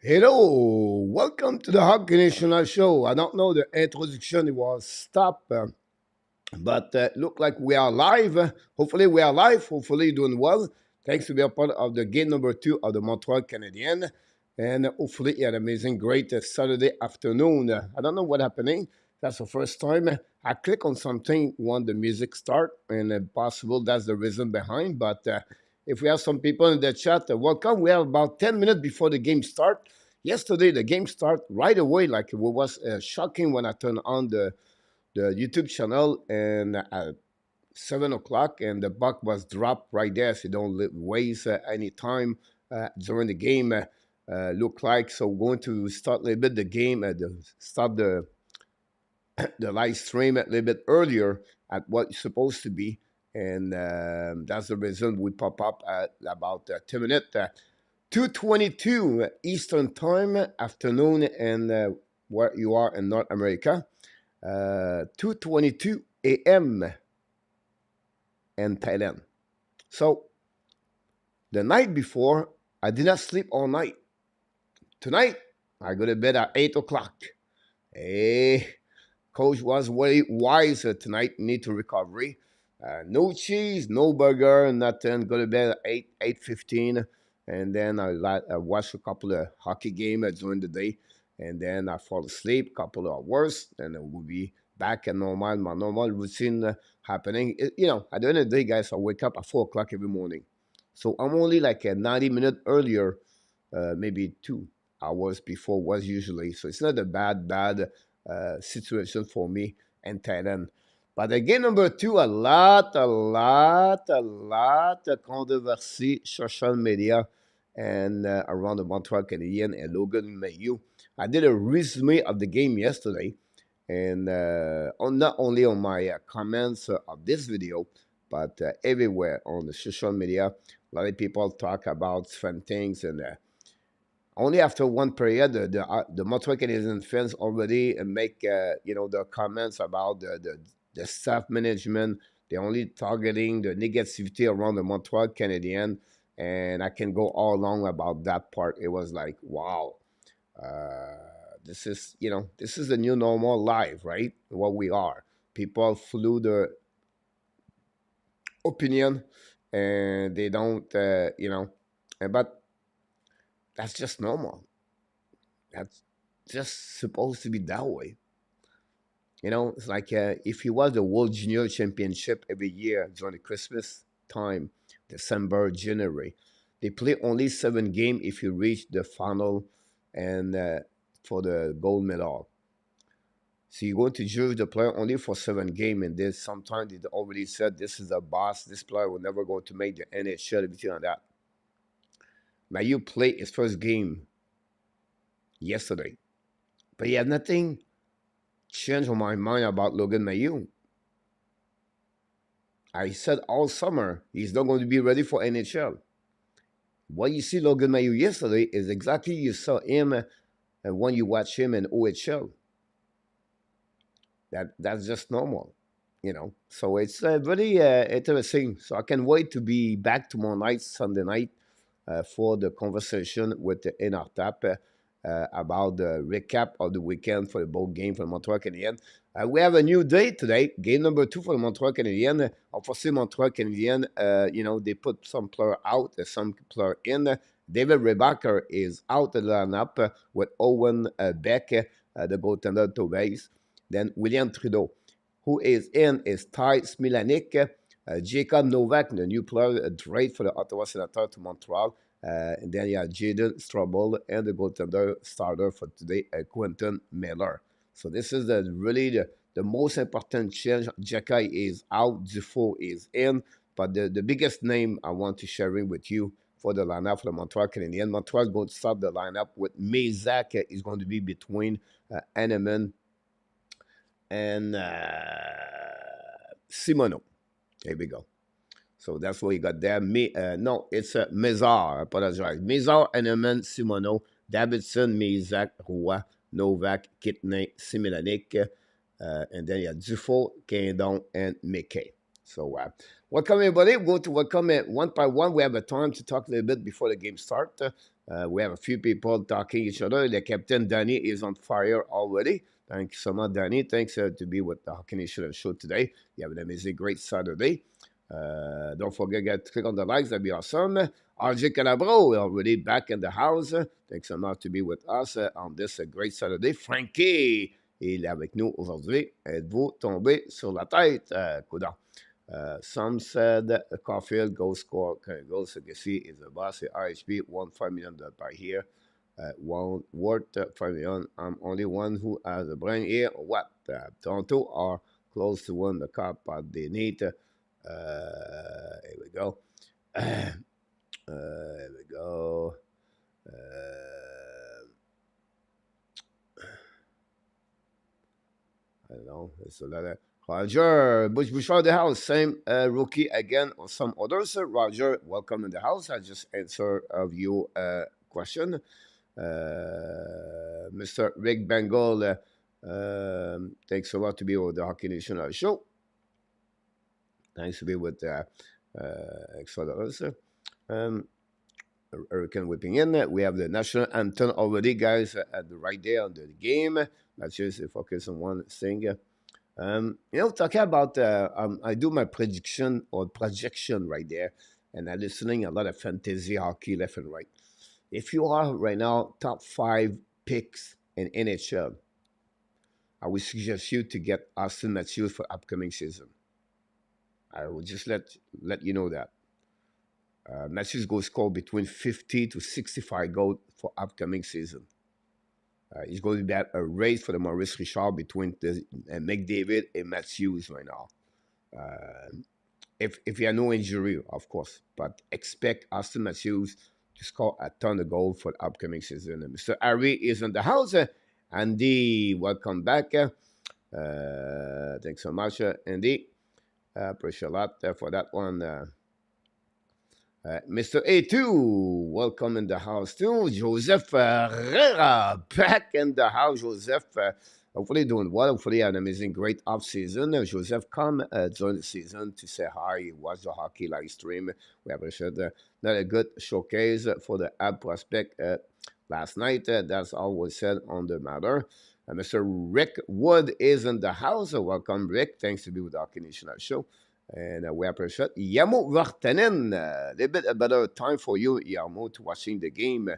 Hello, welcome to the Hockey National Show. I don't know the introduction was stopped, but look like we are live. Hopefully we are live. Hopefully you're doing well. Thanks to be a part of the game number 2 of the Montreal Canadiens. And hopefully you had an amazing, great Saturday afternoon. I don't know what happening. That's the first time I click on something when the music start, and possible that's the reason behind. But if we have some people in the chat, welcome. We have about 10 minutes before the game start. Yesterday the game start right away, like it was shocking when I turned on the YouTube channel and at 7 o'clock, and the buck was dropped right there. So you don't waste any time during the game. Look like so going to start a little bit the game start the live stream a little bit earlier at what it's supposed to be, and that's the reason we pop up at about 10 minutes. 2:22 Eastern Time afternoon, and where you are in North America. 2:22 a.m. in Thailand. So the night before, I did not sleep all night. Tonight, I go to bed at 8 o'clock. Hey, coach was very wise tonight. Need to recovery. No cheese, no burger, nothing. Go to bed at 8:15, and then I watch a couple of hockey games during the day, and then I fall asleep. Couple of hours, and it will be back at my normal routine happening. At the end of the day, guys, I wake up at 4 o'clock every morning, so I'm only like a 90 minutes earlier, maybe 2 hours before was usually. So it's not a bad situation for me in Thailand. But again, number 2, a lot of controversy, social media, and around the Montreal Canadiens and Logan Mailloux. I did a resume of the game yesterday, and not only on my comments of this video, but everywhere on the social media. A lot of people talk about different things, and only after one period, the Montreal Canadiens fans already make the comments about the staff management. They're only targeting the negativity around the Montreal Canadiens, and I can go all along about that part. It was like, wow, uh, this is the new normal life, right? What we are. People flew the opinion, and they don't, but that's just normal. That's just supposed to be that way. It's like if you was the World Junior Championship every year during the Christmas time, December, January, they play only 7 games if you reach the final and for the gold medal. So you're going to judge the player only for 7 games, and there's sometimes they already said this is a boss. This player will never go to make the NHL, everything like that. Now you play his first game yesterday, but he had nothing changed my mind about Logan Mailloux. I said all summer he's not going to be ready for NHL. What you see Logan Mailloux yesterday is exactly you saw him when you watch him in OHL. That's just normal. So it's very interesting. So I can wait to be back tomorrow night, Sunday night, for the conversation with the NRTAP about the recap of the weekend for the both game for the Montreal Canadiens. We have a new day today, game number 2 for the Montreal Canadiens. Obviously, Montreal Canadiens, they put some player out, some player in. David Rebacker is out of the lineup with Owen Beck, the goaltender, to base. Then William Trudeau, who is in, is Ty Smilanik, Jacob Novak, the new player, trade for the Ottawa Senators to Montreal. And then you have Jaden Strobel and the goaltender starter for today, Quentin Miller. So this is really the most important change. Jacky is out, Dufour is in. But the biggest name I want to share with you for the lineup for the Montreal Canadiens. Montreal is going to start the lineup with Mezak is going to be between Hanneman and Simoneau. There we go. So that's what you got there. No, it's Mezar. I apologize. Mezar, Henneman, Simoneau, Davidson, Mezak, Roy, Novak, Kitney, Similanik, and then you have Dufault, Quindon, and McKay. So welcome everybody. We'll go to welcome one by one. We have a time to talk a little bit before the game starts. We have a few people talking each other. The captain, Danny, is on fire already. Thank you so much, Danny. Thanks to be with the Hockey Nation show today. You have an amazing, great Saturday. Don't forget to click on the likes. That'd be awesome. RJ Calabro, already back in the house. Thanks so much to be with us on this great Saturday. Frenchy, il est avec nous aujourd'hui. Êtes-vous tombé sur la tête? Coudon. Some said Caulfield go score goals. Agassi is a boss at RHB, won $5 million by here. Won't worth $5 million. I'm only one who has a brain here. What? Toronto are close to win the cup, but they need. Here we go. Here we go. I don't know. It's a lot of. Roger, Bouchard the house, same rookie again or some others. Roger, welcome in the house. I just answer of your question. Mr. Rick Bengal, thanks a lot to be with the Hockey Nation show. Thanks to be with extra Hurricane whipping in. We have the national anthem already, guys, at the right there on the game. Let's just focus on one thing. Talking about, I do my prediction or projection right there, and I'm listening a lot of fantasy hockey left and right. If you are right now top 5 picks in NHL, I would suggest you to get Austin Matthews for upcoming season. I will just let you know that. Matthews go score between 50 to 65 goals for upcoming season. He's going to be at a race for the Maurice Richard between McDavid and Matthews right now. If he had no injury, of course, but expect Austin Matthews to score a ton of goals for the upcoming season. And Mr. Harry is in the house. Andy, welcome back. Thanks so much, Andy. Appreciate a lot for that one. Mr. A2, welcome in the house too. Joseph Herrera, back in the house. Joseph, hopefully doing well. Hopefully had an amazing, great off season. Joseph, come during the season to say hi, watch the hockey live stream. We appreciate another good showcase for the Ab prospect last night. That's all was said on the matter. Mr. Rick Wood is in the house. Welcome, Rick. Thanks to be with the Hockey Nation show. And we appreciate Yamo Vartanen. A little bit a better time for you, Yamo, to watching the game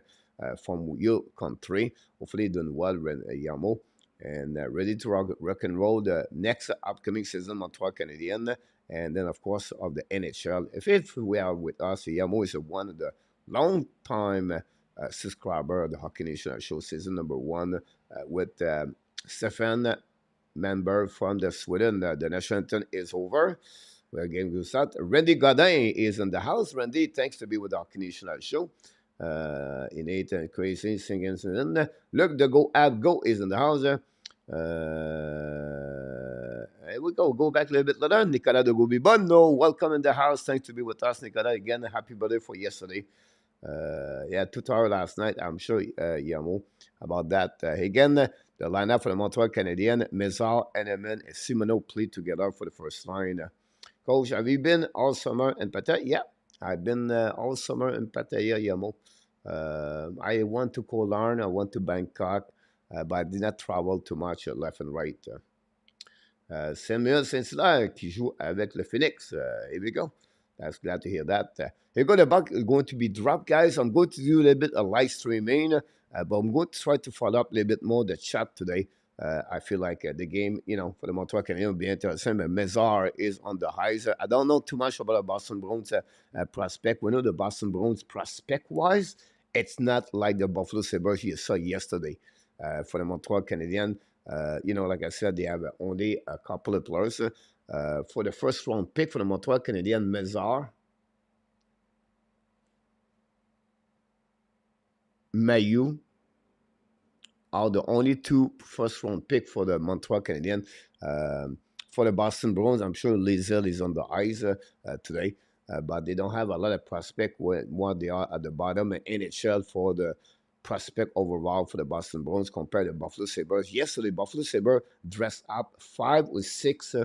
from your country. Hopefully doing well, Yamo. And ready to rock and roll the next upcoming season, Montreal Canadiens. And then, of course, of the NHL. If we are with us, Yamo is one of the long-time subscriber of the Hockey Nation show, season number 1, with Stefan, member from the Sweden. The national anthem is over. We're getting to start. Randy Godin is in the house. Randy, thanks to be with our Canadian show. Innate and crazy singing. Look, the Go is in the house. Here we go. Go back a little bit later. Nicolas de Gobibonno, welcome in the house. Thanks to be with us, Nicolas. Again, happy birthday for yesterday. 2 hours last night. I'm sure, Yamo, about that. Again, the lineup for the Montreal Canadiens, Mézard, Henneman, and Simoneau played together for the first line. Coach, have you been all summer in Pattaya? Yeah, I've been all summer in Pattaya, Yamo. I went to Kolarn, I went to Bangkok, but I did not travel too much left and right. Samuel Saint-Hilaire qui joue avec le Phoenix. Here we go. That's glad to hear that. Here go the buck is going to be dropped, guys. I'm going to do a little bit of live streaming, but I'm going to try to follow up a little bit more the chat today. I feel like the game, for the Montreal Canadiens will be interesting. But Mézard is on the highs. I don't know too much about the Boston Bruins prospect. We know the Boston Bruins prospect-wise, it's not like the Buffalo Sabres you saw yesterday. For the Montreal Canadiens, like I said, they have only a couple of players. For the first round pick for the Montreal Canadiens, Mézard, Mailloux are the only 2 first round pick for the Montreal Canadiens. For the Boston Bruins, I'm sure Liesel is on the ice today, but they don't have a lot of prospect where they are at the bottom in NHL for the prospect overall for the Boston Bruins compared to Buffalo Sabres. Yesterday, Buffalo Sabres dressed up 5 or 6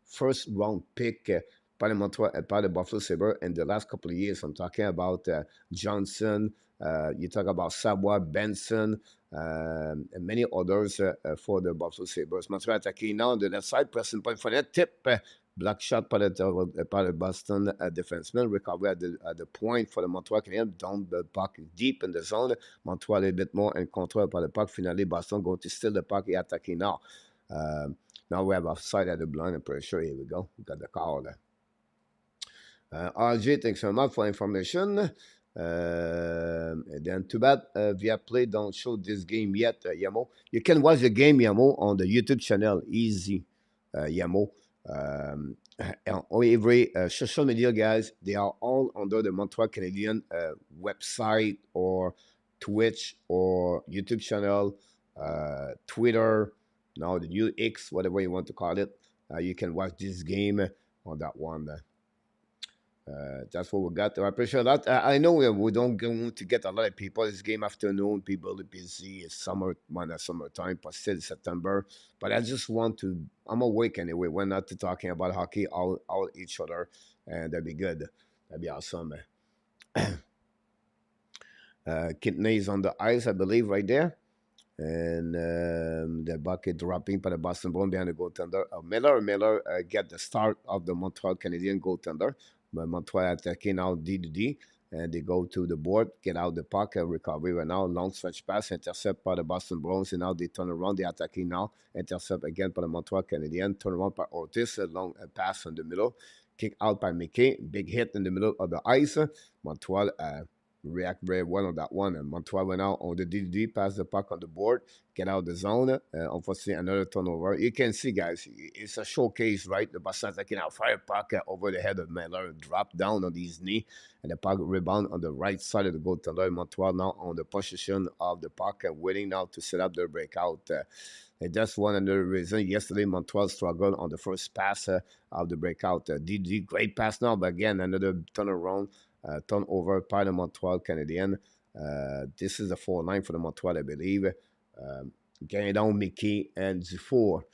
first round pick par les, Montreal, par les Buffalo Sabres in the last couple of years. I'm talking about Johnson, you talk about Sabres, Benson, and many others for the Buffalo Sabres. Montreal attacking now on the left side, pressing point for that tip. Block shot par le Boston defenseman. Recovery at the point for the Montreal Canadiens. Down the puck deep in the zone. Montreal a little bit more in control par le puck. Finally, Boston going to steal the puck and attacking now. Now we have offside at the blind. I'm pretty sure. Here we go. We got the call there. RJ, thanks so much for information. And then too bad Viaplay don't show this game yet, Yamo. You can watch the game, Yamo, on the YouTube channel. Easy, Yamo. On every social media, guys, they are all under the Montreal Canadiens website or Twitch or YouTube channel, Twitter, now the new X, whatever you want to call it. You can watch this game on that one. That's what we got. I appreciate that. I know we don't going to get a lot of people. This game afternoon, people are busy. It's summertime, but still September. But I just want to, I'm awake anyway. We're not talking about hockey all each other, and that'd be good. That'd be awesome. Kidney's on the ice, I believe, right there. And the bucket dropping by the Boston Bruins behind the goaltender. Miller get the start of the Montreal Canadian goaltender. But Montreal attacking now D2D. And they go to the board, get out the puck, recovery right now. Long stretch pass, intercept by the Boston Bruins. And now they turn around, they're attacking now. Intercept again by the Montreal Canadiens. Turn around by Ortiz, a long pass in the middle. Kick out by McKay. Big hit in the middle of the ice. Montreal react very well on that one. And Montreal went out on the DD, pass the puck on the board, get out the zone. Unfortunately, another turnover. You can see, guys, it's a showcase, right? The Boston taking out fire puck over the head of Miller, drop down on his knee, and the puck rebound on the right side of the goaltender. Montreal now on the position of the puck and waiting now to set up their breakout. And that's one another reason. Yesterday, Montreal struggled on the first pass of the breakout. DD, great pass now, but again, another turnaround. Turnover by the Montreal Canadiens. This is the 4-9 for the Montreal, I believe. Guérin, Mickey, and Dufour.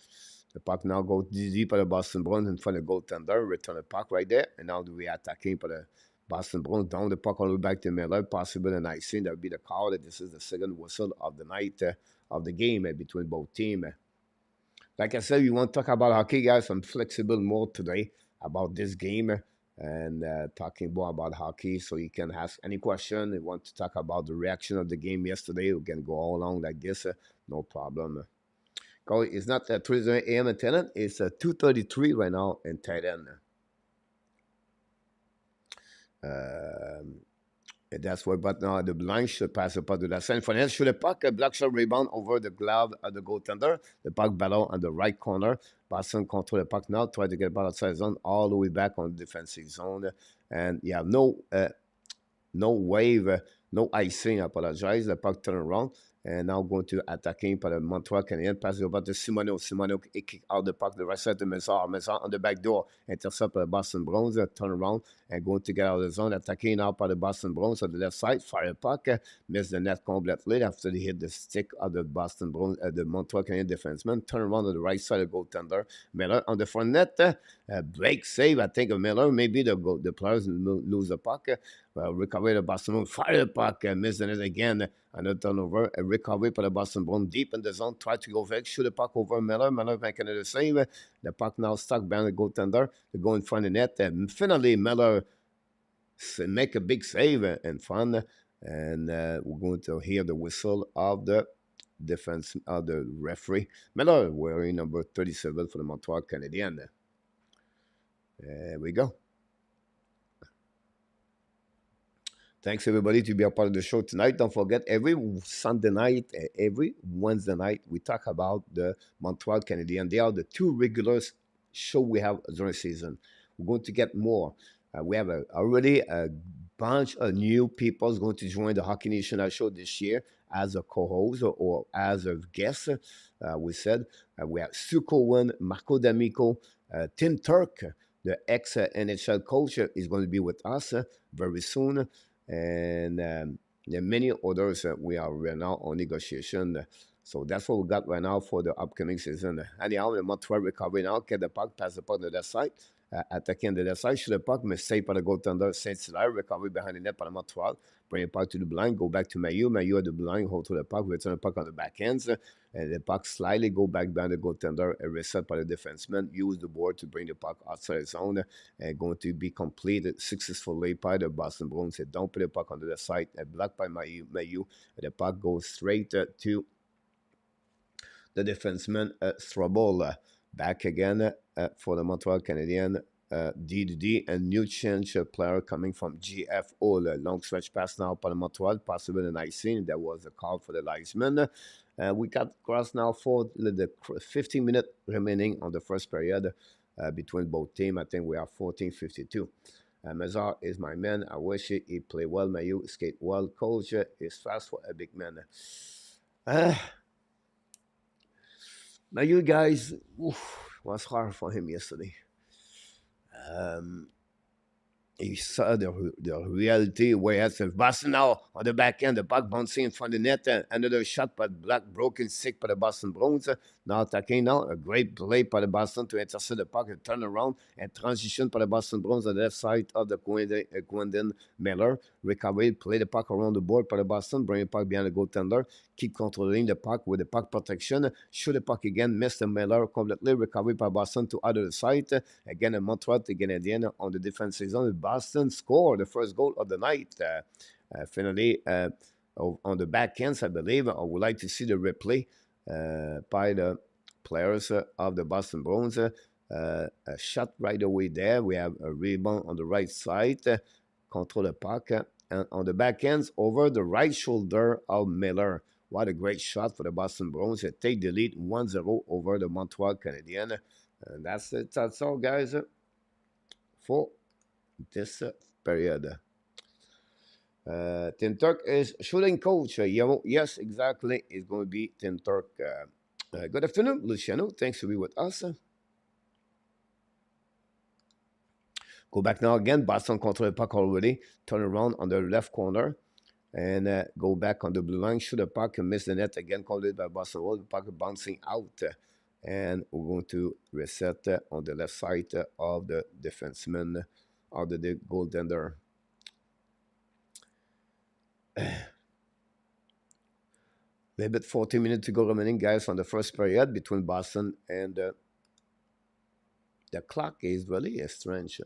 The puck now goes deep by the Boston Bruins in front of the goaltender. Return the puck right there. And now we are attacking by the Boston Bruins. Down the puck all the way back to Miller. Possible an icing. That would be the call. This is the second whistle of the night of the game between both teams. Like I said, you want to talk about hockey, guys. I'm flexible more today about this game. And talking more about hockey, so you can ask any question. You want to talk about the reaction of the game yesterday, we can go all along like this, no problem. It's not 3 a.m. in Thailand, it's 2:33 right now in Thailand. And that's what, but now the blind should pass the puck to the semifinal. Should the puck, a block shot rebound over the glove of the goaltender. The puck battle on the right corner. Boston control the puck now, try to get back outside zone, all the way back on the defensive zone. And you have no wave, no icing, I apologize. The puck turn around. And now going to attacking by the Montreal Canadiens. Pass it over to Simoneau. Simoneau kick out the puck the right side to Mezar. Mezar on the back door. Intercept by the Boston Bruins. Turn around and going to get out of the zone. Attacking now by the Boston Bruins on the left side. Fire puck. Miss the net completely after they hit the stick of the Boston Bruins, the Montreal Canadiens defenseman. Turn around on the right side of the goaltender. Miller on the front net. Break save, I think, of Miller. Maybe the players lose the puck. Recovery the Boston Bruins. Fire puck. Miss the net again. Another turnover, a recovery for the Boston Bruins deep in the zone. Try to go back, shoot the puck over Miller. Miller making another save. The puck now stuck behind the goaltender. They go in front of the net. And finally, Miller make a big save in front. And we're going to hear the whistle of the defense of the referee. Miller wearing number 37 for the Montreal Canadiens. There we go. Thanks, everybody, to be a part of the show tonight. Don't forget, every Sunday night, every Wednesday night, we talk about the Montreal Canadiens. They are the two regular show we have during the season. We're going to get more. We have already a bunch of new people going to join the Hockey National show this year as a co-host or as a guest. We said we have Stu Cohen, Marco D'Amico, Tim Turk, the ex-NHL coach, is going to be with us very soon. And there are many others we are now on negotiation So that's what we got right now for the upcoming season. Anyhow, the Montreal recovery now. Get the puck, pass the puck to the left side. Attacking the left side, shoot the puck, mistake par le goaltender Saint-Hilaire, recovery behind the net par the Montreal. Bring it back to the blind, go back to Mayu. Mayu at the blind, hold to the puck, return the puck on the back ends. And the puck slightly go back behind the goaltender, and reset by the defenseman. Use the board to bring the puck outside the zone. And going to be completed successfully by the Boston Bruins. They don't put the puck on the side, blocked by Mayu. And the puck goes straight to the defenseman Strobel. Back again for the Montreal Canadiens. D and new change player coming from J-F Houle. Long stretch pass now by the Montreal, possibly an icing. That was a call for the linesman. We got cross now for the 15-minute remaining on the first period between both teams. I think we are 14:52. Mazar is my man. I wish he play well. Mayu skate well. Coach is fast for a big man. Mayu guys, was hard for him yesterday. He saw the reality whereas Boston now on the back end, the puck bouncing in front of the net, another shot but Black broken sick by the Boston Bruins. Now attacking now, a great play by the Boston to intercept the puck and turn around and transition by the Boston Bruins on the left side of the Gwendon Miller. Recovery, play the puck around the board by the Boston, bring the puck behind the goaltender, keep controlling the puck with the puck protection, shoot the puck again, miss the Miller completely, recovery by Boston to other side. Again, a Montreal Canadiens on the defensive zone. Boston scored the first goal of the night. Finally, on the back ends, I believe. I would like to see the replay by the players of the Boston Bruins. A shot right away there. We have a rebound on the right side. Control the puck. And on the back ends, over the right shoulder of Miller. What a great shot for the Boston Bruins. They take the lead 1-0 over the Montreal Canadiens. And that's it. That's all, guys, for this period. Tim Turk is shooting coach. Yes, exactly. It's going to be Tim Turk. Good afternoon, Luciano. Thanks for being with us. Go back now again. Boston control the puck already. Turn around on the left corner. And go back on the blue line. Shoot the puck and miss the net again. Called it by Boston. The puck bouncing out. And we're going to reset on the left side of the defenseman of the goaltender. Little bit 40 minutes to go remaining, guys, on the first period between Boston and the clock is really strange.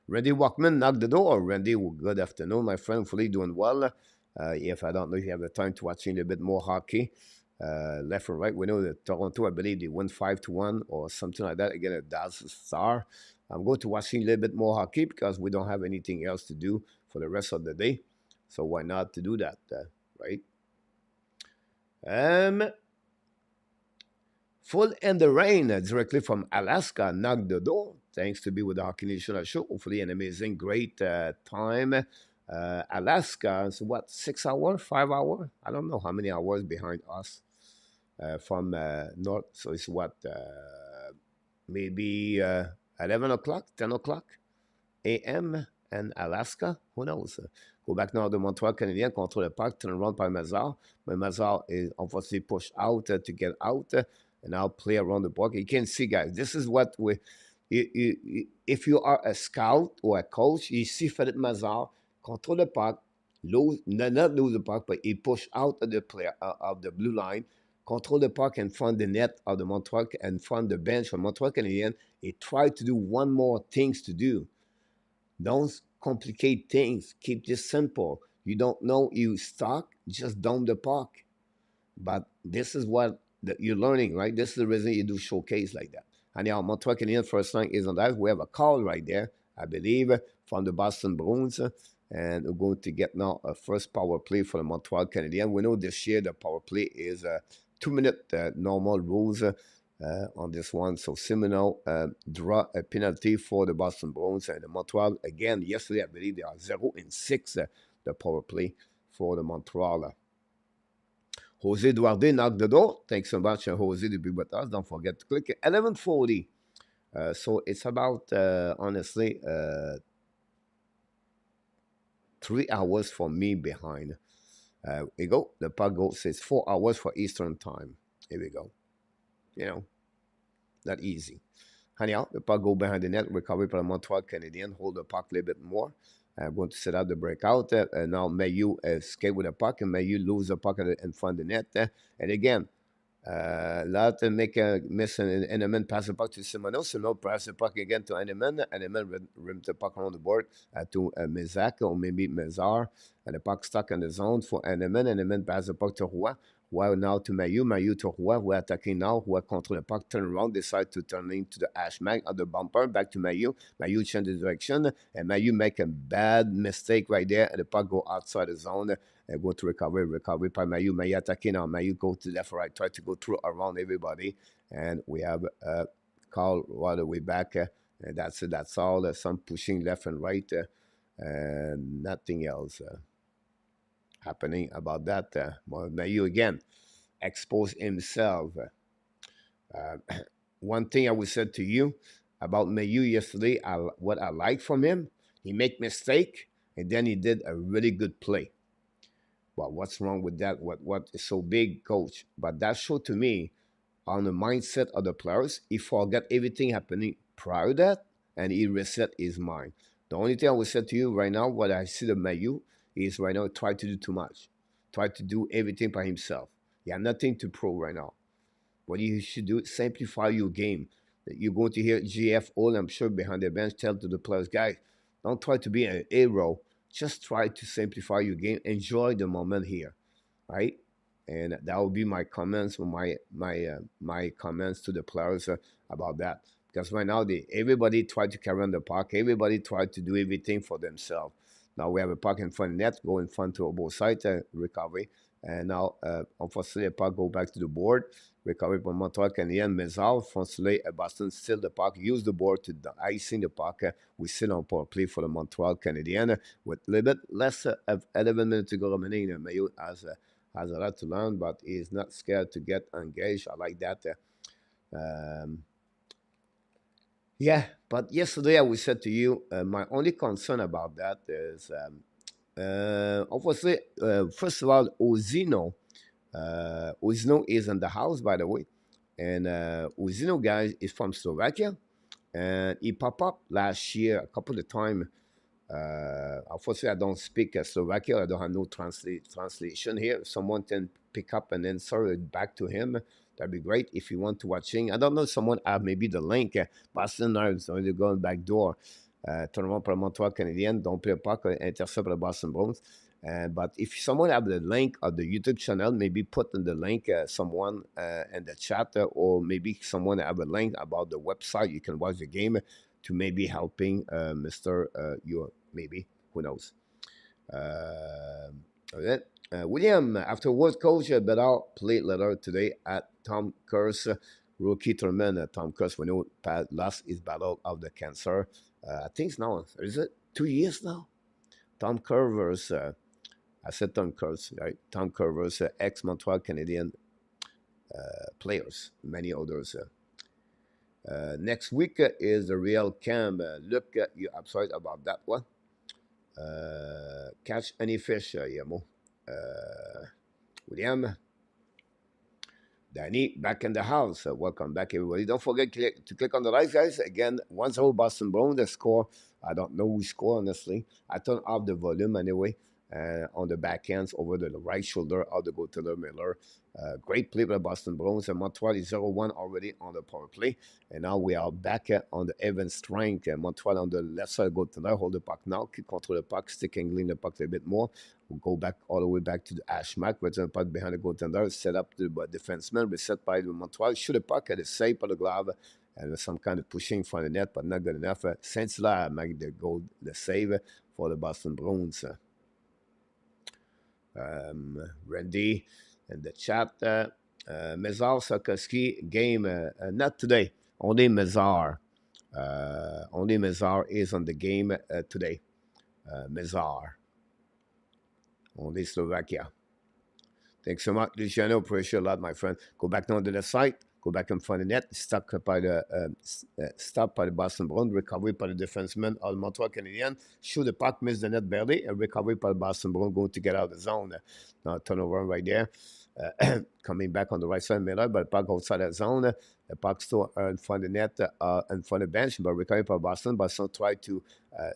Randy Walkman knocked the door. Randy, good afternoon, my friend. Hopefully doing well. If I don't know if you have the time to watch a little bit more hockey. Left and right, we know that Toronto, I believe, they won 5-1 or something like that. Again, a Dallas Star. I'm going to watch a little bit more hockey because we don't have anything else to do for the rest of the day. So why not to do that, right? Full in the rain directly from Alaska knocked the door. Thanks to be with the Hockey National Show. Hopefully an amazing, great time. Alaska is what, 6 hours, 5 hours? I don't know how many hours behind us from north. So it's what, maybe 11 o'clock, 10 o'clock a.m. in Alaska? Who knows? Go back now to Montreal Canadiens, control the puck, turn around by Mazar. But Mazar is unfortunately pushed out to get out. And now play around the puck. You can see, guys, this is what we... if you are a scout or a coach, you see Philippe Mazar control the puck, not lose the puck, but he push out of the player of the blue line, control the puck in front of the net of the Montreal and front of the bench of Montreal Canadiens. He tried to do one more things to do. Don't complicate things. Keep this simple. You don't know you stuck, just dump the puck. But this is what you're learning, right? This is the reason you do showcase like that. And now Montreal Canadiens first line is on that. We have a call right there, I believe, from the Boston Bruins. And we're going to get now a first power play for the Montreal Canadiens. We know this year the power play is 2-minute normal rules on this one. So Simino draw a penalty for the Boston Bruins. And the Montreal, again, yesterday, I believe they are 0-6, the power play for the Montreal. Jose Duarte knocked the door. Thanks so much, Jose, to be with us. Don't forget to click it. 11:40. So it's about, honestly, 3 hours for me behind. Here we go. The puck goes, says 4 hours for Eastern time. Here we go. You know, not easy. Anyhow, the puck go behind the net, recovery by the Montreal Canadiens, hold the puck a little bit more. Going to set up the breakout. Now Mayu escape with the puck, and Mayu lose the puck in front of the net. And again, Laat make a miss and a man pass the puck to Simoneau. Simoneau pass the puck again to Eneman. Eneman rim the puck on the board to Mezak or maybe Mezar. And the puck stuck in the zone for Eneman. Eneman pass the puck to Roy. Roy now to Mayu. Mayu to Roy. Who are attacking now. Roy control the puck. Turn around. Decide to turn into the ash mag of the bumper. Back to Mayu. Mayu change the direction. And Mayu make a bad mistake right there. And the puck go outside the zone. Go to recovery by Mayu. Mayu attacking now. Mayu go to left or right, try to go through around everybody. And we have Carl right away back. And that's it. That's all. Some pushing left and right. And nothing else happening about that. Well, Mayu again exposed himself. One thing I would say to you about Mayu yesterday, what I like from him, he make mistake and then he did a really good play. Well, what's wrong with that? What is so big, coach? But that showed to me on the mindset of the players. He forgot everything happening prior to that, and he reset his mind. The only thing I will say to you right now, what I see the Mayu is right now try to do too much, try to do everything by himself. He has nothing to prove right now. What you should do is simplify your game. You're going to hear J-F Houle, I'm sure, behind the bench tell to the players, guys, don't try to be an hero. Just try to simplify your game. Enjoy the moment here, right? And that will be my comments, my comments to the players about that. Because right now, everybody tried to carry on the puck. Everybody tried to do everything for themselves. Now we have a puck in front of the net, go in front to both sides, recovery. And now, unfortunately, the puck go back to the board. Recovery from Montreal Canadiens. Mezal, unfortunately, Boston still the puck. Use the board to icing the puck. We still on power play for the Montreal Canadiens with a little bit less of 11 minutes to go remaining. Mayo has a lot to learn, but he's not scared to get engaged. I like that. Yeah, but yesterday I will said to you, my only concern about that is, obviously, first of all, Ozino is in the house, by the way. And Ozino, guys, is from Slovakia. And he popped up last year a couple of times. Unfortunately, I don't speak Slovakia. I don't have no translation here. If someone can pick up and answer it back to him, that'd be great. If you want to watching, I don't know, someone have maybe the link. Boston is only going back door. Tournament pour le Montreal Canadien, don't play puck, intercept the Boston Bruins. But if someone have the link of the YouTube channel, maybe put in the link someone in the chat, or maybe someone have a link about the website. You can watch the game to maybe helping Mr. You maybe, who knows. William, afterwards, coach Bedard played later today at Tom Kerr's rookie tournament. Tom Kerr's, we know, lost his battle of the cancer. I think it's now, is it 2 years now? Tom Kerr versus, I said Tom Kerr's, right? Tom Kerr versus ex-Montreal Canadian players, many others. Next week is the real camp. Look, you're upset about that one. Catch any fish, Yamo. William. Danny, back in the house. Welcome back, everybody. Don't forget to click on the likes, guys. Again, once over Boston Bruins, the score. I don't know who scored, honestly. I turned off the volume anyway. On the backhands over the right shoulder of the goaltender Miller. Great play by Boston Bruins. And Montreal is 0-1 already on the power play. And now we are back on the even strength. Montreal on the left side goaltender. Hold the puck now. Keep control the puck. Stick angling the puck a bit more. We'll go back all the way back to the ash mark. Return the puck behind the goaltender. Set up the defenseman. Reset by the Montreal. Shoot the puck at the save of the glove. And some kind of pushing from the net, but not good enough. Saint-Hilaire make the goal, the save for the Boston Bruins. Randy in the chat. Mezar Sarkowski game, not today. Only Mezar. Only Mezar is on the game today. Mezar. Only Slovakia. Thanks so much, Luciano. Appreciate a lot, my friend. Go back down to the site. go back in front of the net, stopped by the Boston Bruins, recovery by the defenseman of the Montreal Canadiens, shoot the puck, miss the net barely, and recovery by the Boston Bruins going to get out of the zone. Now turnover right there. Coming back on the right side Miller, but the puck outside that zone. The puck still in front of the net, in front of the bench, but recovery by Boston. Boston tried to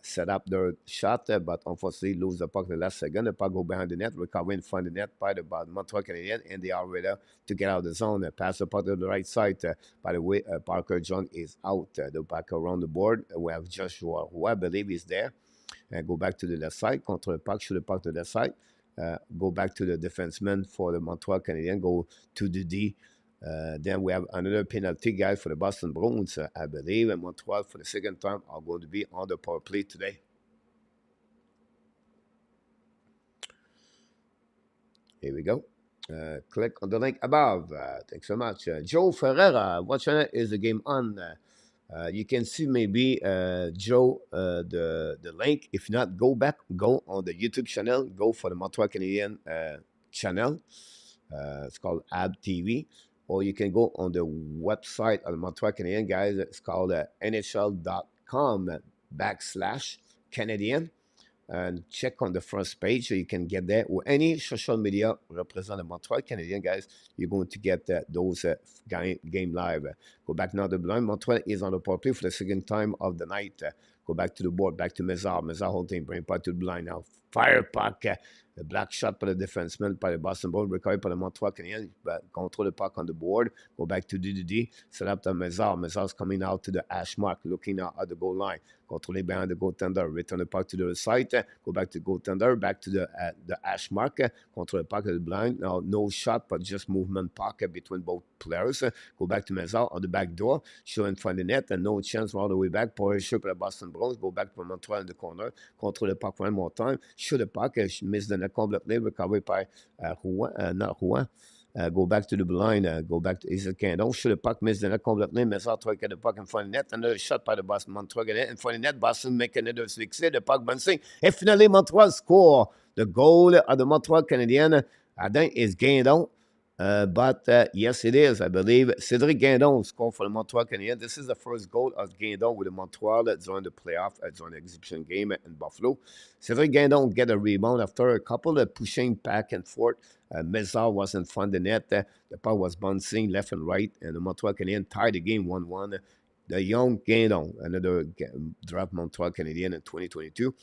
set up their shot, but unfortunately lose the puck the last second. The puck go behind the net, recovery in front of the net by the Montreal Canadiens, and they are ready to get out of the zone. Pass the puck to the right side. By the way, Parker John is out. The back around the board. We have Joshua, who I believe is there. Go back to the left side, control the puck, shoot the puck to the left side. Go back to the defenseman for the Montreal Canadiens, go to the D. Then we have another penalty guy for the Boston Bruins, I believe, and Montreal for the second time are going to be on the power play today. Here we go. Click on the link above. Thanks so much. Joe Ferreira, what channel is the game on? You can see maybe Joe the link. If not, go on the YouTube channel. Go for the Montreal Canadiens channel. It's called AB TV, or you can go on the website of the Montreal Canadiens, guys. It's called NHL.com/Canadian. And check on the first page so you can get there. Or any social media represent the Montreal Canadiens, guys, you're going to get those game live. Go back now to the blind. Montreal is on the power play for the second time of the night. Go back to the board, back to Mézard. Mézard holding, bring puck to the blind now. Fire puck. The black shot by the defenseman, by the Boston Bruins, recovery by the Montreal Canadiens, control the puck on the board, go back to DDD, set up to Mézard. Mézard's coming out to the hash mark, looking out at the goal line, control behind the goaltender, return the puck to the side, go back to the goaltender, back to the hash mark, control the puck at the blind. Now, no shot, but just movement puck between both players. Go back to Mézard on the back door, show in front of the net, and no chance all the way back. Power shot by the Boston Bruins, go back to Montreal in the corner, control the puck one more time, shoot the puck, miss the net completely, recovery by Rouen. Go back to the blind, go back to Isaac Candon, shoot the puck, miss the net completely, Mézard try to get the puck in front of the net, another shot by the Boston Montreal in front of the net, Boston make another success, the puck bouncing, and finally Montreal score. The goal of the Montreal Canadiens, I think, is Guindon. But yes, it is. I believe Cédric Guindon scored for the Montreal Canadiens. This is the first goal of Guindon with the Montreal during the playoff, during the exhibition game in Buffalo. Cédric Guindon get a rebound after a couple of pushing back and forth. Mézard was in front of the net. The puck was bouncing left and right, and the Montreal Canadiens tied the game 1-1. The young Guindon, another draft Montreal Canadien in 2022.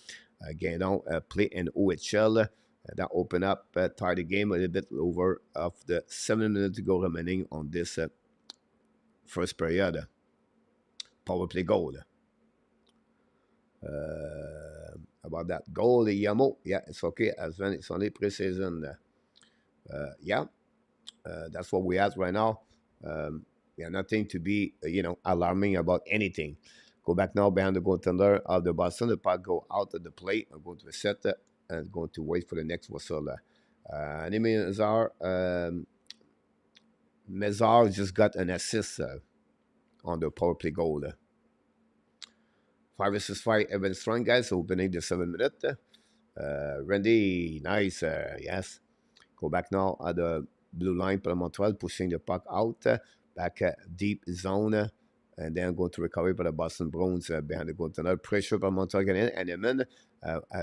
Guindon play in OHL. That opened up, tied the game a little bit over of the 7 minutes to go remaining on this first period. Power play goal. About that goal, Yamo, yeah, it's okay. As when it's only preseason. Yeah, that's what we have right now. Yeah, nothing to be, alarming about anything. Go back now behind the goaltender of the Boston. The puck go out of the plate. I'm going to reset it. And going to wait for the next whistle. Mézard just got an assist on the power play goal. 5 versus 5, Evan Strong, guys, opening the 7 minute. Randy, nice, yes. Go back now at the blue line for Montreal, pushing the puck out, back deep zone. And then going to recover by the Boston Bruins behind the goaltender. Pressure by Montreal and then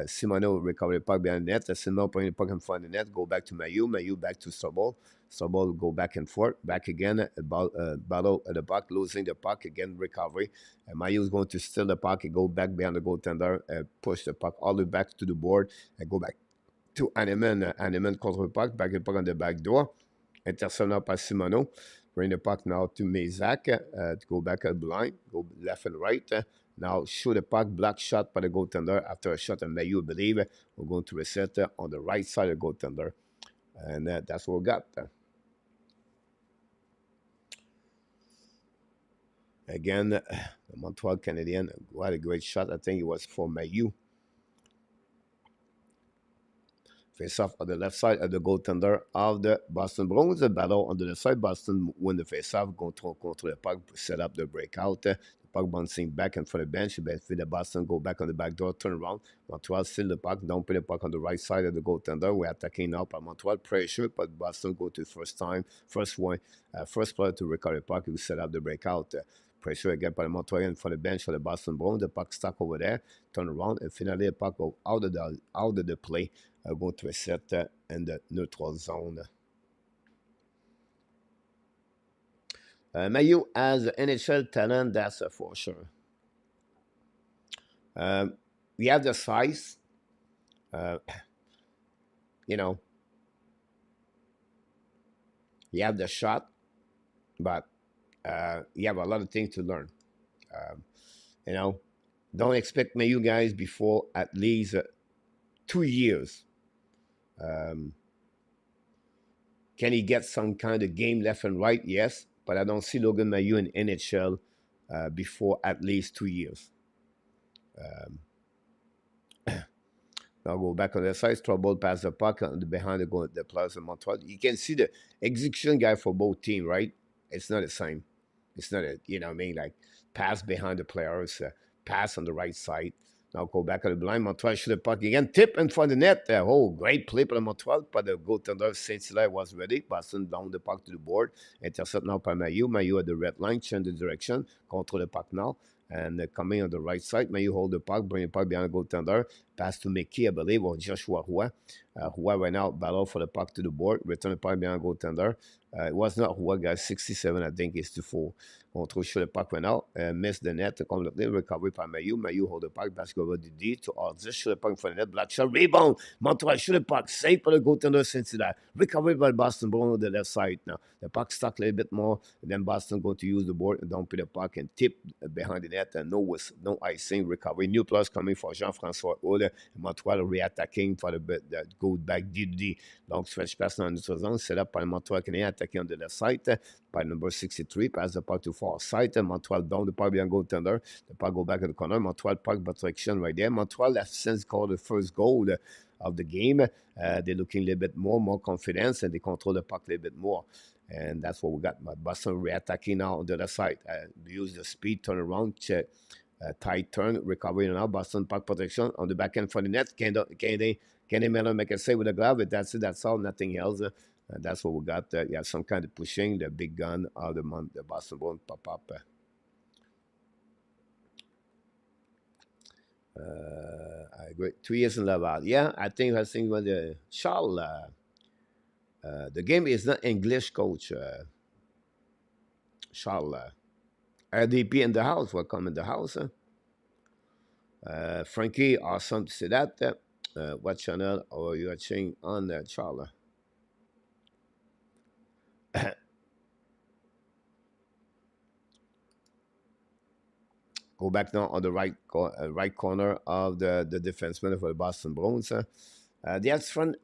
Simoneau recover the puck behind the net. Simoneau putting the puck in front of the net. Go back to Mailloux. Mailloux back to Sabres. Sabres go back and forth. Back again. Battle at the puck. Losing the puck. Again, recovery. Mailloux is going to steal the puck and go back behind the goaltender. Push the puck all the way back to the board. And go back to Hanneman. Hanneman control the puck. Back the puck on the back door. Intercepted by Simoneau. Bring the puck now to Mézard to go back at the line, go left and right. Now shoot the puck, block shot by the goaltender after a shot, and Mailloux, believe we're going to reset on the right side of the goaltender. And that's what we got. Again, the Montreal Canadiens, what a great shot. I think it was for Mailloux. Face off on the left side of the goaltender of the Boston Bruins. The battle on the left side. Boston win the face off. Control the puck, set up the breakout. The puck bouncing back and for the bench. But the Boston go back on the back door, turn around. Montreal still the puck, don't put the puck on the right side of the goaltender. We're attacking now by Montreal pressure, but Boston go to first player to recover the puck who set up the breakout. Pressure again by the Montreal and for the bench for the Boston Bruins. The puck stuck over there, turn around, and finally the puck go out of the play, going to a set in the neutral zone. Mayu has NHL talent, that's for sure. We have the size, you know, you have the shot, but you have a lot of things to learn. You know, don't expect Mayu guys before at least 2 years. Can he get some kind of game left and right? Yes, but I don't see Logan Mayu in NHL before at least 2 years. Now go back on the side, trouble pass the puck behind the players of Montreal. You can see the execution guy for both teams, right? It's not the same. It's not a, you know what I mean, like pass behind the players, pass on the right side. Now go back on the blind. Montreal shoot the puck again. Tip in front of the net. Oh, great play by Montreal, but the goaltender Saint-Hilaire was ready. Passing down the puck to the board. Intercept now by Mayu. Mayu at the red line, change the direction. Control the puck now. And coming on the right side, Mayu hold the puck, bring the puck behind the goaltender. Pass to Mickey, I believe, or Joshua Roy. Roy right now battle for the puck to the board. Return the puck behind the goaltender. It was not Roy, guys. 67, I think, is to 4. Control shoot the puck right now. Miss the net. Completely recovery by Mayu. Mayu hold the puck. Pass over the D to Artis. Shoot the puck in front of the net. Black shot. Rebound. Montreal shoot the puck. Safe for the goaltender Cincinnati. Recovery by Boston Bruins on the left side now. The puck stuck a little bit more. And then Boston going to use the board and dump the puck and tip behind the net. And no icing. Recovery. New plus coming for Jean-François Houle. Montreal re-attacking for the go back D. Donc, French pass dans notre zone. Set up par le Montreal Canadiens attacking on the left side. By number 63. Pass the puck to far side. Montreal down the puck behind goaltender. The puck go back in the corner. Montreal puck protection right there. Montreal has since scored the first goal of the game. They're looking a little bit more confidence, and they control the puck a little bit more. And that's what we got. Boston re-attacking now on the other side. Use the speed, turn around, check. Tight turn, recovery now. Boston puck protection on the back end for the net. Can they make a save with a glove? That's it. That's all. Nothing else. That's what we got. You have some kind of pushing. The big gun of the Boston Bruins pop up. I agree. 2 years in Laval. Yeah, I think when the Charles. The game is not English, coach. Charles. RDP in the house. Welcome in the house. Frenchy, awesome to see that. What channel are you watching on Charles? Go back now on the right corner of the defenseman for the Boston Bruins. The front,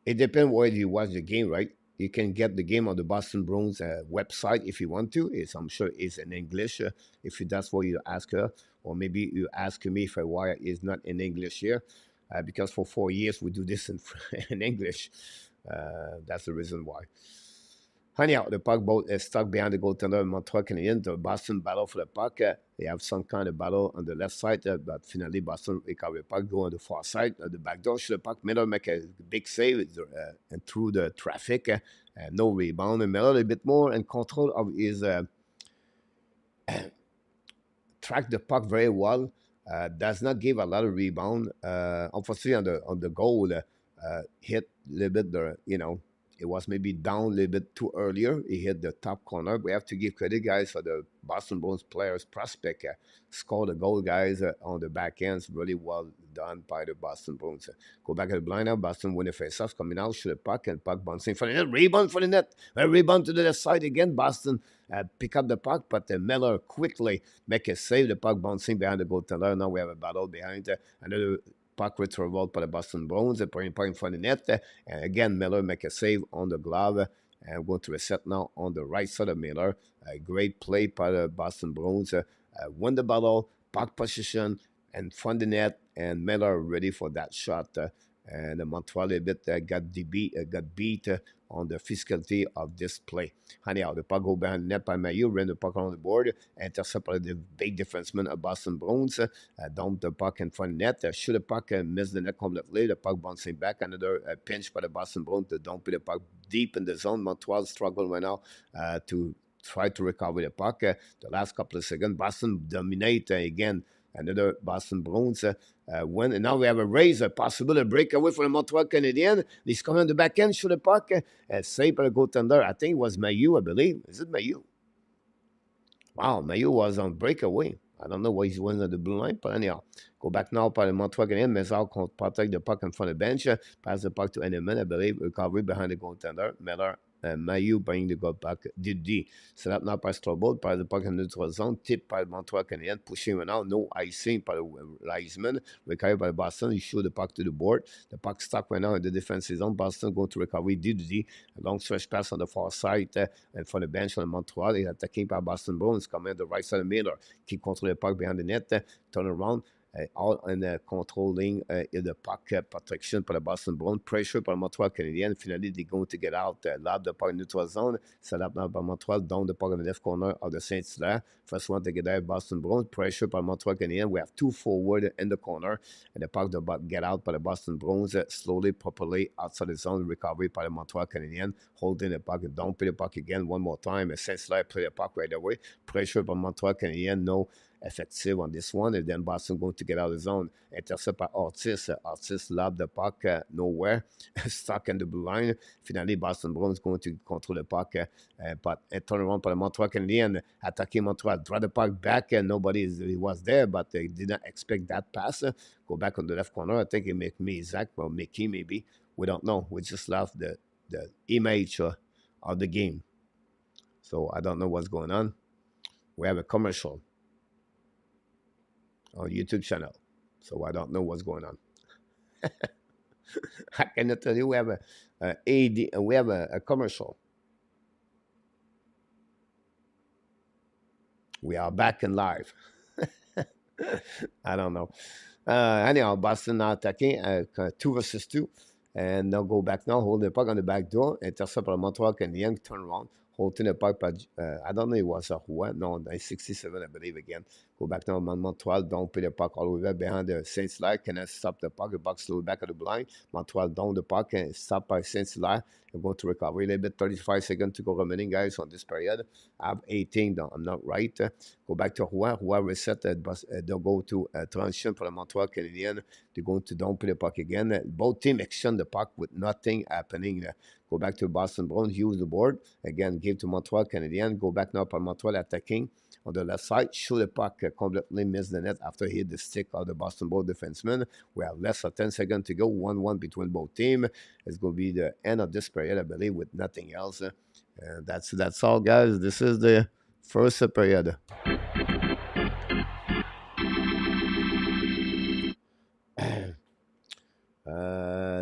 it depends where you watch the game, right? You can get the game on the Boston Bruins website if you want to. I'm sure it's in English. If that's what you ask her, or maybe you ask me if why it's not in English here, because for 4 years we do this in English. That's the reason why. Anyhow, the puck boat is stuck behind the goaltender of Montreal Canadiens. The Boston battle for the puck. They have some kind of battle on the left side, but finally Boston recover the puck, go on the far side. The back door shoot the puck. Miller make a big save and through the traffic. No rebound. And Miller a little bit more in control of his track the puck very well. Does not give a lot of rebound. Unfortunately, on the goal, hit a little bit it was maybe down a little bit too earlier. He hit the top corner. We have to give credit, guys, for the Boston Bruins players prospect. Scored the goal, guys, on the back ends. Really well done by the Boston Bruins. Go back at the blind now. Boston win the face-off. Coming out, shoot the puck, and puck bouncing for the net. Rebound for the net. A rebound to the left side again. Boston pick up the puck, but Miller quickly make a save. The puck bouncing behind the goaltender. Now we have a battle behind another puck retrieval by the Boston Bruins, putting puck in front of the net. And again, Miller make a save on the glove. And going to reset now on the right side of Miller. A great play by the Boston Bruins. Won the battle, puck position, and front of the net. And Miller ready for that shot. And Montreal a bit got beat on the physicality of this play. Anyhow, the puck go behind the net by Mayu, ran the puck on the board, intercepted the big defenseman of Boston Bruins, dumped the puck in front of the net, shoot the puck and missed the net completely. The puck bouncing back, another pinch by the Boston Bruins to dump the puck deep in the zone. Montreal struggled right now to try to recover the puck. The last couple of seconds, Boston dominate again. Another Boston Bruins win. And now we have a raise, a possible breakaway for the Montreal Canadiens. He's coming on the back end, shoot the puck. Saved by the goaltender. I think it was Mayu, I believe. Is it Mayu? Wow, Mayu was on breakaway. I don't know why he's winning at the blue line, but anyhow. Go back now by the Montreal Canadiens. Mezal protect the puck in front of the bench. Pass the puck to Enneman, I believe. Recovery behind the goaltender. Miller Mayu bring the goal back. Didi. Set up now by Strobel. Pass the puck in the neutral zone. Tip by the Montreal Canadiens. Pushing him now. No icing by the Reisman. Recovery by Boston. He shoot the puck to the board. The puck stuck right now in the defensive zone. Boston going to recovery. Didi. A long stretch pass on the far side. And for the bench on Montreal. He's attacking by Boston Bruins. Coming on the right side of Miller. Keep control the puck behind the net. Turn around. All in controlling the puck protection for the Boston Bruins. Pressure by Montreal Canadiens. Finally, they're going to get out. Lob the puck in neutral zone. Set up now by Montreal. Down the puck in the left corner of the Saint-Hilaire. First one to get there, Boston Bruins. Pressure by Montreal Canadiens. We have two forward in the corner. And the puck to get out by the Boston Bruins. Slowly, properly outside the zone. Recovery by the Montreal Canadiens. Holding the puck. Don't play the puck again one more time. Saint-Hilaire play the puck right away. Pressure by Montreal Canadiens. No effective on this one, and then Boston going to get out of the zone. Intercept by Ortiz. Ortiz lobbed the puck nowhere, stuck in the blue line. Finally, Boston Bruins going to control the puck, but turn around for the Montreal Canadiens, attacking Montreal, draw the puck back, and nobody was there, but they did not expect that pass. Go back on the left corner. I think it make me Zach or Mickey maybe. We don't know. We just left the image of the game, so I don't know what's going on. We have a commercial on YouTube channel, so I don't know what's going on. I cannot tell you. We have a commercial. We are back in live. I don't know. Anyhow, Boston now attacking 2 versus 2, and they'll go back now, hold the puck on the back door, intercept by Montreal Canadiens, turn around, holding the puck by, I don't know, it was a Houle, no, 67, I believe, again. Go back now, Montreal, don't put the puck all the way behind the Saint-Hilaire, cannot stop the puck slowly back of the blind. Montreal down the puck, and stopped by Saint-Hilaire, and go to recovery a little bit, 35 seconds to go remaining, guys, on this period. I have 18, though, I'm not right. Go back to Rouen. Rouen reset. They'll go to transition for the Montreal Canadiens. They're going to dump the puck again. Both teams exchange the puck with nothing happening. Go back to Boston Bruins. Use the board. Again, give to Montreal Canadiens. Go back now for Montreal attacking on the left side. Shoot the puck. Completely miss the net after he hit the stick of the Boston Bruins defenseman. We have less than 10 seconds to go. 1-1 between both teams. It's going to be the end of this period, I believe, with nothing else. And that's all, guys. This is the first period.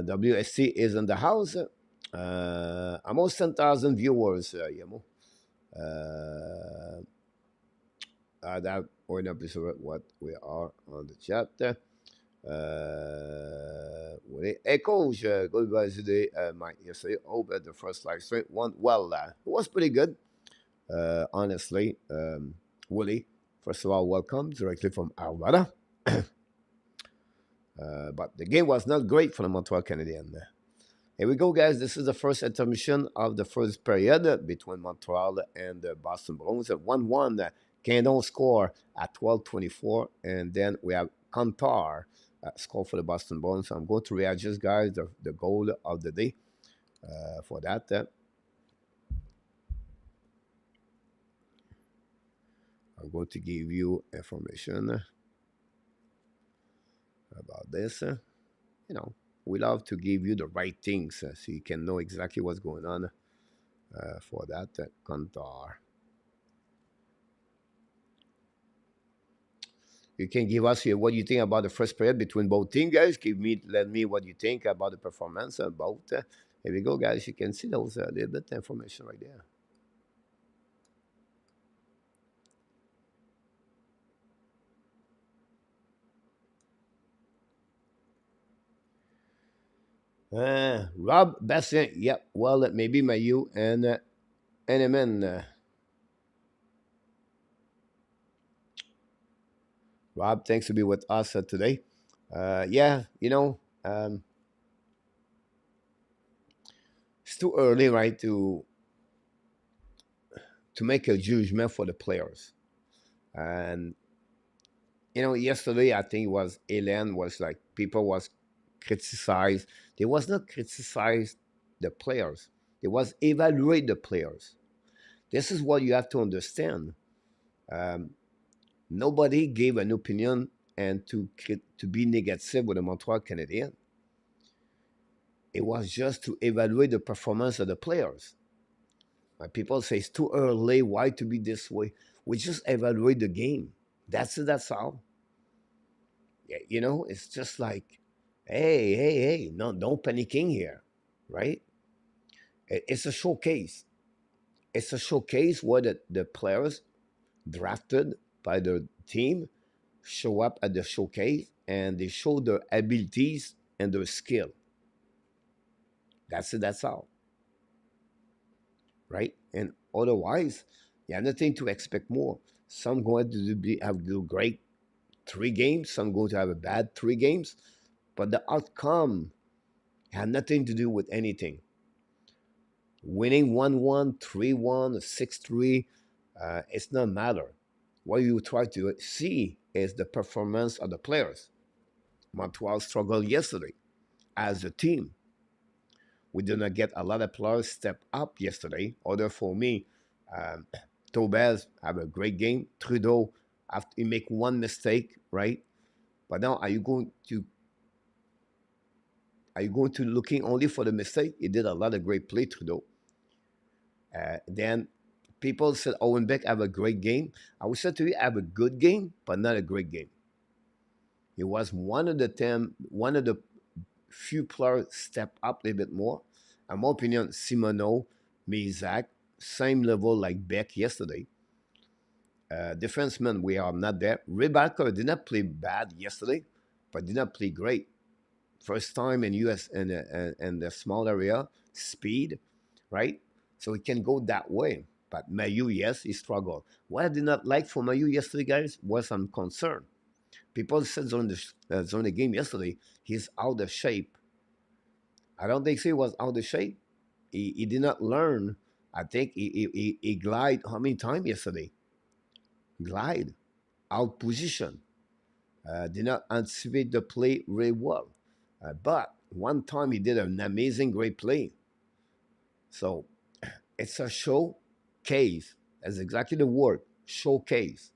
WSC is in the house. Almost 10,000 viewers, Yamo. That or not what we are on the chat. Echoes, goodbye today. Mike, yesterday, hope that the first live stream went well. It was pretty good, honestly. Willie, first of all, welcome directly from Alberta. But the game was not great for the Montreal Canadiens. Here we go, guys. This is the first intermission of the first period between Montreal and the Boston Bruins. 1-1. Canadiens score at 12:24, and then we have Kantar score for the Boston Bruins. So I'm going to readjust, guys, the goal of the day for that. I'm going to give you information about this. We love to give you the right things so you can know exactly what's going on for that. Kantar. You can give us here what you think about the first period between both teams, guys. Let me what you think about the performance of both. Here we go, guys. You can see those little bit of information right there. Rob Bastien, yep. Well, maybe Mayu and Eneman. Rob, thanks to be with us today. Yeah, it's too early, right, to make a judgment for the players. And yesterday I think it was Elen was like people was criticized. They was not criticize the players. They was evaluate the players. This is what you have to understand. Um, Nobody gave an opinion and to be negative with the Montreal Canadiens. It was just to evaluate the performance of the players. People say it's too early. Why to be this way? We just evaluate the game. That's it. That's all. Yeah, it's just like, hey, hey, hey, no, don't panicking here, right? It's a showcase. It's a showcase where the players drafted by the team show up at the showcase and they show their abilities and their skill. That's it. That's all, right? And otherwise, you have nothing to expect more. Some going to do great 3 games. Some going to have a bad 3 games, but the outcome had nothing to do with anything. Winning 1-1, 3-1, 6-3, it's not matter. What you try to see is the performance of the players. Montreal struggled yesterday as a team. We did not get a lot of players step up yesterday. Other for me, um, Tobez have a great game. Trudeau, after he make one mistake, right? But now, are you going to looking only for the mistake? He did a lot of great play, Trudeau. Then people said Owen Beck have a great game. I would say to you, have a good game, but not a great game. He was one of the few players step up a little bit more. In my opinion, Simoneau, Mizak, same level like Beck yesterday. Defenseman, we are not there. Rebecca did not play bad yesterday, but did not play great. First time in US in the small area, speed, right? So it can go that way. But Mayu, yes, he struggled. What I did not like for Mayu yesterday, guys, was some concern. People said during the game yesterday, he's out of shape. I don't think he was out of shape. He did not learn. I think he glide how many times yesterday? Glide, out position. Did not anticipate the play really well. But one time he did an amazing, great play. So it's a showcase. That's exactly the word, showcase.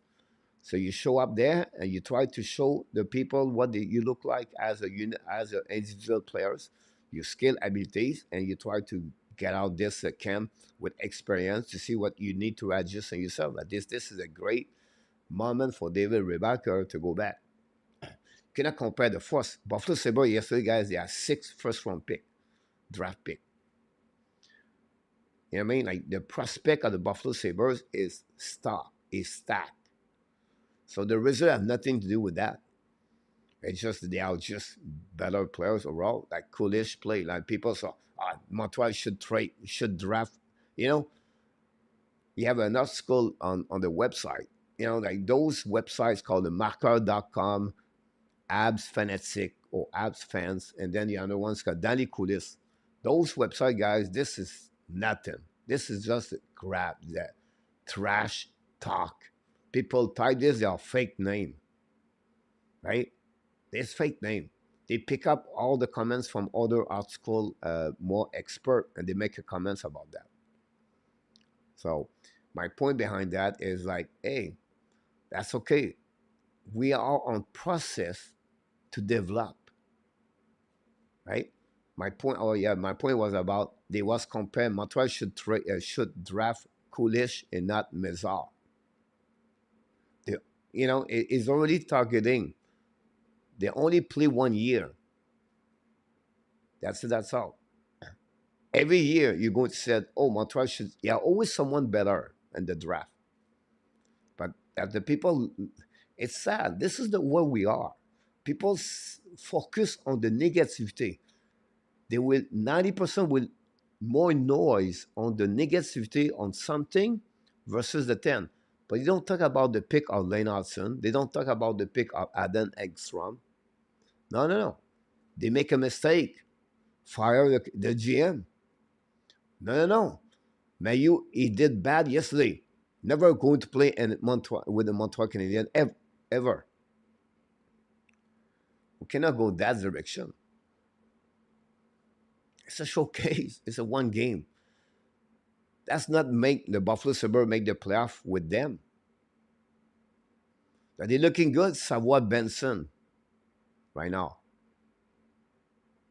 So you show up there and you try to show the people what you look like as a unit, as an individual players, your skill, abilities, and you try to get out this camp with experience to see what you need to adjust on yourself. But this is a great moment for David Rebecca to go back. You cannot compare the first Buffalo Sabres yesterday, guys. They are 6 first-round pick, draft pick. You know what I mean? Like the prospect of the Buffalo Sabres is stacked. So the result have nothing to do with that. It's just they are just better players overall. Like coolish play. Like people saw, Montreal should draft. You know, you have enough school on the website. Like those websites called the marker.com, Abs Fanatic or Abs Fans, and then the other ones called Danny Coulis. Those website guys, this is nothing. This is just crap, that trash talk. People type this, they are fake name, right? It's fake name. They pick up all the comments from other art school, more expert, and they make a comments about that. So my point behind that is like, hey, that's okay. We are on process to develop, right? My point was about they was compared. Montreal should draft Coolish and not Mezar. It's already targeting. They only play 1 year. That's all. Every year you're going to say, oh, Montreal should, yeah, always someone better in the draft. But that the people, it's sad. This is the way we are. People focus on the negativity. they will 90% will more noise on the negativity on something versus the 10. But you don't talk about the pick of Lane Hudson. They don't talk about the pick of Adam Ekstrom. No, no, no. They make a mistake. Fire the GM. No, no, no. Mayu, he did bad yesterday. Never going to play in Montreal with the Montreal Canadiens ever. We cannot go that direction. It's a showcase. It's a one game. That's not make the Buffalo Sabres make the playoff with them. Are they looking good? Savoie Benson right now.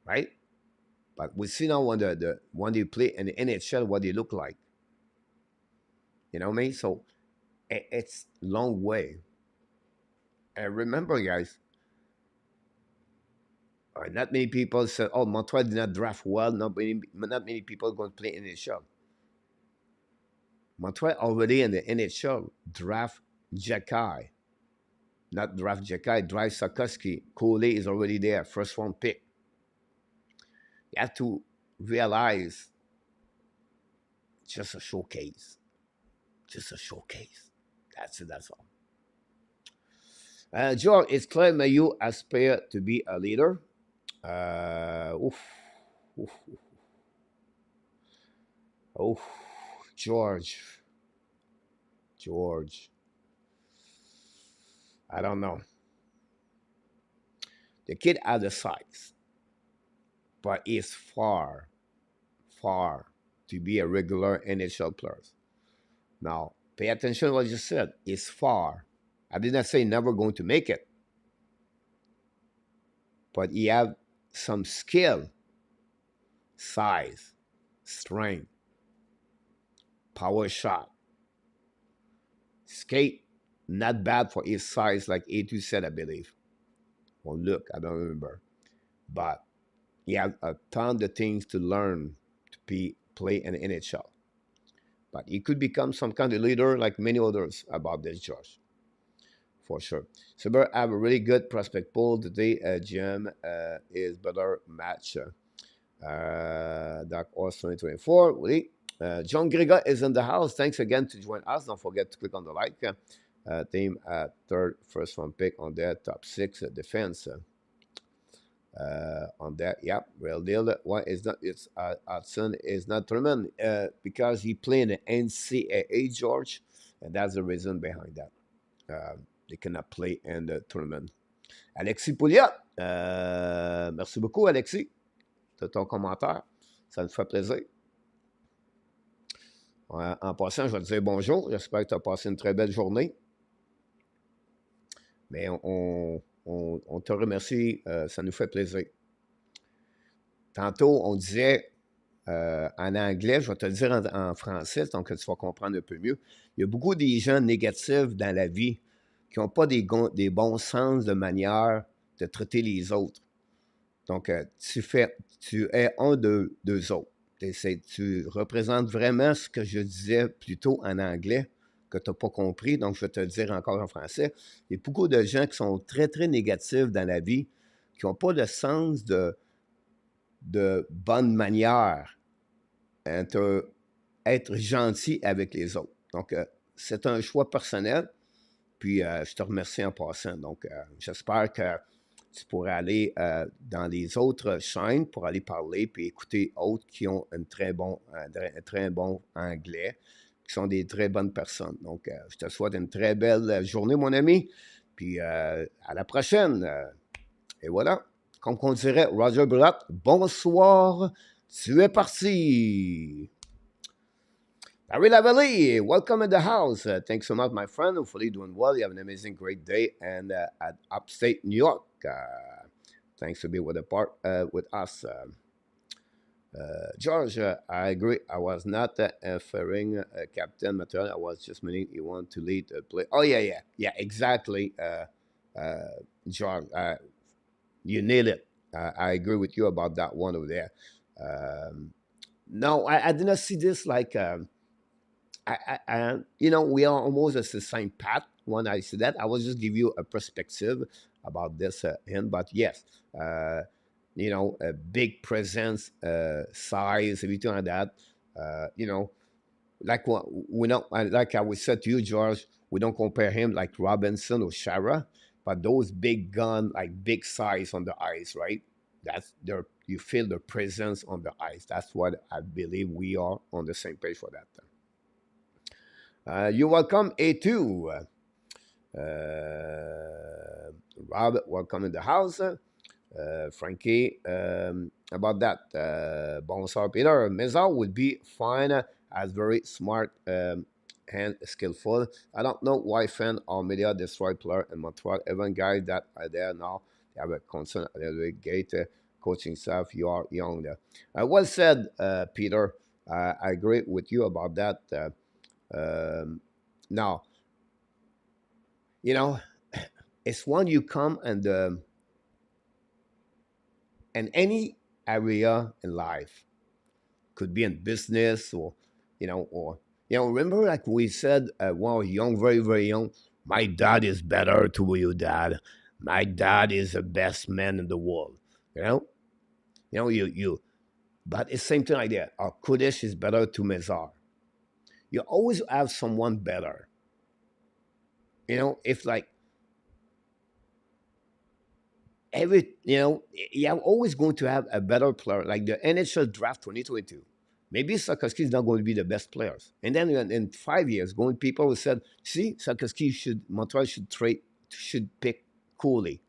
Right? But we see now when they play in the NHL what they look like. You know what I mean? So it's long way. And remember, guys, not many people said, "Oh, Montreal did not draft well." Not many people are going to play in the NHL. Montreal already in the NHL draft Jacky, not draft Jacky, draft Sakoski. Coley is already there, first round pick. You have to realize, just a showcase, just a showcase. That's it. That's all. George, it's clear that you aspire to be a leader. Oof, oof, oof. George. I don't know. The kid has the size, but is far, far to be a regular NHL player. Now, pay attention to what I just said. Is far. I did not say never going to make it, but he have some skill, size, strength, power shot, skate. Not bad for his size, like A2 said, I believe. Well, look, I don't remember, but he has a ton of things to learn to play in the NHL. But he could become some kind of leader like many others about this, Josh. For sure. Sabres have a really good prospect pool today. GM is better match. Dark Horse 2024. Really. John Grega is in the house. Thanks again to join us. Don't forget to click on the like. Team at third, first round pick on their top six defense. On that, yeah, real deal. Why is not? It's Hudson is not tournament because he played in the NCAA, George, and that's the reason behind that. They cannot play in the tournament. Alexis Pouliot, merci beaucoup, Alexis, de ton commentaire. Ça nous fait plaisir. En passant, je vais te dire bonjour. J'espère que tu as passé une très belle journée. Mais on te remercie. Ça nous fait plaisir. Tantôt, on disait en anglais, je vais te le dire en français, donc que tu vas comprendre un peu mieux. Il y a beaucoup de gens négatifs dans la vie qui n'ont pas des bons sens de manière de traiter les autres. Donc, tu es un d'eux autres. Tu représentes vraiment ce que je disais plus tôt en anglais, que tu n'as pas compris, donc je vais te le dire encore en français. Il y a beaucoup de gens qui sont très, très négatifs dans la vie, qui n'ont pas le sens de bonne manière, être gentil avec les autres. Donc, c'est un choix personnel, puis je te remercie en passant. Donc, j'espère que tu pourrais aller dans les autres chaînes pour aller parler puis écouter autres qui ont un très bon anglais, qui sont des très bonnes personnes. Donc, je te souhaite une très belle journée, mon ami. Puis, à la prochaine. Et voilà. Comme on dirait, Roger Brurat, bonsoir, tu es parti. Barry Lavallee, welcome in the house. Thanks so much, my friend. Hopefully you're doing well. You have an amazing, great day and at upstate New York. Thanks for being with us. George, I agree. I was not referring Captain Material. I was just meaning you want to lead the play. Oh, yeah, exactly, George. You nailed it. I agree with you about that one over there. No, I did not see this like... we are almost at the same path when I see that. I will just give you a perspective about this but yes, a big presence, size, everything like that. Like what we don't like I would said to you, George, we don't compare him like Robinson or Shara, but those big gun, like big size on the ice, right? That's there. You feel the presence on the ice. That's what I believe we are on the same page for that. You're welcome, A2. Rob, welcome in the house. Frankie, about that. Bonsoir, Peter. Meza would be fine as very smart and skillful. I don't know why fan or media destroy player in Montreal. Even guys that are there now, they have a concern at the gate. Coaching staff, you are young there. Well said, Peter. I agree with you about that. Now, you know, it's when you come and any area in life could be in business or remember like we said when we were young, very very young, my dad is better to you, dad. My dad is the best man in the world. you know you but it's same thing like that. Our Kudesh is better to Mezar. You always have someone better. If like you're always going to have a better player, like the NHL draft 2022. Maybe Sakaski is not going to be the best players. And then in 5 years, going people who said, see, Montreal should pick Cooley.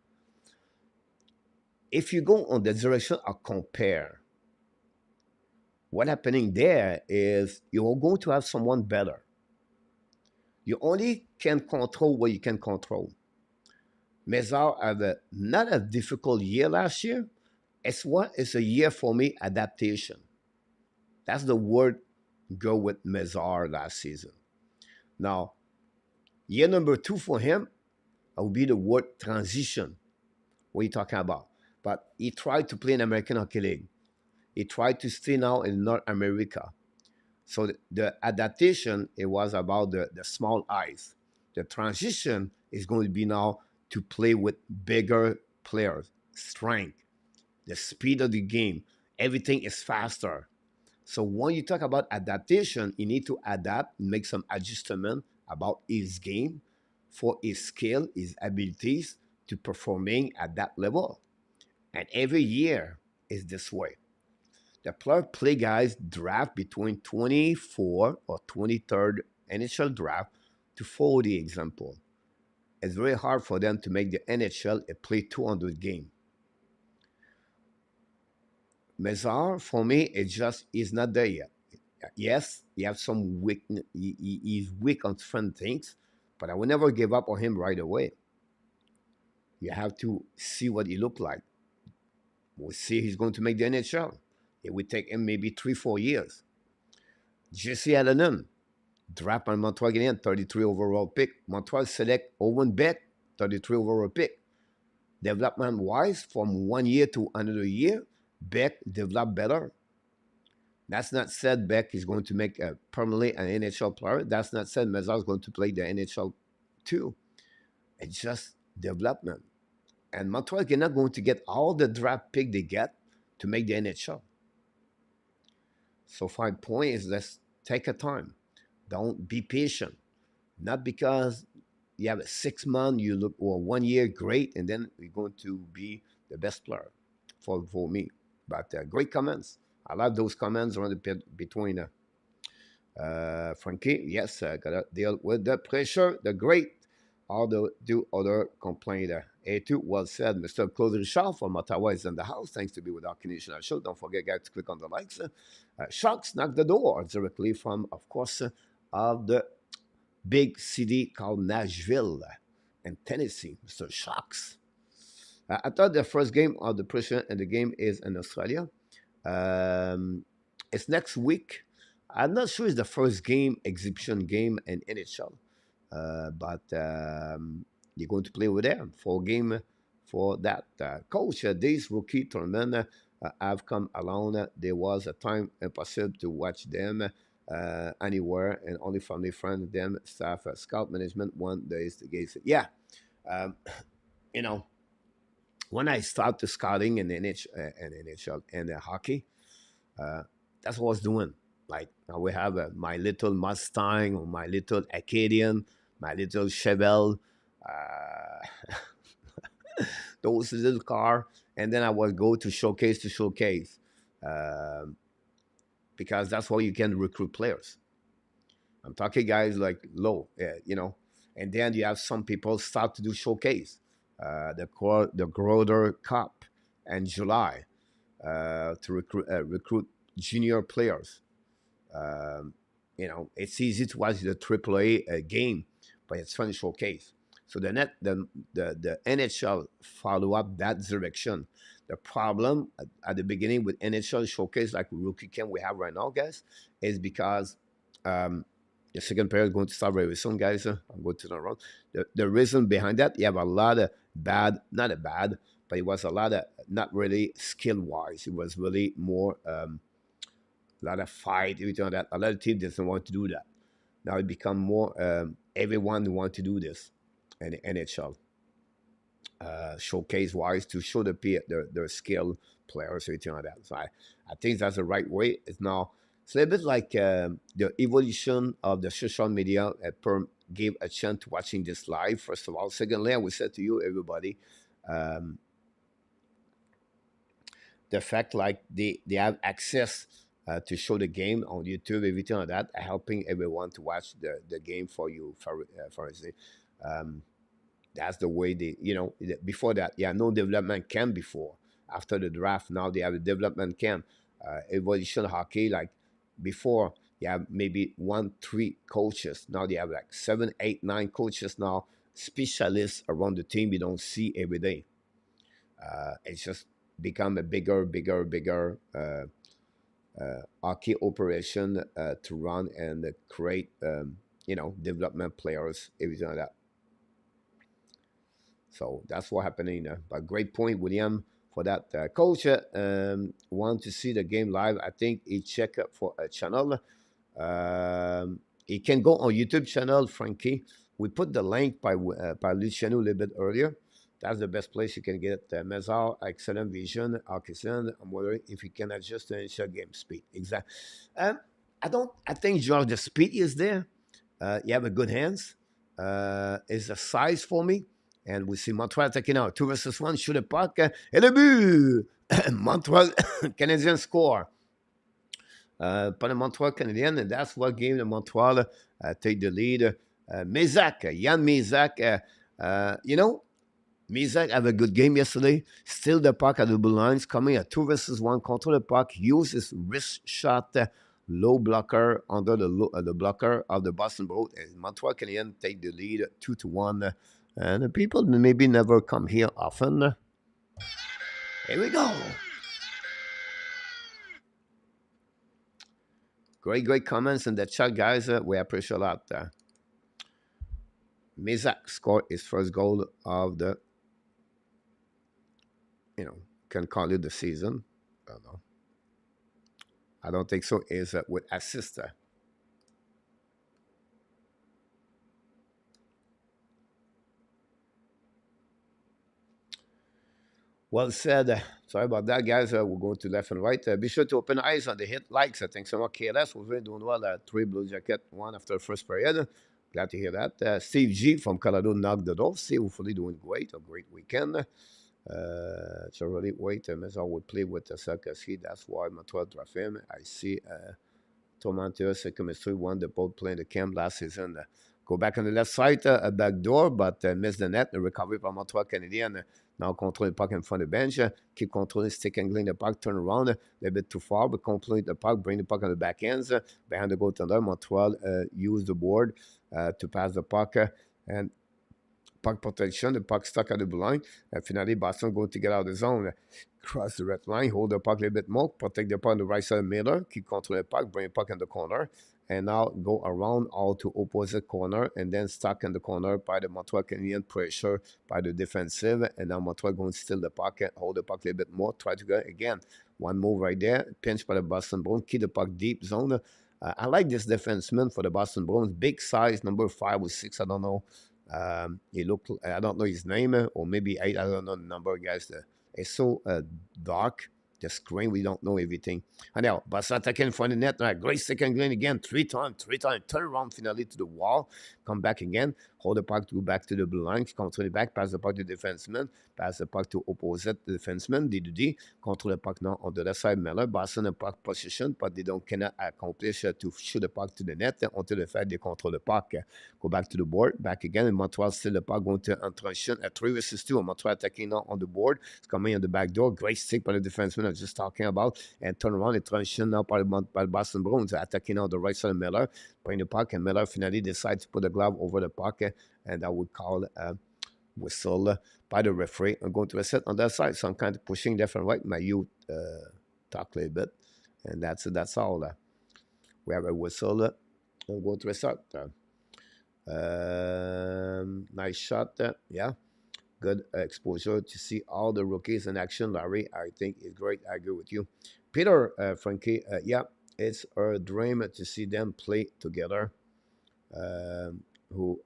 If you go on the direction of compare, what happening there is you're going to have someone better. You only can control what you can control. Mezar had not a difficult year last year. It's a year for me adaptation. That's the word go with Mezar last season. Now, year number 2 for him will be the word transition. What are you talking about? But he tried to play in American Hockey League. He tried to stay now in North America. So the adaptation, it was about the small ice. The transition is going to be now to play with bigger players, strength, the speed of the game. Everything is faster. So when you talk about adaptation, you need to adapt, make some adjustment about his game for his skill, his abilities to performing at that level. And every year is this way. The player play guys draft between 24 or 23rd NHL draft to 40 example. It's very hard for them to make the NHL and play 200 game. Mezar, for me, he's not there yet. Yes, he has some weakness. He's weak on certain things, but I will never give up on him right away. You have to see what he look like. We'll see he's going to make the NHL. It would take him maybe 3-4 years. Jesse Allen, draft on Montreal Canadiens, 33 overall pick. Montreal select Owen Beck, 33 overall pick. Development wise, from 1 year to another year, Beck developed better. That's not said Beck is going to make a permanently an NHL player. That's not said Mezar is going to play the NHL too. It's just development. And Montreal is not going to get all the draft pick they get to make the NHL. So 5 point is let's take a time. Don't be patient. Not because you have a 6 month, you look or 1 year, great, and then you're going to be the best player for me. But great comments. I love those comments around the between Frankie. Yes, gotta deal with the pressure. The great. All the do other complaint. A2, well said. Mr. Claude Richard from Ottawa is in the house. Thanks to be with our Canadian show. Don't forget, guys, to click on the likes. Sharks knock the door directly from, of course, of the big city called Nashville in Tennessee. Mr. Sharks. I thought the first game of the pressure in the game is in Australia. It's next week. I'm not sure it's the first game, exhibition game in NHL. But you're going to play with them for a game for that. Coach, this rookie tournament have come along. There was a time impossible to watch them anywhere and only family, friends, them, staff, scout management, one day is the gates. Yeah, um, you know, when I started scouting in NHL and hockey, uh, that's what I was doing. Like now we have my little Mustang or my little Acadian, my little Chevelle, those little car, and then I would go to showcase, um, because that's how you can recruit players. I'm talking guys like low, and then you have some people start to do showcase, the Groder Cup in July, to recruit junior players. Um, it's easy to watch the AAA game, but it's fun to showcase. So the NHL follow up that direction. The problem at the beginning with NHL showcase like rookie camp we have right now, guys, is because um, the second period is going to start very soon, guys. I'm going to turn around. The reason behind that, you have a lot of bad, not a bad, but it was a lot of not really skill wise. It was really more. A lot of fight, everything like that. A lot of teams doesn't want to do that. Now it become more everyone want to do this in the NHL. Showcase wise to show their skill players, everything like that. So I think that's the right way. It's a little bit like the evolution of the social media gave a chance to watching this live, first of all. Secondly, I will say to you, everybody, um, the fact like they have access to show the game on YouTube, everything like that, helping everyone to watch the game for you. For instance, um, that's the way before that, yeah, no development camp before. After the draft, now they have a development camp. Evolution hockey, like before, you have maybe 1, 3 coaches. Now they have like 7, 8, 9 coaches now, specialists around the team you don't see every day. It's just become a bigger hockey operation to run and create, development players, everything like that. So that's what happening. But great point, William, for that. Coach want to see the game live. I think he check for a channel. He can go on YouTube channel, Frenchy. We put the link by Luciano a little bit earlier. That's the best place you can get Mezar, excellent vision, Arkisan. I'm wondering if you can adjust the initial game speed. Exactly. Um, I think George, the speed is there. You have a good hands. Is the size for me. And we see Montreal taking out 2 versus 1, shoot a puck. Et le but! Montreal Canadiens score. Pas the Montreal Canadiens, and that's what gave the Montreal take the lead. Jan Mezak, Mezak have a good game yesterday. Still the puck at the blue lines, coming at 2 versus 1, control the puck, use his wrist shot, low blocker under the blocker of the Boston Bruins. And Montreal Canadiens take the lead 2-1. And the people maybe never come here often. Here we go. Great comments in the chat, guys. We appreciate a lot. Mezak scored his first goal of the, can call it the season. I don't know. I don't think so. Is with assist. Well said. Sorry about that, guys. We're going to left and right. Be sure to open eyes on the hit likes. Thanks so much, KLS. We're really doing well. 3 Blue Jacket, 1 after the first period. Glad to hear that. Steve G from Colorado knocked the door. Steve, hopefully doing great. A great weekend. So really wait. As I would play with Sarkozy. That's why Montreal draft him. I see Toronto's chemistry won the both playing the camp last season. Go back on the left side, a back door, but missed the net. The recovery from Montreal Canadiens. Now control the puck in front of the bench. Keep controlling, stick angling the puck, turn around a little bit too far, but control the puck, bring the puck on the back ends. Behind the goaltender, Montreal use the board to pass the puck. And puck protection, the puck stuck at the blue line. And finally, Boston going to get out of the zone. Cross the red line, hold the puck a little bit more, protect the puck on the right side of Miller, keep control the puck, bring the puck in the corner, and now go around all to opposite corner, and then stuck in the corner by the Montreal Canadiens pressure by the defensive, and now Montreal going to steal the puck, hold the puck a little bit more, try to go again. One move right there, pinch by the Boston Bruins, keep the puck deep zone. I like this defenseman for the Boston Bruins, big size, number 5 or 6, I don't know. He looked, I don't know his name, or maybe I don't know the number, guys. It's so dark. The screen, we don't know everything. Anyhow, Bassa attacking in front of the net. Right, great second green again, three times, turn around finally to the wall, come back again, hold the puck to go back to the blue line, control it back, pass the puck to the defenseman, pass the puck to opposite the defenseman, D2D, control the puck now on the left side, Miller, Bassa in the puck position, but they don't cannot accomplish to shoot the puck to the net until the fact they control the puck. Go back to the board, back again, and Montreal still the puck going to transition at 3 versus 2. Montreal attacking now on the board. It's coming on the back door. Great stick by the defenseman I was just talking about. And turn around and transition now by the Boston Bruins. Attacking on the right side of Miller. Playing the puck, and Miller finally decides to put the glove over the puck. And I would call whistle by the referee. I'm going to reset on that side. So I'm kind of pushing left and right. My youth talk a little bit. And that's all. We have a whistle. I'm going to reset. Nice shot. Yeah, good exposure to see all the rookies in action. Larry, I think is great. I agree with you. Peter, Frenchy, yeah, it's a dream to see them play together. Who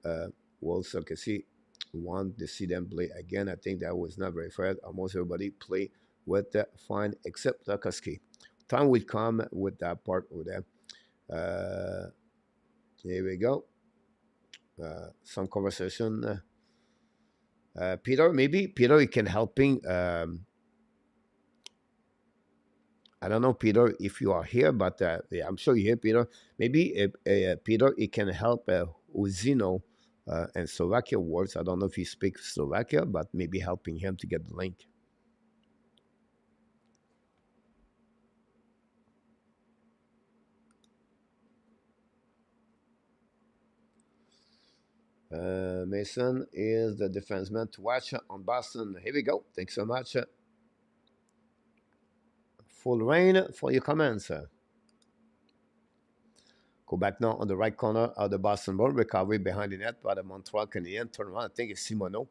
also can see want to see them play again. I think that was not very fair. Almost everybody play with fine except Tukoski. Time will come with that part over there. Here we go. Some conversation. Peter, maybe Peter, you can helping. I don't know, Peter, if you are here, but yeah, I'm sure you're here, Peter. Maybe Peter, he can help Uzino and Slovakia words. I don't know if he speaks Slovakia, but maybe helping him to get the link. Mason is the defenseman to watch on Boston. Here we go. Thanks so much. Full rain for your comments. Go back now on the right corner of the Boston board. Recovery behind the net by the Montreal Canadiens. Turn around. I think it's Simoneau.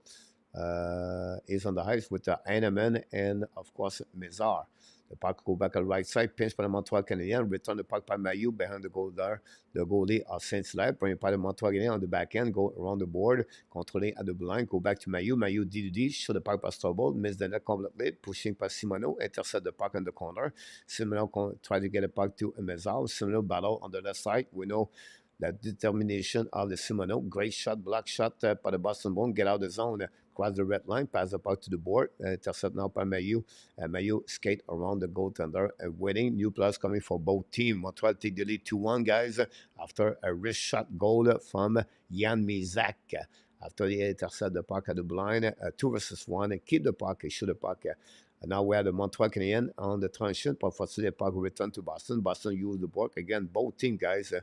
Is on the ice with Heineman and, of course, Mizar. The puck go back on the right side. Pinch by the Montreal Canadiens. Return the puck by Mailloux behind the goal there. The goalie of Saint-Hilaire. Bring it by the Montreal Canadiens on the back end. Go around the board. Controlling at the blind. Go back to Mailloux. Mailloux D2D. Shoot the puck by Stubble. Miss the net completely. Pushing by Simoneau. Intercept the puck in the corner. Simoneau try to get the puck to Mizar. Simoneau battle on the left side. We know the determination of the Simoneau. Great shot, block shot by the Boston Bruins. Get out of the zone, cross the red line, pass the puck to the board. Intercept now by Mailloux. Mailloux skate around the goaltender. Waiting. New players coming for both teams. Montreal take the lead 2-1, guys, after a wrist shot goal from Jan Mizak. After he intercept the puck at the blind, 2 versus 1, keep the puck, shoot the puck. Now we have the Montreal Canadiens on the transition, but for the puck return to Boston. Boston use the puck again. Both teams, guys.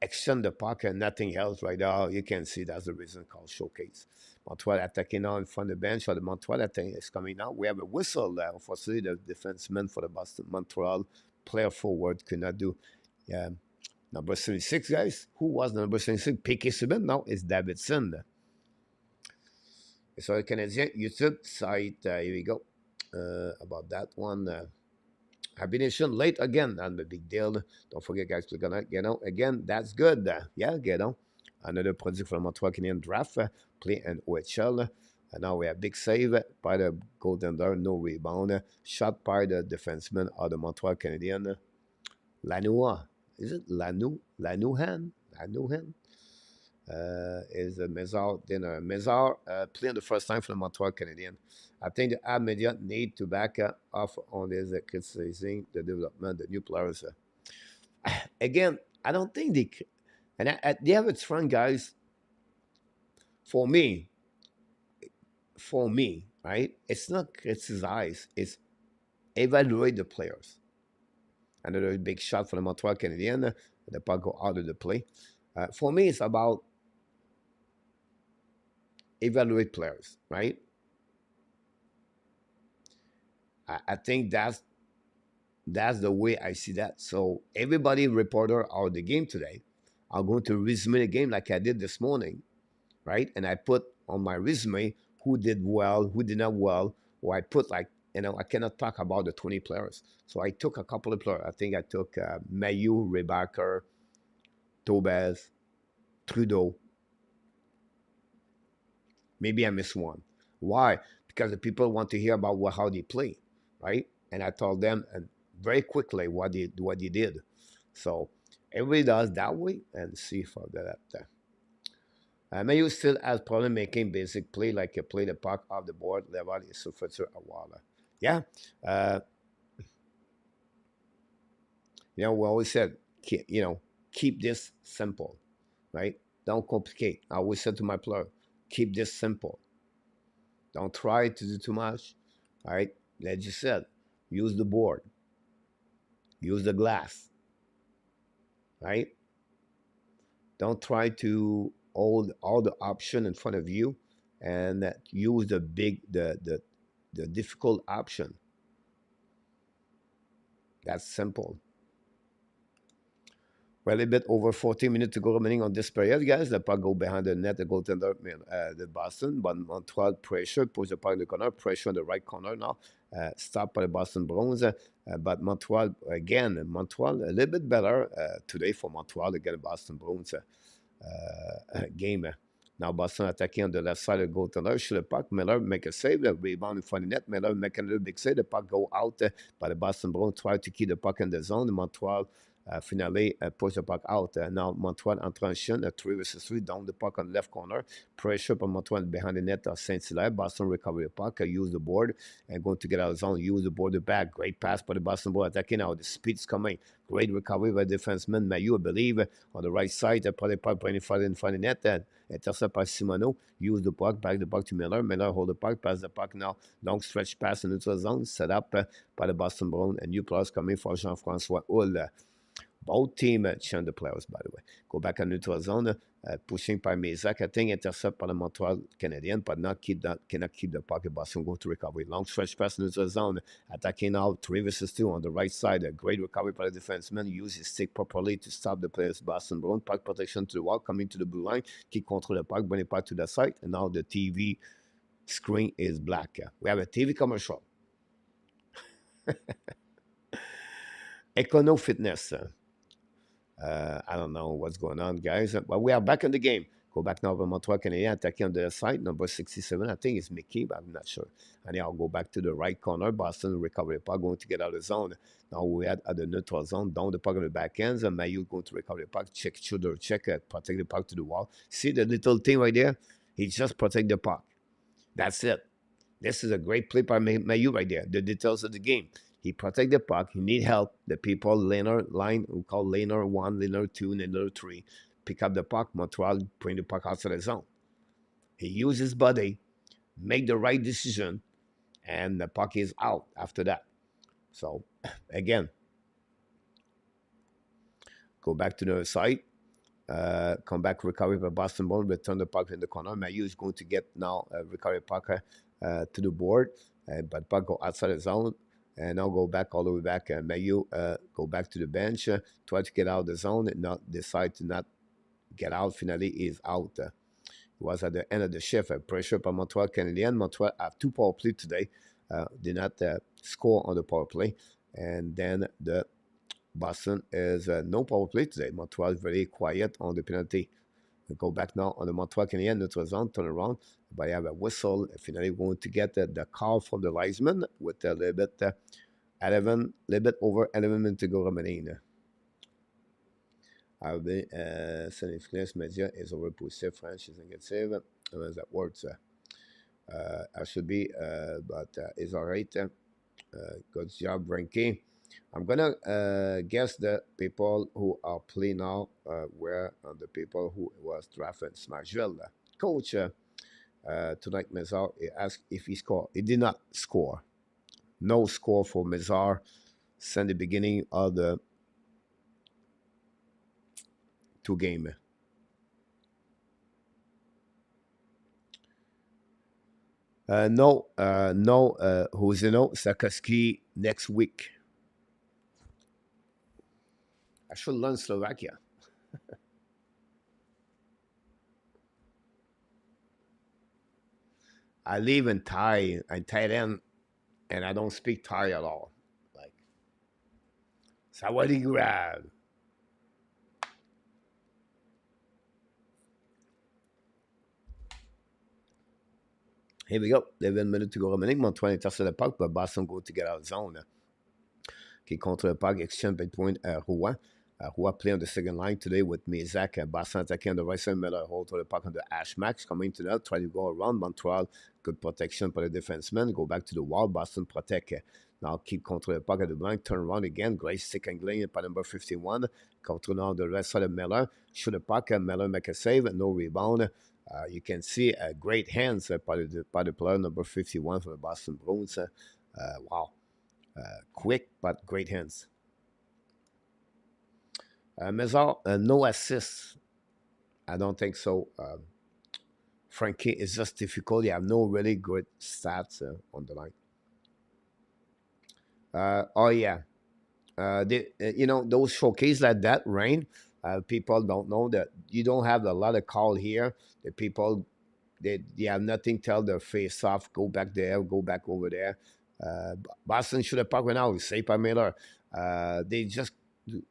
Extend the puck and nothing else right now. You can see that's the reason called showcase. Montreal attacking now in front of the bench, or the Montreal attack is coming now. We have a whistle there. Unfortunately, the defenseman for the Boston Montreal player forward could not do. Number 76, guys. Who was number 76? Piquet Subban? No, it's Davidson. So the Canadian YouTube site, here we go. About that one. Hibernation late again, not a big deal. Don't forget, guys, click on that. Again, that's good. Yeah, another project from Montreal Canadian draft, play in OHL. And now we have big save by the goaltender, no rebound. Shot by the defenseman of the Montreal Canadian. Lanua. Is it Lanu? Lanuhan? Lanuhan? Is Mezar dinner. Mezar playing the first time for the Montreal Canadiens. I think the ad media need to back off on this criticizing the development, the new players. Again, I don't think they and they have its front guys. For me, right? It's not criticize, it's evaluate the players. Another big shot for the Montreal Canadiens. The puck go out of the play. For me, it's about evaluate players, right? I think that's the way I see that. So everybody reporter of the game today are going to resume the game like I did this morning, right? And I put on my resume who did well, who did not well, or I put like, I cannot talk about the 20 players. So I took a couple of players. I think I took Mailloux, Rebacker, Tobes, Trudeau, Maybe I missed one. Why? Because the people want to hear about how they play, right? And I told them and very quickly what he did. So everybody does that way and see for that. Mayu still has problem making basic play like you play the puck off the board level is suffered a while. Yeah, uh, we always said, keep this simple, right? Don't complicate. I always said to my player, keep this simple. Don't try to do too much. All right, like you said, use the board, use the glass, right? Don't try to hold all the option in front of you and use the difficult option. That's simple. Well, a bit over 40 minutes to go remaining on this period, guys. The puck go behind the net, the goaltender, the Boston, but Montreal pressure, push the puck in the corner, pressure on the right corner now. Stop by the Boston Bruins. But Montreal, again, Montreal, a little bit better today for Montreal against Boston Bruins game. Now Boston attacking on the left side of the goaltender, shoot the puck. Miller make a save, the rebound in front of the net. Miller make a little big save. The puck go out, but the Boston Bruins try to keep the puck in the zone. Montreal finally push the puck out. Now Montreal en transition, 3 versus 3, down the puck on the left corner. Pressure from Montreal behind the net of Saint Hilaire. Boston recover the puck, use the board, and going to get out of the zone, use the board back. Great pass by the Boston Bruins attacking now. The speed's coming. Great recovery by defenseman Mayu, I believe, on the right side. Probably putting in front of the net. Intercept by Simoneau. Use the puck, back the puck to Miller. Miller hold the puck, pass the puck now. Long stretch pass in the neutral zone. Set up by the Boston Bruins. A new plus coming for Jean-François Houle. Both teams change the players, by the way. Go back in neutral zone. Pushing by Mézac. I think intercept by the Montreal Canadiens, but cannot keep the puck. Boston go to recovery. Long stretch pass in neutral zone. Attacking now 3 versus 2 on the right side. A great recovery by the defenseman. Use his stick properly to stop the players. Boston Bruins. Puck protection to the wall. Coming to the blue line. Keep control the puck. Bring the puck to the side. And now the TV screen is black. We have a TV commercial. Econo Fitness. I don't know what's going on, guys. But we are back in the game. Go back now to Montreal Canadiens attacking on the side. Number 67, I think it's Mickey, but I'm not sure. And I'll go back to the right corner. Boston recover the puck, going to get out of the zone. Now we at the neutral zone, down the puck on the back ends. And Mayu going to recover the puck, check, shoulder, check, protect the puck to the wall. See the little thing right there? He just protect the puck. That's it. This is a great play by Mayu right there. The details of the game. He protect the puck. He need help. The people, line, we call laner 1, laner 2, and laner 3, pick up the puck. Montreal bring the puck outside the zone. He use his body, make the right decision, and the puck is out after that. So, again, go back to the side. Come back, recovery by Boston Bruins, return the puck in the corner. Mayu is going to get now recovery puck to the board, but puck go outside the zone. And now go back all the way back. Mayu go back to the bench, try to get out of the zone, and not decide to not get out. Finally, is out. It was at the end of the shift. Pressure by Montreal Canadiens. Montreal have 2 power play today. Did not score on the power play. And then the Boston is no power play today. Montreal is very quiet on the penalty. We go back now on the Montreal Canadiens neutral zone, turn around. But I have a whistle. Finally, going to get the call from the linesman with a little bit over 11 minutes to go remaining. Saint Influence Media is over positive. Frenchy is negative. How does that work? I should be, but it's all right. Good job, Frankie. I'm gonna guess the people who are playing now were the people who was drafted. Smashville. Coach, tonight Mazar asked if he scored. He did not score. No score for Mazar since the beginning of the 2 game. No, who's Sakaski next week. I should learn Slovakia. I live in Thailand, and I don't speak Thai at all. Like, Sawadee Grab. Here we go. 11 minutes to go remaining. Montreal intercepte le puck, but Boston go to get out of zone. Qui contre le puck, exchange between Rouen. Rouen play on the second line today with Mizak and Boston attacking on the right side. Miller hold to the puck on the Ash Max. Coming to that, try to go around Montreal. Good protection for the defenseman. Go back to the wall. Boston protect. Now keep control the puck at the blank. Turn around again. Great stick angling by number 51. Control now the rest side of Miller. Shoot the puck. Miller make a save. No rebound. You can see great hands by the player number 51 for the Boston Bruins. Wow. Quick, but great hands. Mézard, no assists. I don't think so. Frenchy is just difficult. You have no really good stats on the line. Oh, yeah. Those showcase like that, Rain, people don't know that you don't have a lot of call here. The people, they have nothing tell their face off. Go back there, go back over there. Boston should have puck right now. Safe by Miller. They just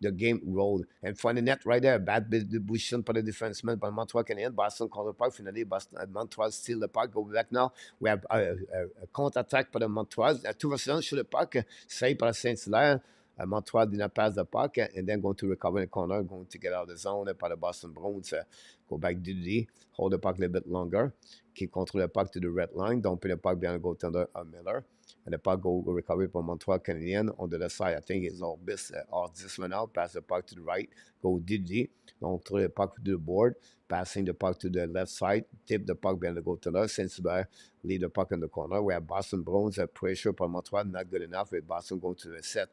the game rolled and find the net right there. Bad distribution for the defenseman, but Montreal can end. Boston call the puck. Finally, Montreal steal the puck. Go back now. We have a counter-attack for the Montreal. 2-1 shoot the puck. Saved by Saint-Hilaire. Montreal did not pass the puck and then going to recover in the corner, going to get out of the zone by the Boston Bruins. Go back to the hold the puck a little bit longer. Keep control the puck to the red line. Don't put the puck behind the goaltender Miller. And the puck go recovery from Montreal Canadiens on the left side. I think it's Orbis or this one out. Pass the puck to the right. Go Didi. Don't throw the puck to the board. Passing the puck to the left side. Tip the puck behind the goaltender. Saint-Hubert leave the puck in the corner. We have Boston Bruins. Pressure from Montreal. Not good enough. With Boston going to the set.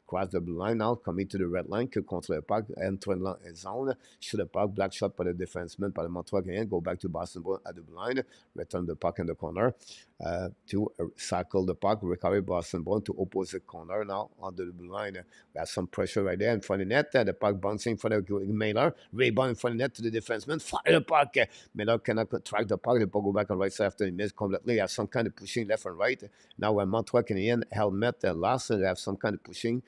Cross the blue line now. Coming to the red line. Could control the puck. Enter in zone. Shoot the puck. Black shot by the defenseman. By the Montreal Canadiens. Go back to Boston Bruins at the blue line. Return the puck in the corner. To cycle the puck. Recovery Boston Bruins to opposite corner now under the blue line. We have some pressure right there in front of the net. The puck bouncing for the Mailer. Rebound in front of the net to the defenseman. Fire the puck. Mailer cannot track the puck. The puck go back on right side after he missed completely. He have some kind of pushing left and right. Now when Montreal Canadiens helmet last, they have some kind of pushing.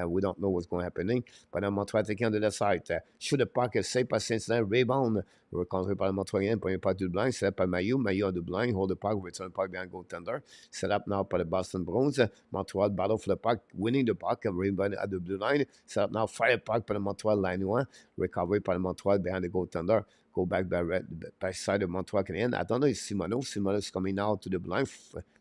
We don't know what's going to happen. But now Montreal taking on the left side. Shoot the puck, safe by Saint-Hilaire. Rebound. Recovered by Montreal. Bring the puck to the blind. Set up by Mailloux. Mailloux on the blind. Hold the puck. Return the puck behind goaltender. Set up now by the Boston Bruins. Montreal battle for the puck. Winning the puck. Rebound at the blue line. Set up now. Fire puck by the Montreal line one. Recovery by the Montreal behind the goaltender. Go back by side of Montreal Canadiens. I don't know if Simoneau is coming now to the blind.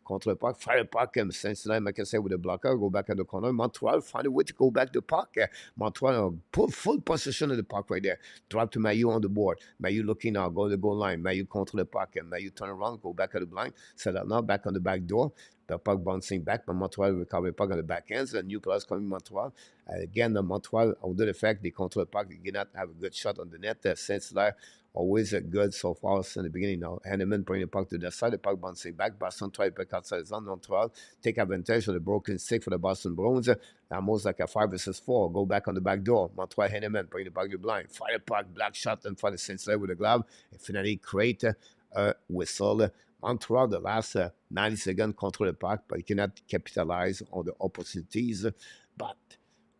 Contre the puck. Fire puck. Saint-Hilaire, like I said, with the blocker. Go back at the corner. Montreal find a way to go back the puck. Montreal put full possession of the puck right there. Drop to Mailloux on the board. Mailloux looking now. Go to the goal line. Mailloux control the puck. Mailloux turn around. Go back at the blind. Set up now. Back on the back door. The puck bouncing back, but Montreal recover the puck on the back ends. The new players coming Montreal. Again, the Montreal, under the fact they control the puck, they did not have a good shot on the net. Saint-Hilaire, always good so far since the beginning now. Hanneman bring the puck to the side, the puck bouncing back. Boston try to back outside the zone. Montreal take advantage of the broken stick for the Boston Bruins. Almost like a 5-4. Go back on the back door. Montreal Hanneman bring the puck to the blind. Fire puck, black shot in front of Saint-Hilaire with a glove. And finally create a whistle. Montreal, the last 90 seconds, control the puck, but you cannot capitalize on the opportunities. But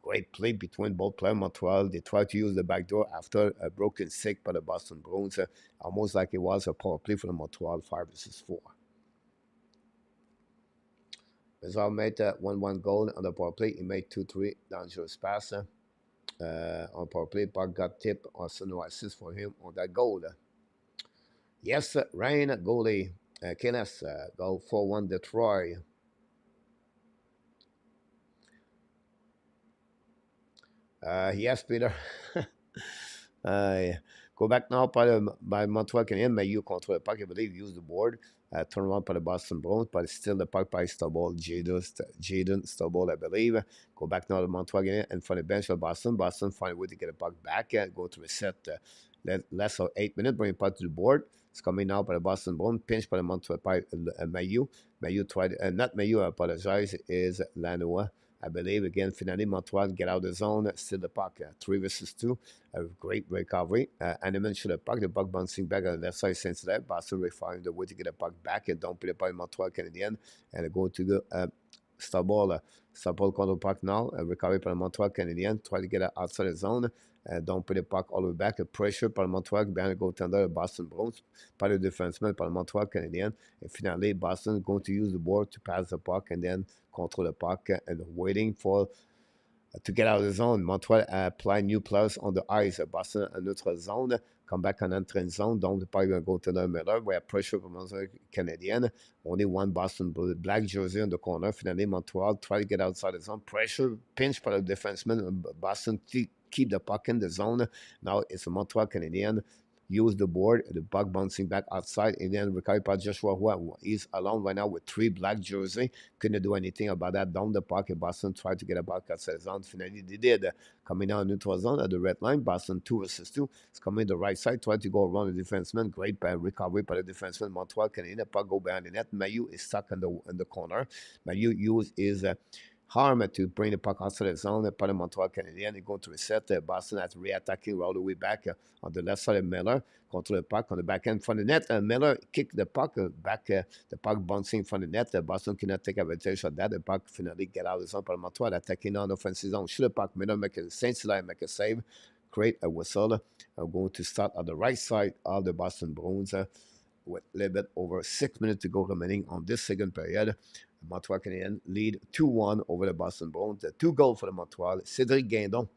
great play between both players. Montreal, they tried to use the back door after a broken stick by the Boston Bruins. Almost like it was a power play for the Montreal 5-4. Mézard made a 1-1 goal on the power play. He made 2-3 dangerous pass. On power play, puck got tipped. Also no assist for him on that goal. Yes, Rain, goalie. Kenneth, go 4-1 Detroit. Yes, Peter. Go back now by Montreal Canadiens. Mailloux control the puck. I believe use the board. Turn around by the Boston Bruins, but still the puck by Stubble. Jaden Stubble, I believe. Go back now to Montreal Canadiens and for the bench of Boston. Boston find a way to get the puck back. Go to reset. Less than 8 minutes. Bring the puck to the board. It's coming now by the Boston Bruins. Pinch by the Montreal by Mailloux. Mailloux tried, not Mailloux, I apologize, is Lanois. I believe, again, finally, Montreal get out of the zone, steal the puck. 3-2. A great recovery. Hanneman should have puck. The puck bouncing back on the left side since that. Boston find the way to get the puck back and don't put the puck in Montreal Canadiens. And go to the Stubble contre le puck now. Recovery par le Montreal Canadiens. Try to get it outside the zone. Don't put the puck all the way back. Pressure par le Montreal behind the goaltender, Boston Bruins. Par le defenseman par le Montreal Canadiens. And finally, Boston is going to use the board to pass the puck and then control the puck and waiting for to get out of the zone. Montreal apply new players on the ice. Boston a neutral zone. Come back on entrée zone. Donc, the puck will go to the Miller. We have pressure from Montreal Canadian. Only one Boston black jersey on the corner. Finally, Montreal try to get outside the zone. Pressure, pinch by the defenseman. Boston keep the puck in the zone. Now it's a Montreal Canadian. Use the board, the puck bouncing back outside, and then recovered by Joshua Houle. He's alone right now with 3 black jersey. Couldn't do anything about that. Down the puck, and Boston tried to get a puck outside the zone. Finally, they did. Coming out neutral zone at the red line, Boston 2 versus 2. It's coming the right side, tried to go around the defenseman. Great recovery by the defenseman. Montreal Canadian, puck go behind the net. Mailloux is stuck in the corner. Mailloux use his harm to bring the puck outside the zone. Par le Montreal Canadiens, they're going to reset. Boston has re-attacking all the way back on the left side of Miller. Control the puck on the back end from the net. Miller kicked the puck back, the puck bouncing from the net. Boston cannot take advantage of that. The puck finally get out of the zone. Par le Montreal attacking on offensive zone. Shoot the puck. Miller make a Saint-Hilaire make a save. Create a whistle. Going to start on the right side of the Boston Bruins with a little bit over 6 minutes to go remaining on this second period. Montreal Canadiens lead 2-1 over the Boston Bruins. 2 goals for the Montreal. Cédric Guindon.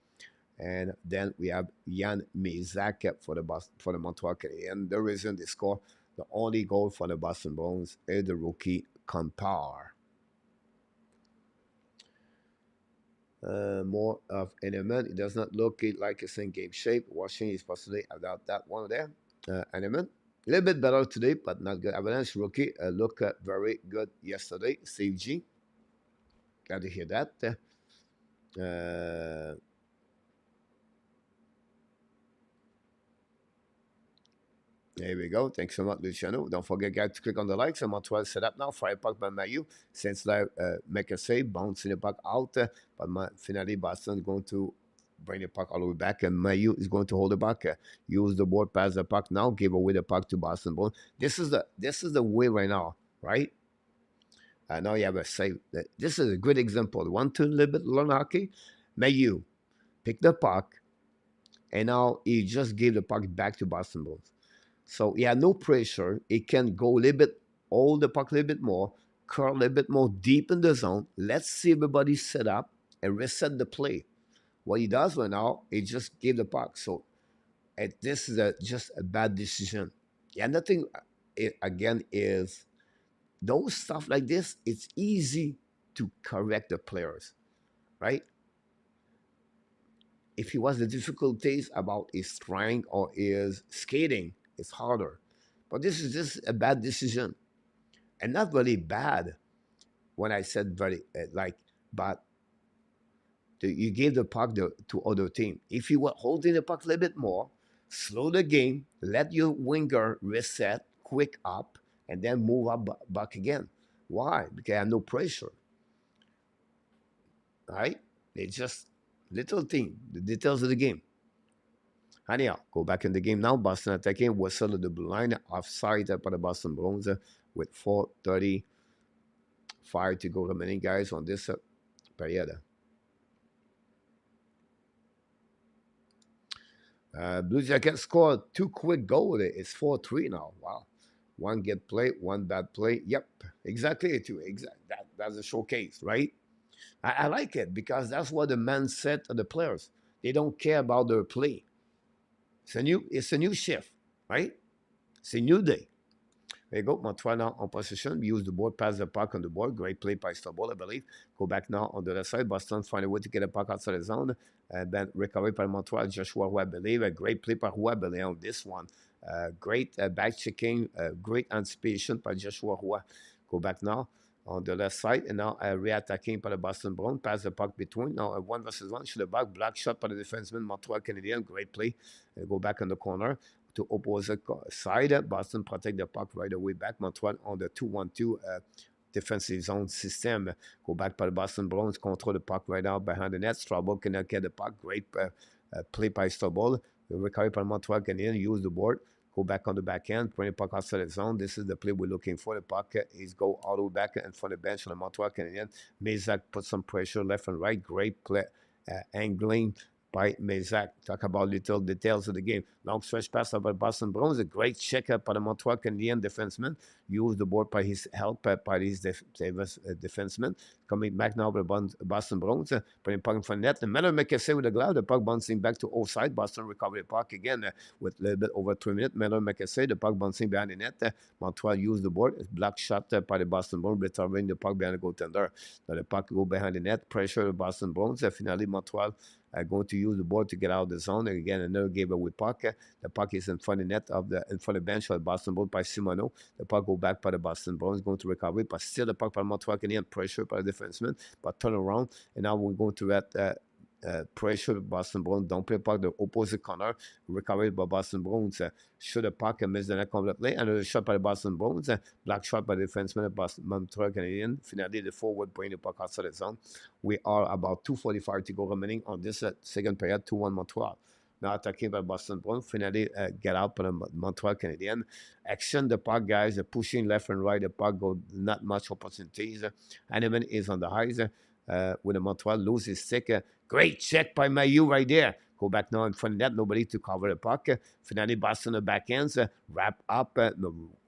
And then we have Jan Mézak for the Montreal Canadiens. The reason they score the only goal for the Boston Bruins is the rookie Compar. More of Element. It does not look like it's in game shape. Washington is possibly without that one there. Element. A little bit better today, but not good. Avalanche rookie look very good yesterday. Steve G. Glad to hear that. There we go. Thanks so much, Luciano. Don't forget, guys, to click on the likes. I'm Montreal set up now. Fire puck by Mailloux. Saint-Hilaire make a save, bouncing the puck out. But finally, Boston is going to bring the puck all the way back, and Mailloux is going to hold the puck. Use the board, pass the puck now, give away the puck to Boston Bruins. This is the way right now, right? Now you have a save. This is a good example. Want to a little bit learn hockey? Mailloux pick the puck, and now he just gave the puck back to Boston Bruins. So he had no pressure. He can go a little bit, hold the puck a little bit more, curl a little bit more deep in the zone. Let's see everybody set up and reset the play. What he does right now, he just gave the puck. So this is just a bad decision. Yeah, nothing, again, is those stuff like this, it's easy to correct the players, right? If he was the difficulties about his strength or his skating, it's harder. But this is just a bad decision. And not really bad when I said very, but you gave the puck to other team. If you were holding the puck a little bit more, slow the game, let your winger reset, quick up, and then move up back again. Why? Because I have no pressure. Right? It's just little thing, the details of the game. Anyhow, go back in the game now. Boston attacking, whistle at the blue line, offside by the Boston Bruins with 4:35 to go remaining, guys, on this period. Blue Jackets scored 2 quick goals. It's 4-3 now. Wow. One good play, one bad play. Yep, exactly. That's a showcase, right? I like it because that's what the mindset of the players. They don't care about their play. It's a new shift, right? It's a new day. There you go. Montreal now on possession. We use the board, pass the puck on the board. Great play by Stubble, I believe. Go back now on the other side. Boston find a way to get a puck outside the zone. And then recovery by Montreal. Joshua Houle, I believe. A great play by Houle, I believe, on this one. Great back checking. Great anticipation by Joshua Houle. Go back now on the left side. And now re-attacking by the Boston Bruins. Pass the puck between. Now 1 versus 1. Shoot the back. Block shot by the defenseman. Montreal Canadiens. Great play. Go back on the corner to opposite side. Boston protect the puck right away back. Montreal on the 2-1-2 defensive zone system. Go back by the Boston Bruins. Control the puck right out behind the net. Stubble cannot get the puck. Great play by Stubble. Recovery by Montreal Canadiens. Use the board. go back on the back end, bring the puck outside the zone. This is the play we're looking for. The puck is go all the way back in front of the bench on the Montreal Canadiens. Mezak put some pressure left and right. Great play, angling by Mezak. Talk about little details of the game. Long stretch pass by Boston Bruins. A great check-up by the Montreal Canadiens defenseman. Use the board by his help, by his defenseman. Coming back now by Boston Bruins. Putting puck in front of net. The Miller make a save with the glove. The puck bouncing back to offside. Boston recover the puck again with a little bit over 3 minutes. Miller make a save. The puck bouncing behind the net. Montreal use the board. It's block shot by the Boston Bruins. Returning the puck behind the goaltender. Now the puck go behind the net. Pressure the Boston Bruins. Finally, Montreal going to use the board to get out of the zone. And again, another giveaway puck. The puck is in front of the net in front of the bench of the Boston Bruins by Simoneau. The puck go back by the Boston Bruins, going to recover it, but still the puck by Montreal Canadiens, pressure by the defenseman, but turn around. And now we're going to that pressure Boston Bruins, don't play puck, the opposite corner, recovered by Boston Bruins. Shoot the puck and miss the net completely. Another shot by the Boston Bruins, black shot by the defenseman of Montreal Canadiens. Finally, the forward bring the puck outside the zone. We are about 2:45 to go remaining on this second period, 2-1 Montreal. Now attacking by Boston Bruins. Finally, get out by the Montreal Canadiens. Action the puck, guys. Pushing left and right. The puck go not much opportunities. Hanneman is on the highs with the Montreal. Lose his stick. Great check by Mailloux right there. Go back now in front of that. Nobody to cover the puck. Finally, Boston the back ends. Wrap up.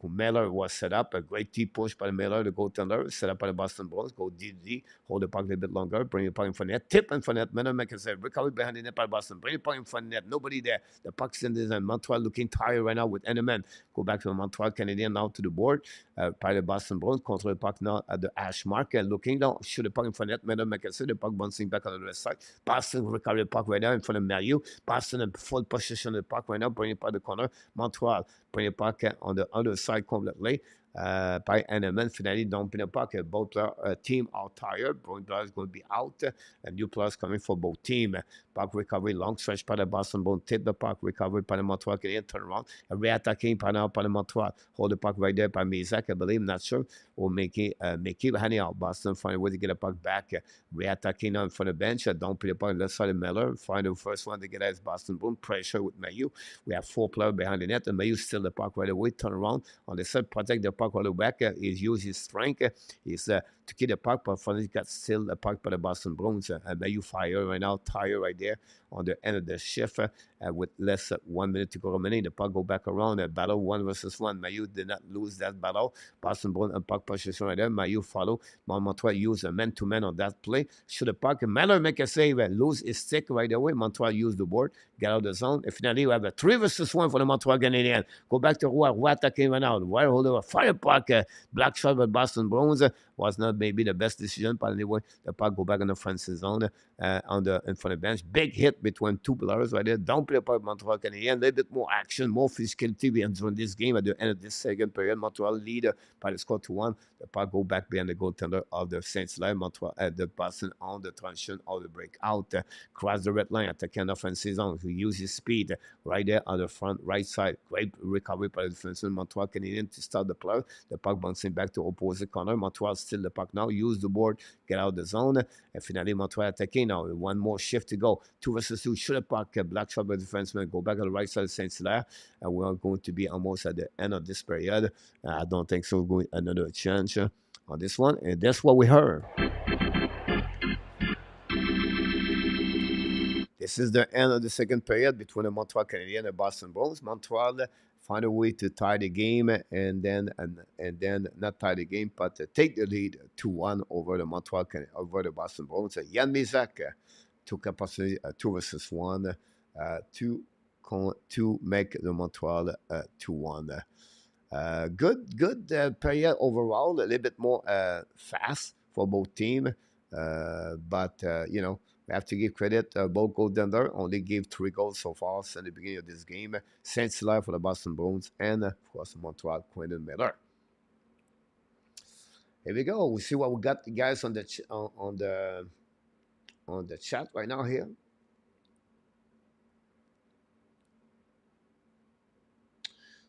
Miller was set up. A great deep push by Miller, the goaltender. Set up by the Boston Bruins. Go DD. Hold the puck a little bit longer. Bring the puck in front of net. Tip in front of net. Miller make a save. Recovery behind the net by Boston. Bring the puck in front of net. Nobody there. The puck's in this and Montreal looking tired right now with Hanneman. Go back to the Montreal Canadiens now to the board. By the Boston Bruins. Control the puck now at the hash mark. Looking down. Shoot the puck in front of net. Miller make a save. The puck bouncing back on the left side. Boston recover the puck right now in front of Mailloux. Boston in full possession of the puck right now. Bring it by the corner. Montreal bring the puck on the other side completely. By Hanneman. Finally, dumping the puck. Both team are tired. Bruins is going to be out. A new players coming for both teams. Puck recovery, long stretch by the Boston Bruins. Tip the puck, recovery by the Montreal Canadiens. Turn around. Re-attacking by now by the Montreal. Hold the puck right there by Mezak, I believe. Not sure. Or make it anyhow. Boston find a way to get the puck back. Re-attacking now in front of the bench. Dumping the puck left side of Miller. Find the first one to get as Boston Bruins. Pressure with Mailloux. We have 4 players behind the net. And Mailloux still the puck right away. Turn around. On the side, protect the puck all the way back. He's used his strength. He's to keep the puck, but finally got still the puck by the Boston Bruins. And Mailloux fire right now, tire right there on the end of the shift with less 1 minute to go remaining. The puck go back around. Battle 1 versus 1. Mailloux did not lose that battle. Boston Bruins and puck position right there. Mailloux follow. Montreal use a man-to-man on that play. Shoot the puck. Miller make a save and lose his stick right away. Montreal use the board. Get out of the zone. And finally, we have a 3 versus 1 for the Montreal Canadiens. Go back to Roy attacking right now. Roy holder a fire puck. Black shot by Boston Bruins. Was not maybe the best decision, but anyway, the puck go back in the front zone in front of the bench. Big hit between 2 players right there. Don't play puck Montreal Canadiens. A little bit more action, more physicality during this game at the end of this second period. Montreal lead by the score 2-1. The puck go back behind the goaltender of the Saints-Line. Montreal the Boston on the transition of the breakout. Cross the red line at the end of offensive zone. He uses speed right there on the front right side. Great recovery by the defenseman Montreal Canadiens to start the play. The puck bouncing back to opposite corner. Montreal still the puck now. Use the board. Get out of the zone. And finally, Montreal attacking now. 1 more shift to go. 2 versus 2. Shoot the puck. Black shot by the defenseman. Go back on the right side of Saint-Hilaire. And we are going to be almost at the end of this period. I don't think so. Going another chance on this one. And that's what we heard. This is the end of the second period between the Montreal Canadiens and the Boston Bruins. Montreal find a way to tie the game and then not tie the game, but take the lead 2-1 over the Boston Bruins. Jan Mezak took a possibility 2 versus 1 to make the Montreal 2-1. Good period overall. A little bit more fast for both teams, but you know. We have to give credit. Both goaltender only gave 3 goals so far since the beginning of this game. Saint-Hilaire for the Boston Bruins and, of course, Montreal, Quentin Miller. Here we go. We see what we got, guys, on the chat right now here.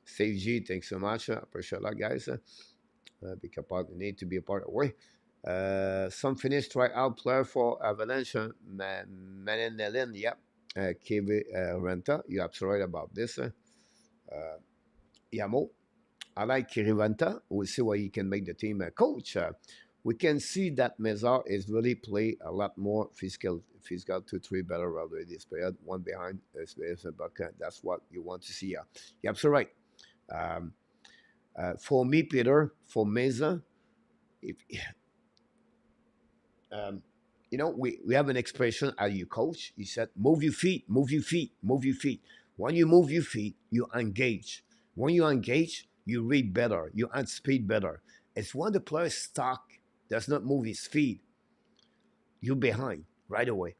Save G, thanks so much. Appreciate that, guys. Need to be a part of the way. Some finished tryout player for Avalanche, Manenelin, yep. KV Renta, you're absolutely right about this. Yamo. I like Kirivanta. We'll see why he can make the team coach. We can see that Mezar is really play a lot more physical 2-3 better rather this period. One behind but that's what you want to see. You're absolutely right. For me, Peter, for Meza, if um, we have an expression at you coach. He said, move your feet, move your feet, move your feet. When you move your feet, you engage. When you engage, you read better, you speed better. It's when the player stuck, does not move his feet, you're behind right away.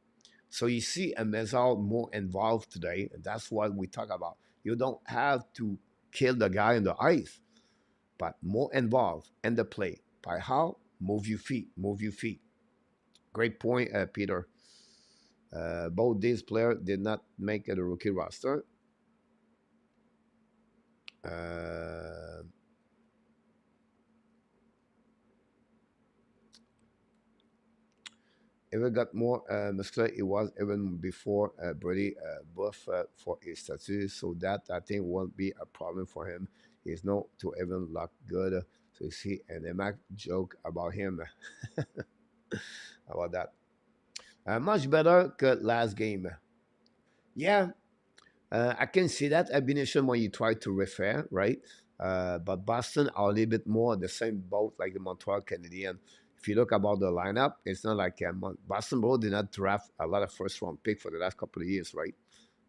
So you see a Mezal more involved today, and that's what we talk about. You don't have to kill the guy in the ice, but more involved in the play. By how? Move your feet, move your feet. Great point, Peter. Both these players did not make the rookie roster. Uh, Ever got more muscular, it was even before Brady buff for his status, so that I think won't be a problem for him. He's not to even look good. So you see, and a Mac joke about him about that. Much better que last game. Yeah, I can see that combination when you try to refer, right? But Boston are a little bit more the same boat like the Montreal Canadiens. If you look about the lineup, it's not like Boston Bro did not draft a lot of first round pick for the last couple of years, right?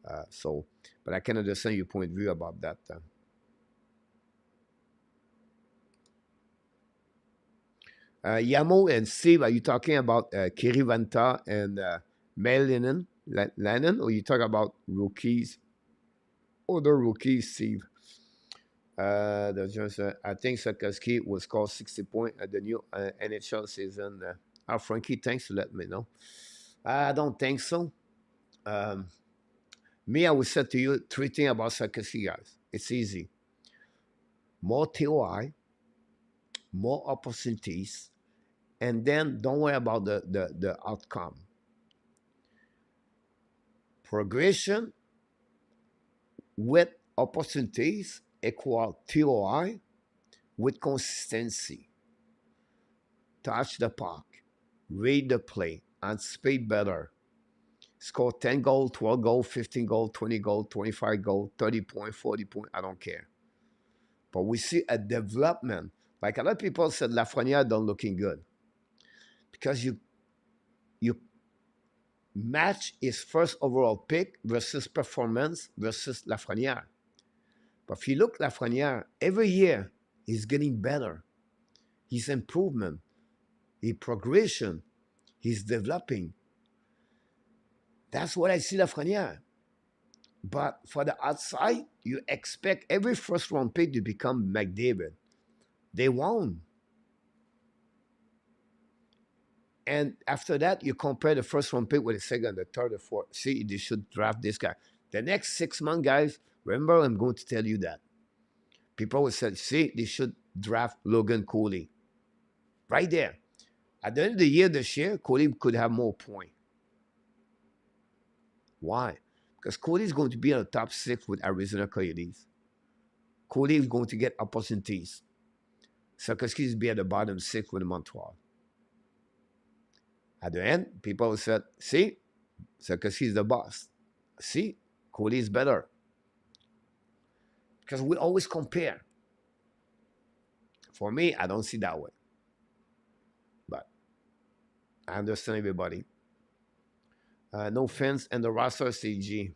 But I can understand your point of view about that. Yamo and Steve, are you talking about Kirivanta and Melinen, Lennon, or you talk about rookies, other rookies, Steve? There's just, I think Sakaski will score 60 points at the new NHL season. Frenchy, thanks to let me know. I don't think so. Um, Me, I would say to you three things about Sakaski, guys. It's easy. More TOI, more opportunities, and then don't worry about the outcome. Progression with opportunities equal TOI with consistency. Touch the puck, read the play, and speed better. Score 10 goals, 12 goals, 15 goals, 20 goals, 25 goals, 30 points, 40 points. I don't care. But we see a development. Like a lot of people said, Lafreniere don't looking good because you match his first overall pick versus performance versus Lafreniere. But if you look Lafreniere, every year he's getting better. His improvement, his progression, he's developing. That's what I see Lafreniere. But for the outside, you expect every first round pick to become McDavid. They won't. And after that, you compare the first round pick with the second, the third, the fourth. See, they should draft this guy. The next 6 months, guys, remember, I'm going to tell you that. People will say, see, they should draft Logan Cooley. Right there. At the end of the year this year, Cooley could have more points. Why? Because Cooley is going to be in the top 6 with Arizona Coyotes. Cooley is going to get opportunities. Sakaski is be at the bottom 6 with Montreal. At the end, people said, see, Sakaski is the boss. See, Cooley is better. Because we always compare. For me, I don't see that way. But I understand everybody. No fans and the roster CG. Here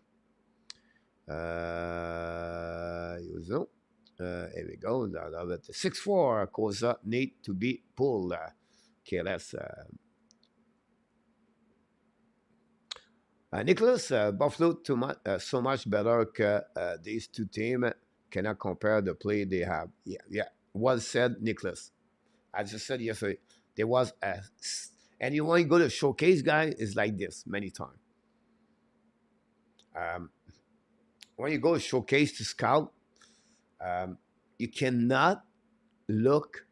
we go. 6-4 Koza need to be pulled. Okay, let's. Nicholas, Buffalo so much better que these two teams cannot compare the play they have. Yeah. Well said, Nicholas. I just said yesterday, there was a. And you want to go to showcase, guy, is like this many times. When you go to showcase to scout, you cannot look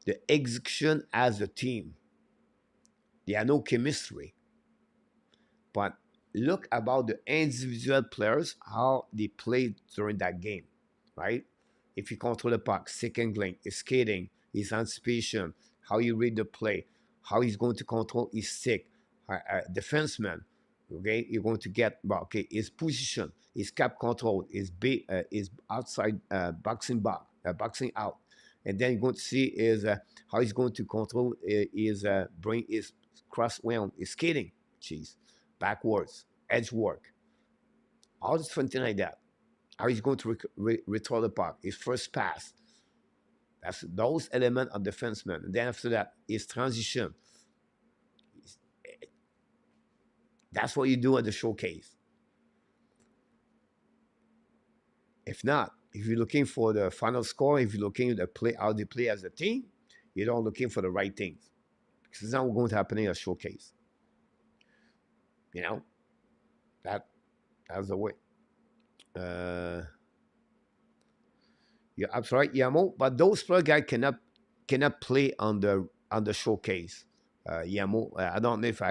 the execution as a team. There are no chemistry. But look about the individual players, how they played during that game. right? If you control the puck, second glink, his skating, his anticipation, how you read the play, how he's going to control his stick, defenseman, okay, you're going to get, well, okay, his position, his cap control, his outside boxing out, and then you're going to see is how he's going to control his bring his cross well, his skating, cheese, backwards, edge work, all this something like that. How he's going to return the puck, his first pass. That's those elements of defenseman. And then after that, his transition. That's what you do at the showcase. If not, if you're looking for the final score, if you're looking at the play, how they play as a team, you're not looking for the right things. Because it's not going to happen in a showcase. You know? That's the way. Yeah, that's right, Yamo. But those player guys cannot play on the showcase. Yamo, I don't know if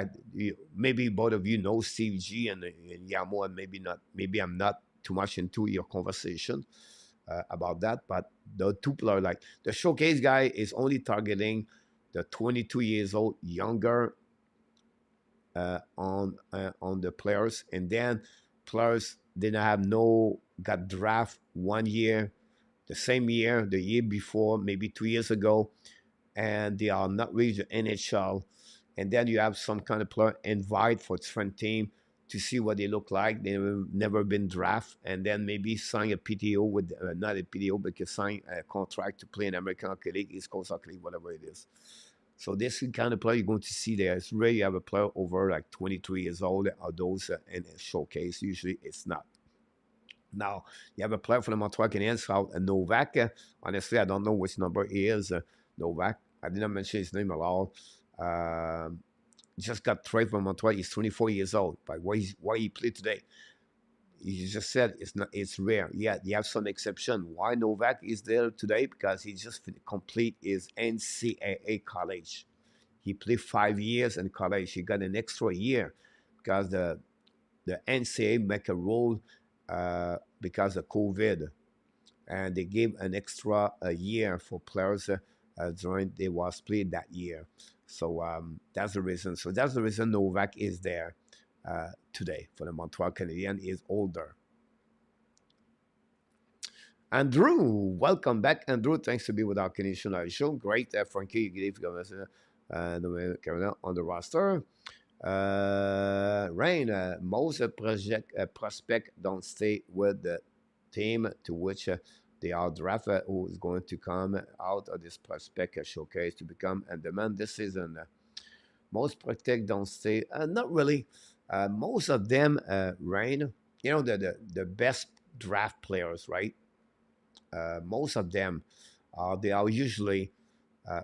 maybe both of you know Steve G and Yamo, and maybe not. Maybe I'm not too much into your conversation about that. But the two player, like the showcase guy, is only targeting the 22 years old younger on the players, and then players didn't have got draft 1 year, the same year, the year before, maybe 2 years ago, and they are not reached the NHL. And then you have some kind of player invite for different team to see what they look like. They've never been drafted, and then maybe sign a PTO with not a PTO, but can sign a contract to play in American Hockey League, East Coast Hockey League, whatever it is. So this is the kind of player you're going to see there. It's rare you have a player over like 23 years old or those in a showcase. Usually it's not. Now, you have a player for the Montreal Canadiens called Novak. Honestly, I don't know which number he is. Novak. I didn't mention his name at all. Just got traded from Montreal. He's 24 years old. But why he played today? You just said it's rare. Yeah, you have some exception. Why Novak is there today? Because he just complete his NCAA college. He played 5 years in college. He got an extra year because the NCAA make a rule because of COVID, and they gave an extra year for players during they was played that year. So that's the reason. So that's the reason Novak is there today for the Montreal Canadiens. Is older. Andrew, welcome back, Andrew. Thanks to be with our Canadian Live Show. Great, Frenchy, you gave on the roster. Rain, most prospect don't stay with the team to which they are drafted, who is going to come out of this prospect showcase to become and demand this season. Most prospect don't stay. Not really. Most of them, Rain, you know, the best draft players, right? Most of them, they are usually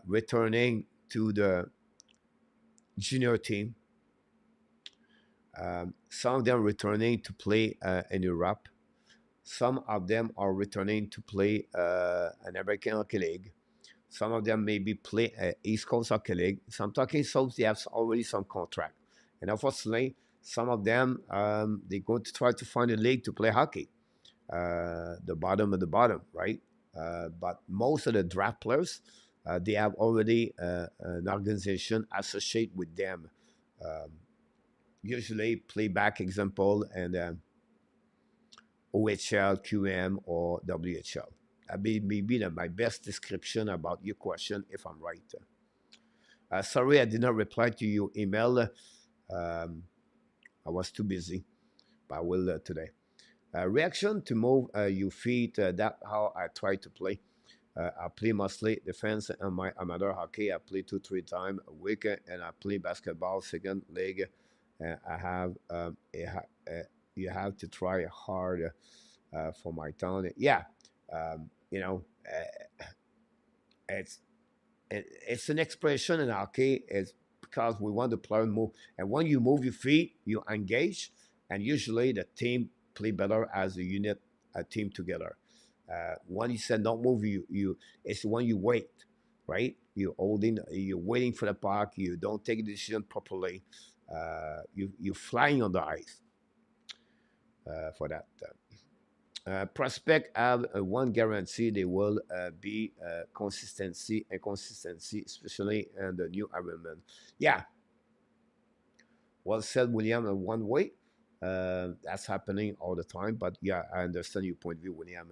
returning to the junior team. Some of them returning to play in Europe. Some of them are returning to play an American Hockey League. Some of them maybe play East Coast Hockey League. So I'm talking so they have already some contract. And unfortunately, some of them, they're going to try to find a league to play hockey. The bottom of the bottom, right? But most of the draft players, they have already an organization associated with them. Um, Usually playback example and OHL, QM, or WHL. That may be my best description about your question if I'm right. Sorry, I did not reply to your email. I was too busy, but I will today. Reaction to move your feet. That's how I try to play. I play mostly defense and my amateur hockey. I play 2-3 times a week, and I play basketball second league. I have you have to try hard for my talent. Yeah, you know, it's it's an expression in hockey. It's because we want the player to move, and when you move your feet, you engage, and usually the team play better as a unit, a team together. When you said don't move, it's when you wait, right? You're waiting for the puck. You don't take a decision properly. You're flying on the ice for that. Prospect have one guarantee: they will be consistency and consistency, especially in the new environment. Yeah, well said, William. One way, that's happening all the time. But yeah, I understand your point of view, William.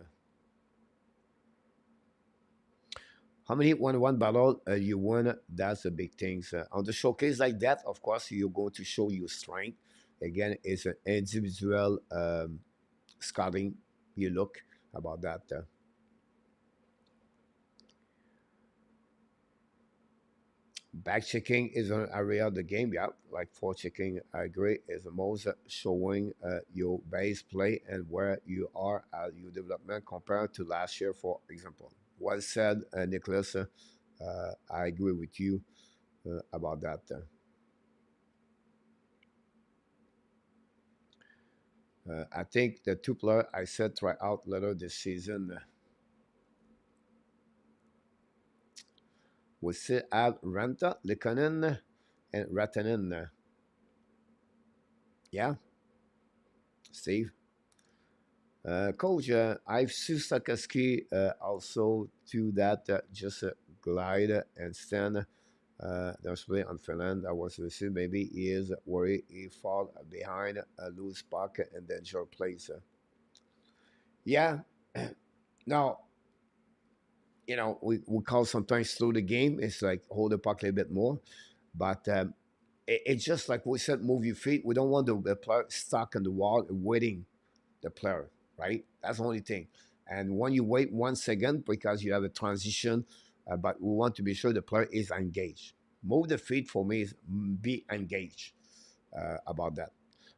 How many one battle you win? That's the big things. On the showcase like that, of course, you're going to show your strength. Again, it's an individual scouting. You look about that. Back checking is an area of the game. Yeah, like for checking, I agree, is the most showing your base play and where you are at your development compared to last year, for example. Well said, Nicholas. I agree with you about that. I think the two players I said try out later this season we still have Ranta, Likonen, and Ratanen. Yeah, Steve. Coach, I've seen Sakaski also to that just glide and stand. There's play on Finland. I was listening. Maybe he is worried he fall behind a loose puck and then short place. Yeah. Now, we call sometimes slow the game. It's like hold the puck a little bit more. But it's just like we said, move your feet. We don't want the player stuck on the wall waiting the player, right? That's the only thing. And when you wait 1 second because you have a transition, but we want to be sure the player is engaged. Move the feet for me is be engaged about that.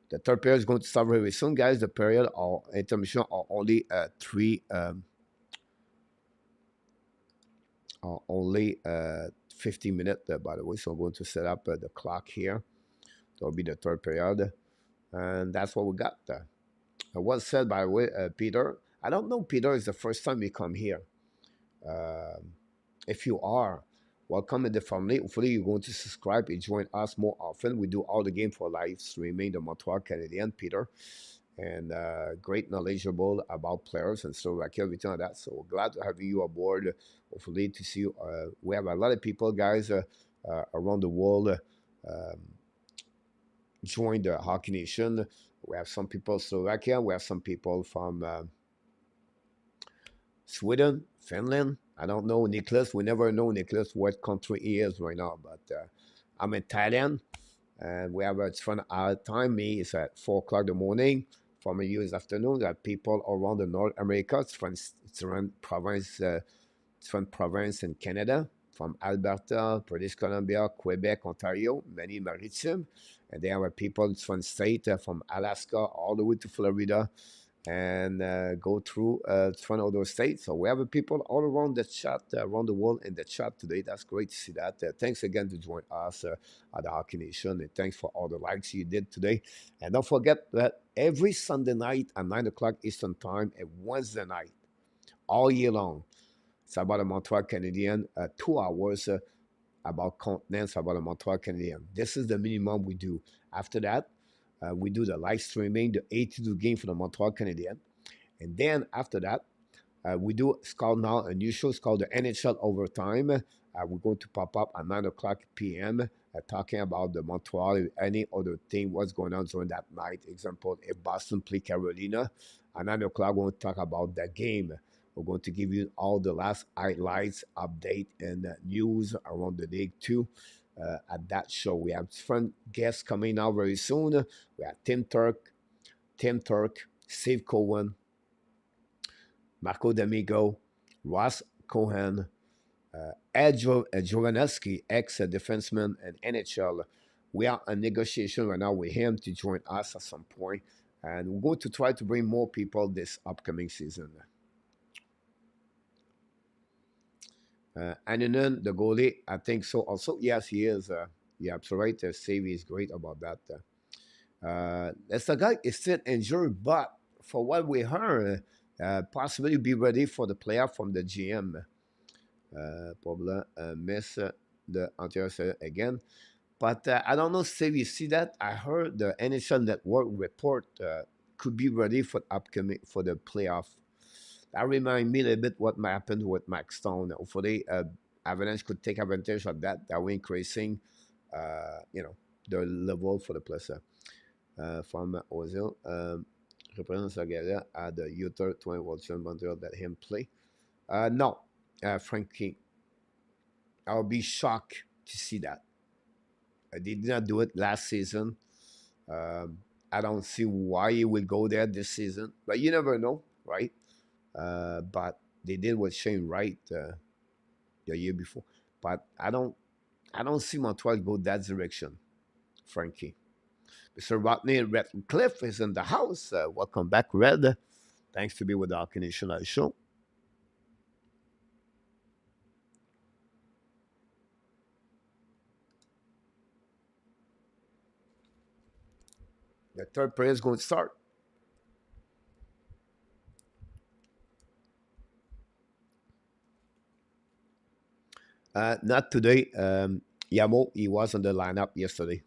The third period is going to start very soon, guys. The period or intermission are only only 15 minutes, by the way. So I'm going to set up the clock here. That'll be the third period. And that's what we got. Well said, by the way, Peter. I don't know, Peter, it's the first time you come here. Um if you are, welcome in the family. Hopefully, you're going to subscribe and join us more often. We do all the game for live streaming, the Montreal Canadiens, Peter, and great knowledgeable about players and Slovakia, everything like that. So glad to have you aboard. Hopefully, to see you. We have a lot of people, guys, around the world. Um, Join the Hockey Nation. We have some people Slovakia. We have some people from Sweden, Finland. I don't know Nicholas. We never know Nicholas what country he is right now. But I'm Italian, and we have a fun our time. Me is at 4 o'clock in the morning. For me, is afternoon. There are people around the North America. It's around province. Different province in Canada, from Alberta, British Columbia, Quebec, Ontario, many maritime. And they have people in different states from Alaska all the way to Florida and go through different other states. So we have people all around the chat, around the world in the chat today. That's great to see that. Thanks again to join us at the Hockey Nation. And thanks for all the likes you did today. And don't forget that every Sunday night at 9 o'clock Eastern Time and Wednesday night, all year long, it's about the Montreal Canadiens, 2 hours about continents, about the Montreal Canadiens. This is the minimum we do. After that, we do the live streaming, the 82 game for the Montreal Canadiens. And then after that, we do, it's called now a new show. It's called the NHL Overtime. We're going to pop up at 9 o'clock p.m. Talking about the Montreal, any other thing, what's going on during that night. Example, if Boston play Carolina, at 9 o'clock, we're going to talk about that game. We're going to give you all the last highlights, update, and news around the league too. At that show, we have different guests coming out very soon. We have Tim Turk, Steve Cohen, Marco D'Amigo, Ross Cohen, Ed Jovanovski, ex-defenseman and NHL. We are in negotiation right now with him to join us at some point, and we're going to try to bring more people this upcoming season. Annunen, the goalie, I think so also. Yes, he is. Yeah, absolutely right. Savvy is great about that. That's the guy is still injured, but for what we heard, possibly be ready for the playoff from the GM. Probably miss the anterior again. But I don't know, Steve, you see that? I heard the NHL Network report. could be ready for upcoming for the playoff. That remind me a little bit what happened with Max Stone. Hopefully, Avalanche could take advantage of that. That way increasing, the level for the placer. From Ozil, represents Australia at the U20 World Champion Montreal that him play. No, Frenchy. I'll be shocked to see that. I did not do it last season. I don't see why he will go there this season, but you never know, right? But they did with Shane Wright the year before. But I don't see Montreal go that direction, Frankie. Mr. Rodney Redcliffe is in the house. Welcome back, Red. Thanks to be with the Hockey National Show. The third period is going to start. Not today. Yamo, he was on the lineup yesterday.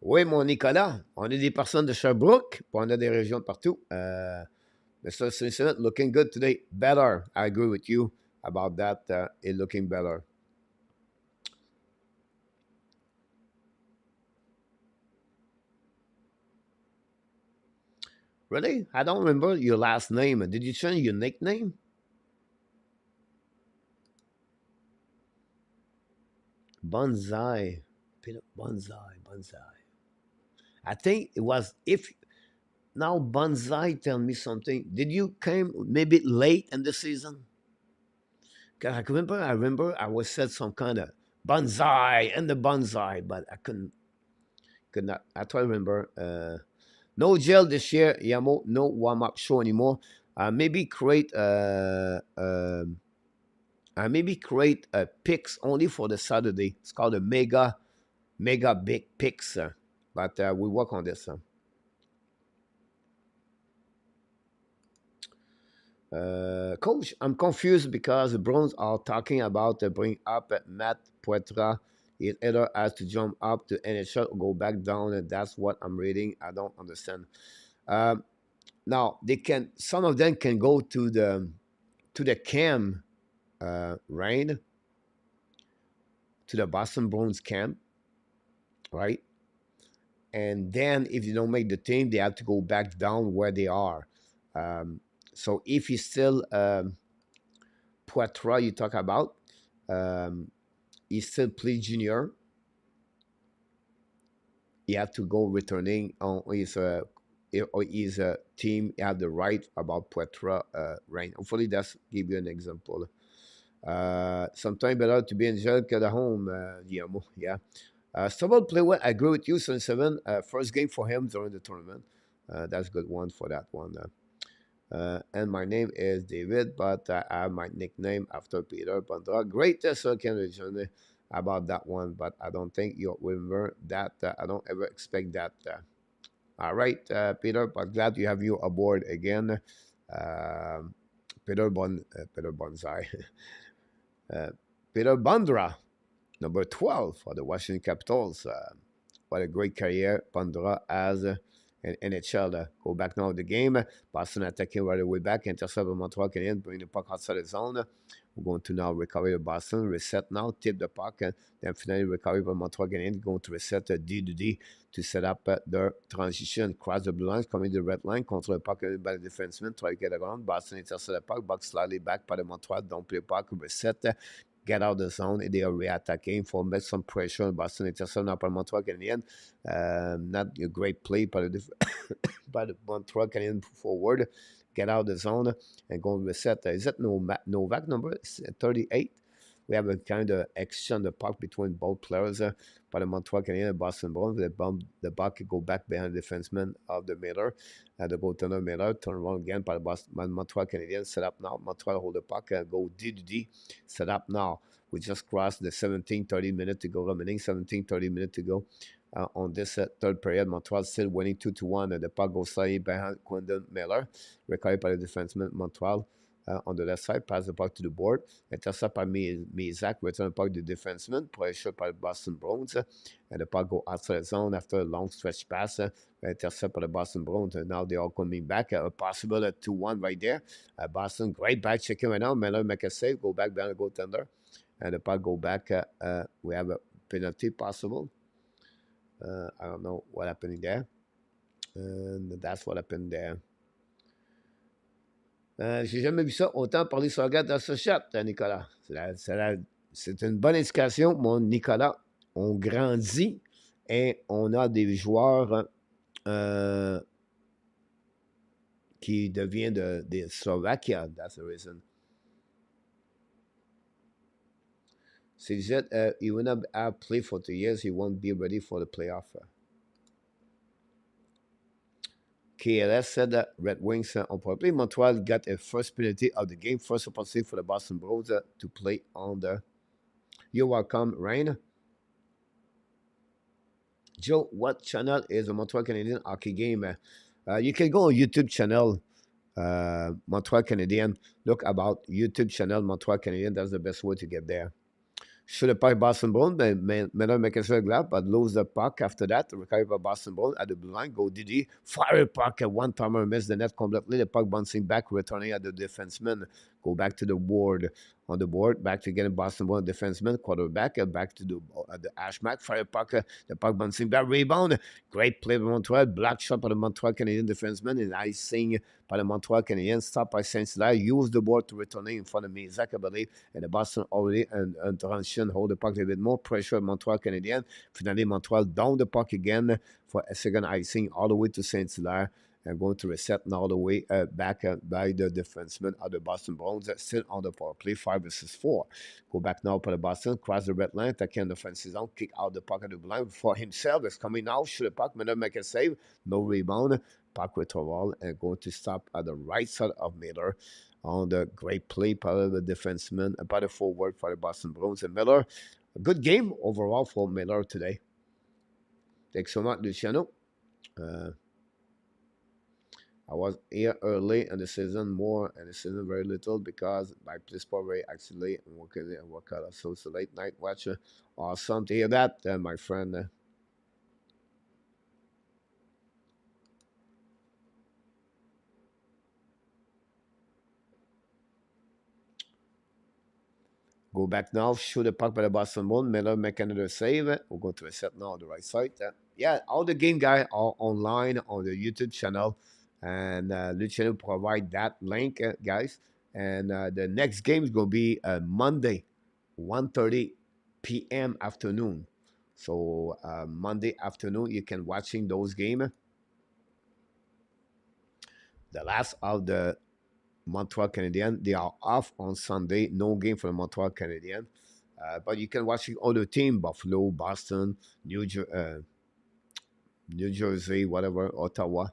Oui, mon Nicolas, on est des personnes de Sherbrooke, puis on a des régions de partout. Mr. Cincinnati looking good today. Better. I agree with you about that. It looking better. Really? I don't remember your last name. Did you change your nickname? Bonsai. Bonsai. I think it was if now Bonsai tell me something. Did you came maybe late in the season? 'Cause I remember I was said some kind of bonsai and the bonsai, but I could not. I try to remember. No gel this year, Yamo. No warm up show anymore. Maybe create maybe create a picks only for the Saturday. It's called a mega big picks. But we work on this. Coach, I'm confused because the Bruins are talking about bring up Matt Poitras. It either has to jump up to NHL or go back down, and that's what I'm reading. I don't understand. Um, Now they can. Some of them can go to the camp, right? To the Boston Bruins camp, right? And then if you don't make the team, they have to go back down where they are. Um, so if he's still Poitras, you talk about, um, he's still play junior. He had to go returning on his team. He have the right about Poitras rank. Hopefully, that's give you an example. Sometimes better to be in jail than at home, Guillermo. Yeah. Stubble play well. I agree with you. 7 first game for him during the tournament. That's a good one for that one. And my name is David, but I have my nickname after Peter Pandora. Greatest can region about that one, but I don't think you remember that. I don't ever expect that. All right, Peter, but glad to have you aboard again. Um Peter Bonsai. uh, Peter Bandra, number 12 for the Washington Capitals. What a great career Pandora has in NHL. Go back now to the game. Boston attacking right away back. Intercept by Montreal Canadiens. Bring the puck outside the zone. We're going to now recover the Boston. Reset now. Tip the puck. And then finally recover by Montreal Canadiens. Going to reset D to D to set up their transition. Cross the blue lines. Coming to the red line. Control the puck by the defenseman. Try to get around. Boston intercept the puck. Buck slightly back by the Montreal. Don't play puck. Reset. Get out of the zone. They are re-attacking for make some pressure on Boston. Intercept now by Montreal Canadiens. Not a great play by the by the Montreal Canadiens forward. Get out of the zone and go and reset. Is that Novak number 38? We have a kind of exchange on the puck between both players by the Montreal Canadiens and Boston Bruins. The puck go back behind the defenseman of the Miller. The goaltender Miller turn around again by the Montreal Canadiens. Set up now. Montreal hold the puck and go D to D. Set up now. We just crossed the 17-30 minute to go remaining. 17-30 minute to go. On this third period, Montreal still winning 2-1. The puck goes slightly behind Quindon Miller, recovered by the defenseman Montreal. on the left side, pass the puck to the board. Intercept par Mizak, return the puck to the defenseman, pressure by the Boston Bruins, and the puck go outside the zone after a long stretch pass. Intercept by the Boston Bruins, and now they're all coming back. A possible 2-1 right there. Boston, great back checking right now. Miller make a save, go back down the goaltender, and the puck go back. We have a penalty possible. I don't know what happened there. And that's what happened there. J'ai jamais vu ça autant parler sur la garde dans ce chat, Nicolas. C'est une bonne indication, mon Nicolas. On grandit et on a des joueurs qui deviennent des Slovakia. That's the reason. So he said he will not have played for 2 years. He won't be ready for the playoff. KLS said that Red Wings on probably Montreal got a first penalty of the game, first opportunity for the Boston Bruins to play on the. You're welcome, Rain. Joe, what channel is the Montreal Canadiens hockey game? You can go on YouTube channel, Montreal Canadiens. Look about YouTube channel, Montreal Canadiens. That's the best way to get there. Should have played Boston Bruins, Miller make a straight glove, but lose the puck after that. Recovery by Boston Bruins at the blue line. Go Didi. Fire puck at one timer, miss the net completely. The puck bouncing back, returning at the defenseman. Go back to the board. On the board, back to getting Boston Bruins defenseman, quarterback, back to the Ashmack. Fire puck, the puck bouncing back, rebound. Great play by Montreal. Black shot by the Montreal Canadiens defenseman, and icing by the Montreal Canadiens. Stop by Saint-Hilaire. Use the board to return in front of me, Zach, I believe. And the Boston already and transition, hold the puck a little bit more pressure. Montreal Canadiens. Finally, Montreal down the puck again for a second icing all the way to Saint-Hilaire. And going to reset now all the way back by the defenseman of the Boston Bruins, still on the power play, 5 versus 4. Go back now for the Boston, cross the red line, attacking the offensive zone, kick out the puck of the line for himself. It's coming now, shoot the puck, Miller make a save, no rebound. Puck with Toral and going to stop at the right side of Miller on the great play by the defenseman, by the forward for the Boston Bruins. And Miller, a good game overall for Miller today. Thanks so much, Luciano. I was here early in the season, more in the season very little because I play sport very actively and work out. So it's a late night watcher. Awesome to hear that, my friend. Go back now, shoot the puck by the Boston Bruins. Miller make another save. We'll go to a set now on the right side. Yeah, all the game guys are online on the YouTube channel. And Luciano provide that link, guys. And the next game is going to be Monday, 1:30 p.m. afternoon. So Monday afternoon, you can watching those games. The last of the Montreal Canadiens, they are off on Sunday. No game for the Montreal Canadiens. But you can watch other team, Buffalo, Boston, New Jersey, whatever, Ottawa.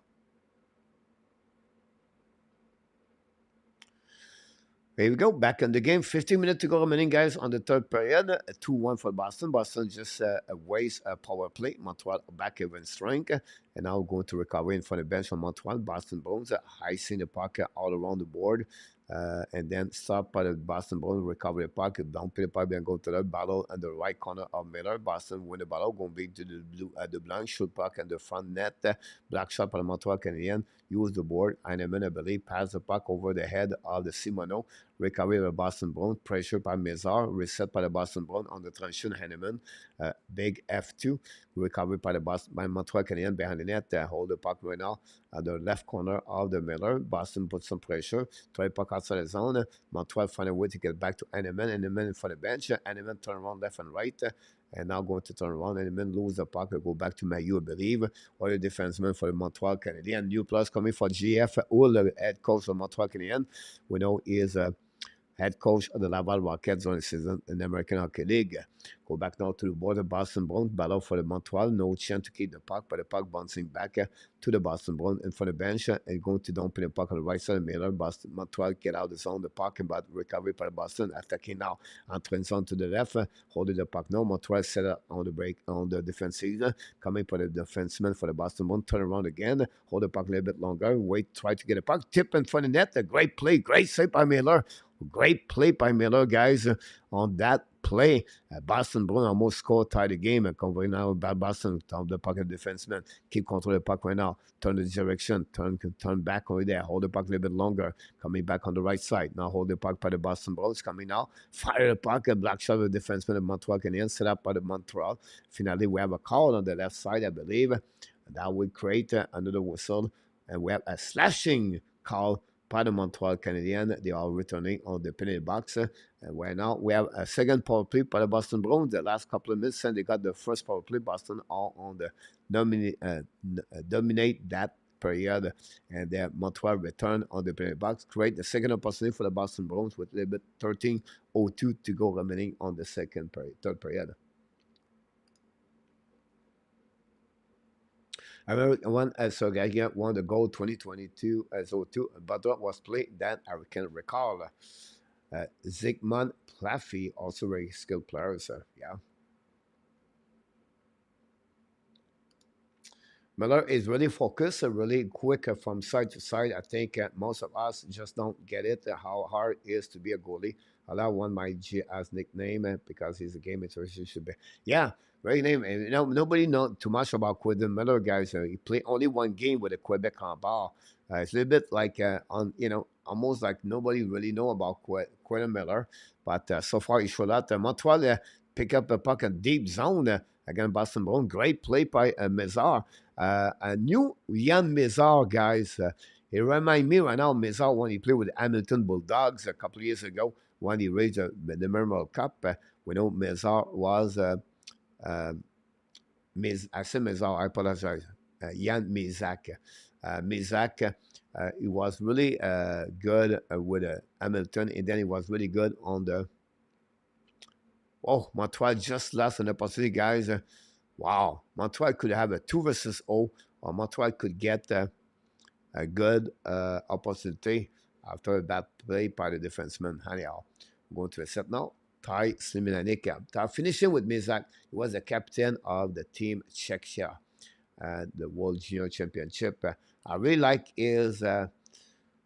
Here we go, back in the game. 15 minutes to go remaining, guys, on the third period. 2-1 for Boston. Boston just waste a power play. Montreal back even strength. And now going to recover in front of the bench from Montreal. Boston Bruins icing the puck all around the board. And then stop by the Boston Bruins, recover the puck, down play the puck, and go to the battle in the right corner of Miller. Boston win the battle, going big to the blue the blank, shoot puck in the front net. Black shot by the Montreal Canadiens, use the board, and I believe pass the puck over the head of the Simoneau. Recovery by the Boston Bruins, pressure by Mézard, reset by the Boston Bruins on the transition. Heineman, big F2, recovery by by Montreal Canadiens behind the net, hold the puck right now at the left corner of the Miller. Boston put some pressure, try puck outside the zone. Montreal find a way to get back to Heineman. Heineman for the bench. Heineman turn around left and right. And now going to turn around and then lose the puck and go back to Mayu, I believe, or the defenseman for the Montreal Canadiens. New plus coming for J-F Houle, the head coach of Montreal Canadiens. We know he is head coach of the Laval Rockets during the season in the American Hockey League. Go back now to the border. Boston Bruins battle for the Montreal. No chance to keep the puck, but the puck bouncing back to the Boston Bruins in front of the bench and going to dump the puck on the right side of Miller. Boston Montreal get out of the zone. The puck but recovery by Boston. Attacking now en zone to the left. Holding the puck now. Montreal set up on the break on the defensive. Coming for the defenseman for the Boston Bruins. Turn around again. Hold the puck a little bit longer. Wait. Try to get a puck. Tip in front of the net. A great play. Great save by Miller. Great play by Miller, guys, on that play. Boston Bruins almost scored, tied the game, and converting now bad Boston on the puck of the defenseman. Keep control of the puck right now. Turn the direction. Turn back over there. Hold the puck a little bit longer. Coming back on the right side. Now hold the puck by the Boston Bruins. Coming now. Fire the puck. A black shot of the defenseman of Montreal Canadiens set up by the Montreal. Finally, we have a call on the left side, I believe. That would create another whistle. And we have a slashing call by the Montreal Canadiens. They are returning on the penalty box. And right now, we have a second power play by the Boston Bruins. The last couple of minutes, and they got the first power play. Boston all on the dominate that period. And then Montreal return on the penalty box. Create the second opportunity for the Boston Bruins with a little bit 13:02 to go remaining on the third period. I remember one Sogagia won the goal 2022 as 02, but that was played that I can recall. Zygmunt Plaffy, also very skilled player, so yeah. Miller is really focused and really quick from side to side. I think most of us just don't get it, how hard it is to be a goalie. Allow one my G as nickname because he's a game intuition should be. Yeah, very name. And, nobody know too much about Quentin Miller, guys. He played only one game with the Quebec en bas. It's a little bit like almost like nobody really know about Quentin Miller. But so far he showed out. Montreal pick up a puck in deep zone against Boston Bruins. Great play by Mézard. A new Yann Mézard, guys. He remind me right now of Mézard when he played with the Hamilton Bulldogs a couple of years ago when he raised the Memorial Cup. We know Mézard was I said Mézard, I apologize. Yann Mézak. Mézak, he was really good with Hamilton, and then he was really good on the. Oh, Montreal just lost an opportunity, guys. Wow, Montreal could have a 2 versus 0, or Montreal could get a good opportunity after a bad play by the defenseman. Anyhow, going to the set now. Ty Sliminanik. Finishing with Mizak, he was the captain of the team Czechia, the World Junior Championship. I really like his.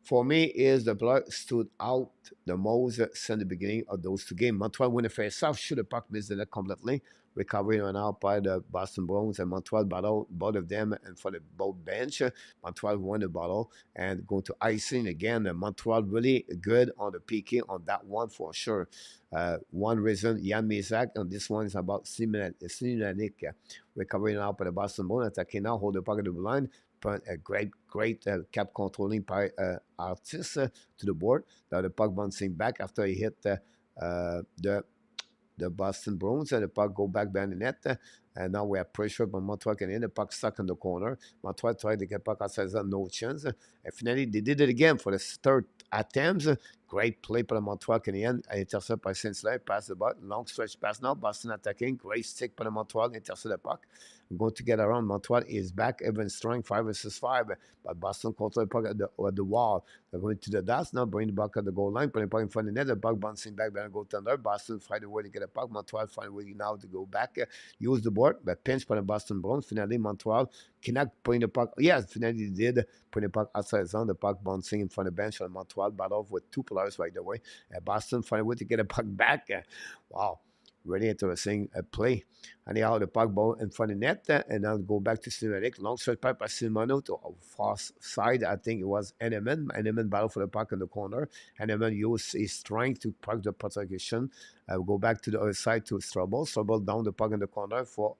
For me, is the player stood out the most since the beginning of those two games. Montreal win the face-off, shoot the puck, missed the net completely. Recovery on out by the Boston Bruins, and Montreal battle both of them and for the both bench. Montreal won the battle and going to icing again. Montreal really good on the PK on that one for sure. One reason, Jan Mizak, and this one is about Simonanik. Recovering out by the Boston Bruins, attacking now, hold the puck at the line. A great cap controlling by Artist to the board. Now the puck bouncing back after he hit the Boston Bruins, and the puck go back behind the net. And now we have pressure by Montreal Canadiens. The puck stuck in the corner. Montreal tried to get puck outside, no chance. And finally, they did it again for the third attempt. Great play by the Montreal Canadiens. Intercept by Sinclair. Pass the ball. Long stretch pass now. Boston attacking. Great stick by the Montreal. Intercept the puck. Going to get around. Montreal is back. Even strong 5 versus 5. But Boston control the puck at the wall. They're going to the dots now. Bring the puck at the goal line. Putting the puck in front of the net. The puck bouncing back. Behind the goaltender. Boston find a way to get a puck. Montreal find a way now to go back. Use the board. But pinch by the Boston Bruins. Finally, Montreal cannot put in the puck. Yes, finally they did put the puck outside the zone. The puck bouncing in front of the bench. And Montreal battle off with 2 players right away. Boston find a way to get a puck back. Wow. Really interesting play. Anyhow, the puck ball in front of the net, and now go back to Simonanik. Long shot pipe by Simono to far side. I think it was Henneman. Henneman battle for the puck in the corner. Henneman used his strength to puck the protection. Go back to the other side to Strobel. Strobel down the puck in the corner for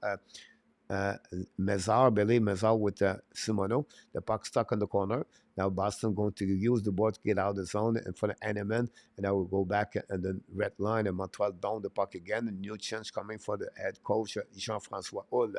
Mézard, Billy Mézard with Simono. The puck stuck in the corner. Now Boston going to use the board to get out of the zone in front of Animan, and I will go back and the red line, and Montreal down the puck again. A new change coming for the head coach, Jean-François Houle.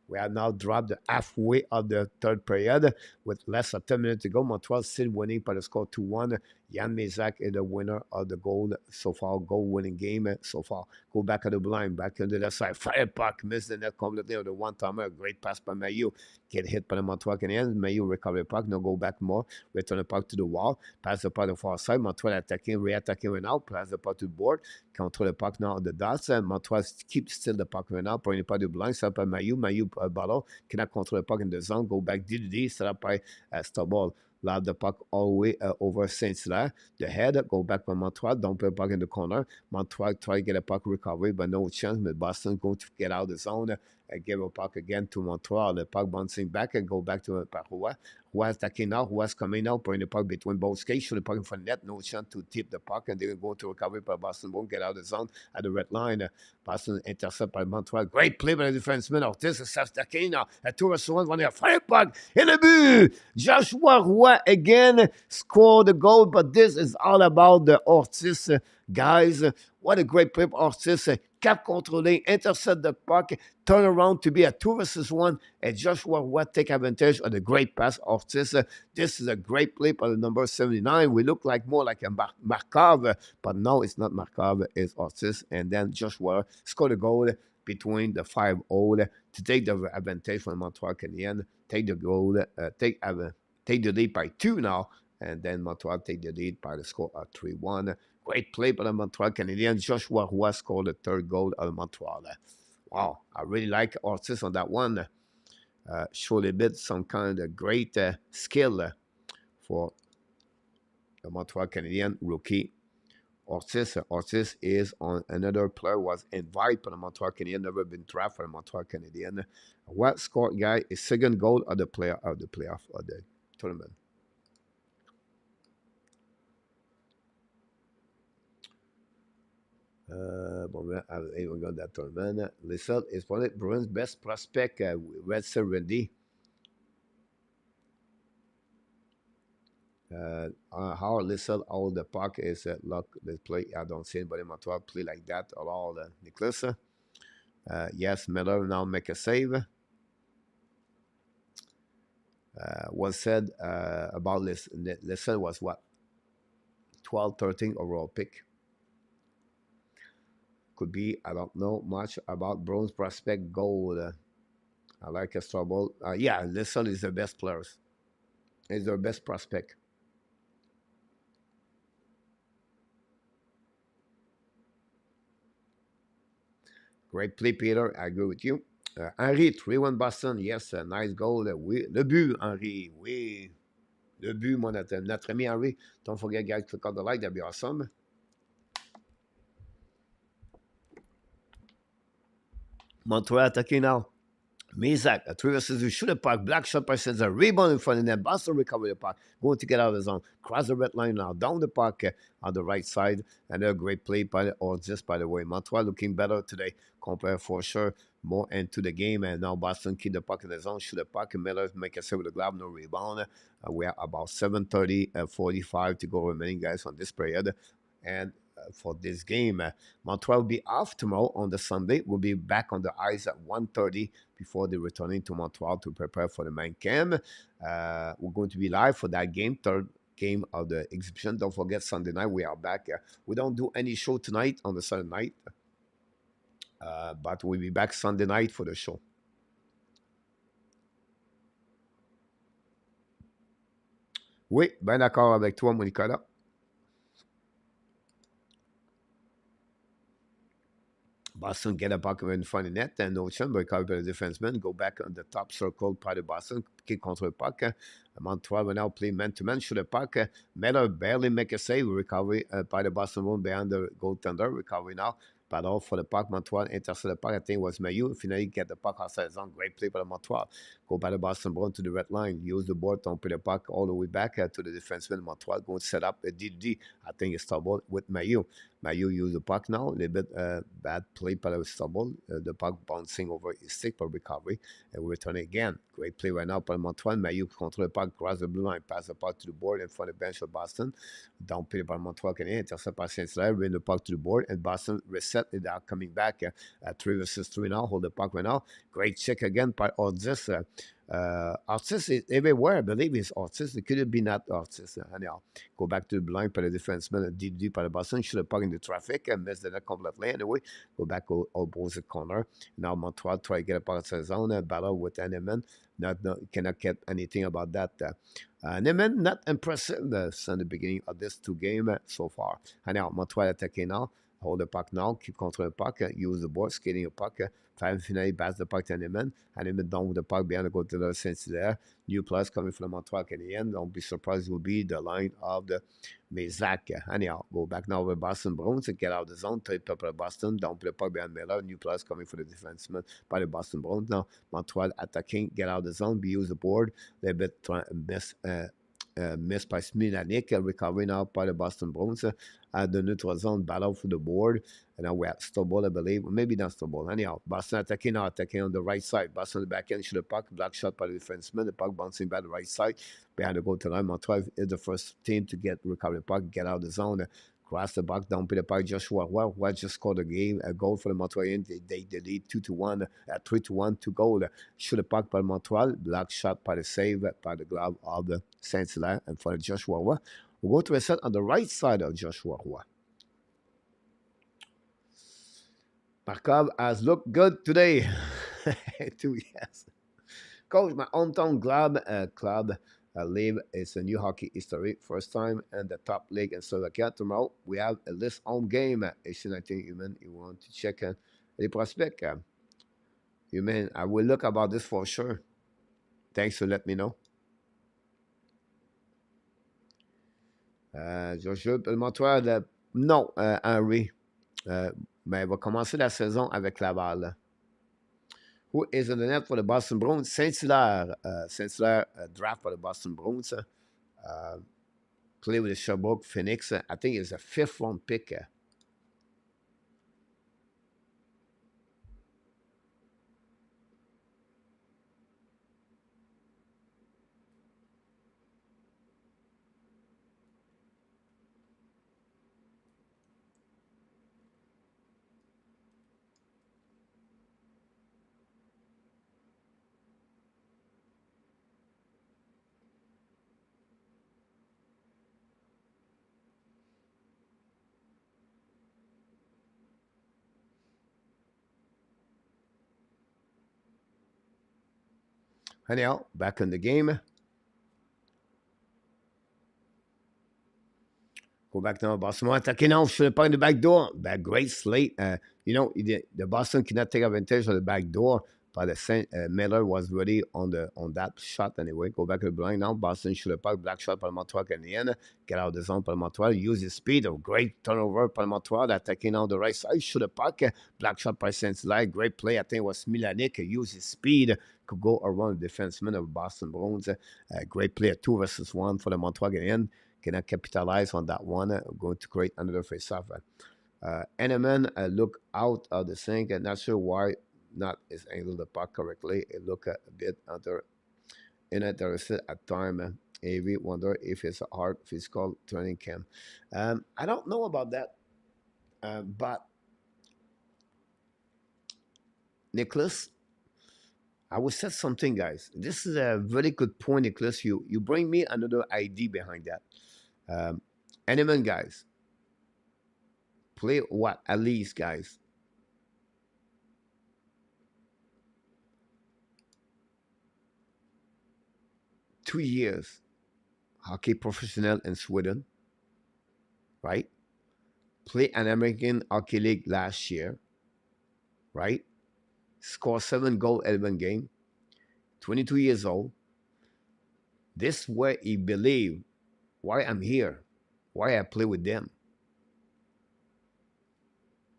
We have now dropped the halfway of the third period with less than 10 minutes to go. Montreal still winning by the score 2-1. Jan Mézak is the winner of the goal so far, goal-winning game so far. Go back at the blind, back on the left side. Fire puck, miss the net completely on the one-timer. A great pass by Mailloux. Get hit by the Montreal Canadiens. Mailloux recover the puck. Now go back more. Return the puck to the wall. Pass the puck to the far side. Montreal attacking, re-attacking right now. Pass the puck to the board. Control the puck now on the dots. Montreal keeps still the puck right now. Putting the puck to the blind. Set up by Mailloux. Mailloux ballon. Cannot control the puck in the zone. Go back DDD. Set up by Stubble. Lob the puck all the way over Saint-Hilaire. The head go back by Montreal. Don't put the puck in the corner. Montreal try to get a puck recovery, but no chance. But Boston going to get out of the zone and give a puck again to Montreal. The puck bouncing back and go back to Roy. Roy attacking now. Roy's coming out, putting the puck between both skates. Shoot the puck in front of the net. No chance to tip the puck, and they're going to recover, but Boston won't get out of the zone at the red line. Boston intercept by Montreal. Great play by the defenseman. Ortiz is attacking now. A 2-1, one there. Fire puck in the but. Joshua Roy again scored the goal, but this is all about the Ortiz guys. What a great play for Ortiz. Cap controlé, intercept the puck, turn around to be a 2-1, and Joshua Roy take advantage of the great pass Ortiz. This is a great play for the number 79. We look like more like a Markov, but no, it's not Markov, it's Ortiz. And then Joshua scored a goal between the 5-0 to take the advantage from Montreal Canadiens, take the goal, take the lead by 2 now, and then Montreal take the lead by the score of 3-1. Great play by the Montreal Canadiens. Joshua Roy scored the third goal of Montreal. Wow, I really like Ortiz on that one. Showed a bit some kind of great skill for the Montreal Canadiens rookie. Ortiz is on another player was invited for the Montreal Canadiens, never been drafted for the Montreal Canadiens. What scored guy is second goal of the playoff of the tournament. We got that tournament. Lissel is probably Bruins' best prospect. Red Randy. How Lissel all the puck is luck. They play. I don't see anybody in Montreal play like that at all. Nicholas. Yes, Miller now make a save. Was said about Lissel was what? 12, 13 overall pick. Could be, I don't know much about Bruins prospect gold. I like a trouble. Yeah, Lissel is the best players. He's their best prospect. Great play, Peter. I agree with you. Henry, 3-1 Boston. Yes, nice goal. Oui. Le but, Henry. Oui. Le but, notre ami Henry. Don't forget, guys, click on the like. That'd be awesome. Montreal attacking now. Mézak, a 3-2, shoot the puck, black shot by Cesar, rebound in front of them, Boston recover the puck, going to get out of the zone, cross the red line now, down the puck on the right side, and a great play by the Ortiz, by the way. Montreal looking better today, compared for sure, more into the game, and now Boston keep the puck in the zone, shoot the puck, and Miller make a save with the glove, no rebound. We are about 7:30, 45 to go remaining, guys, on this period, and for this game. Montreal will be off tomorrow on the Sunday. We'll be back on the ice at 1:30 before they're returning to Montreal to prepare for the main camp. We're going to be live for that game, third game of the exhibition. Don't forget, Sunday night we are back. We don't do any show tonight on the Sunday night, but we'll be back Sunday night for the show. Oui, bien d'accord avec toi, mon Nicolas. Boston get a puck in front of the net, and Ocean recover by the defenseman, go back on the top circle by the Boston, kick contre the puck. Montreal will now play man-to-man, shoot the puck. Miller barely make a save, recovery by the Boston room behind the goaltender, recovery now. Battle for the puck, Montreal intercept the puck, I think it was Mailloux. Finally get the puck outside the zone, great play by the Montreal. Go by the Boston Bruins to the red line, use the board, don't put the puck all the way back to the defenseman. Montreal going to set up a DD, I think it's Stubble with Mailloux. Mailloux use the puck now, a little bit bad play by the Stubble. The puck bouncing over his stick for recovery, and we return again. Great play right now by Montreal. Mailloux control the puck puck, cross the blue line, pass the puck to the board in front of the bench of Boston. Downplayed par Montreal Canadiens, intercepted par Saint-Hilaire, bring the puck to the board, and Boston reset it out, coming back at 3 versus 3 now, hold the puck right now. Great check again by Ordis. Artist is everywhere, I believe he's artist. It could have been not artist. Anyhow, go back to the blind by the defenseman, deep by the Boston, should have puck in the traffic and missed the net completely. Anyway, go back opposite corner. Now Montreal try to get a puck outside zone, battle with Eneman. Cannot get anything about that. Eneman, not impressive since the beginning of this 2 game so far. Anyhow, Montreal attacking now. Hold the puck now, keep control the puck, use the board, skating the puck, time finale, pass the puck to Hanneman down with the puck behind the goal to the Saint-Hilaire. New plus coming from the Montreal Canadiens. Don't be surprised, it will be the line of the Mezak. Anyhow, go back now with Boston Bruins, get out of the zone, type up Boston, down the puck behind Miller. New plus coming for the defenseman by the Boston Bruins. Now, Montreal attacking, get out of the zone, use the board, a little bit missed by Smilanik, recovery now by the Boston Bruins at the neutral zone, battle for the board. And now we have Stoball, I believe. Maybe not Stoball. Anyhow, Boston attacking now, attacking on the right side. Boston on the back end, shoot the puck, block shot by the defenseman. The puck bouncing by the right side. Behind the goal to line. Montreal is the first team to get recovery puck, get out of the zone. Cross the box, down the puck, Joshua Roy just scored a goal for the Montreal. They lead 2-1, 3-1 to goal. Shoot the puck by Montreal, block shot by the save by the glove of the Saint-Hilaire and for Joshua Roy. We'll go to a set on the right side of Joshua Roy. Markov has looked good today. 2 years. Coach, my hometown club league is a new hockey history. First time in the top league in Slovakia. Tomorrow we have a list home game. Asian 19 human. You want to check the prospect? Human, I will look about this for sure. Thanks for letting me know. Joshua Montreal, non, Henry. Mais il va commencer la saison avec Laval. Who is in the net for the Boston Bruins? Saint-Hilaire. Saint-Hilaire draft for the Boston Bruins. Play with the Sherbrooke Phoenix. I think it's a 5th round pick. Anyhow, back in the game. Go back now, Boston attacking now, should have put in the back door. That great slate. The Boston cannot take advantage of the back door, but the Miller was ready on that shot anyway. Go back to the blind now. Boston should have put black shot by Montreal in the end. Get out of the zone by Montreal. Use his speed. A great turnover by Montreal. Attacking on the right side. Should have put black shot by Saint-Hilaire. Great play. I think it was Milanik. Use his speed. Could go around the defenseman of Boston Bruins. Great play. 2 versus 1 for the Montreal in the end. Cannot capitalize on that one. Going to create another face-off. Eneman look out of the sink. Not sure why not is angled the puck correctly. It look a bit interested at time. AV wonder if it's a hard physical training camp. I don't know about that, but Nicholas, I will say something, guys. This is a very good point, Nicholas. You bring me another idea behind that. Eneman, guys, play what? At least, guys. Two years hockey professional in Sweden, right? Play an American Hockey League last year, right? Score 7 goals, 11 game. 22 years old. This way he believe why I'm here, why I play with them.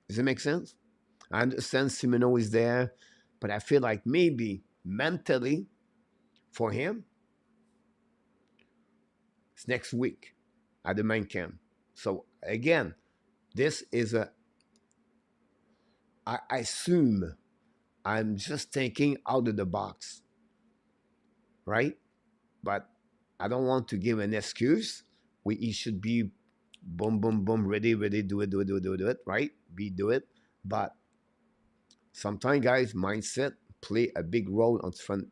Does it make sense? I understand Simino is there, but I feel like maybe mentally for him, it's next week at the main camp. So again, this is I assume I'm just thinking out of the box, right? But I don't want to give an excuse. He should be boom, boom, boom, ready, ready, do it, do it, do it, do it, do it, right? Do it. But sometimes, guys, mindset play a big role on different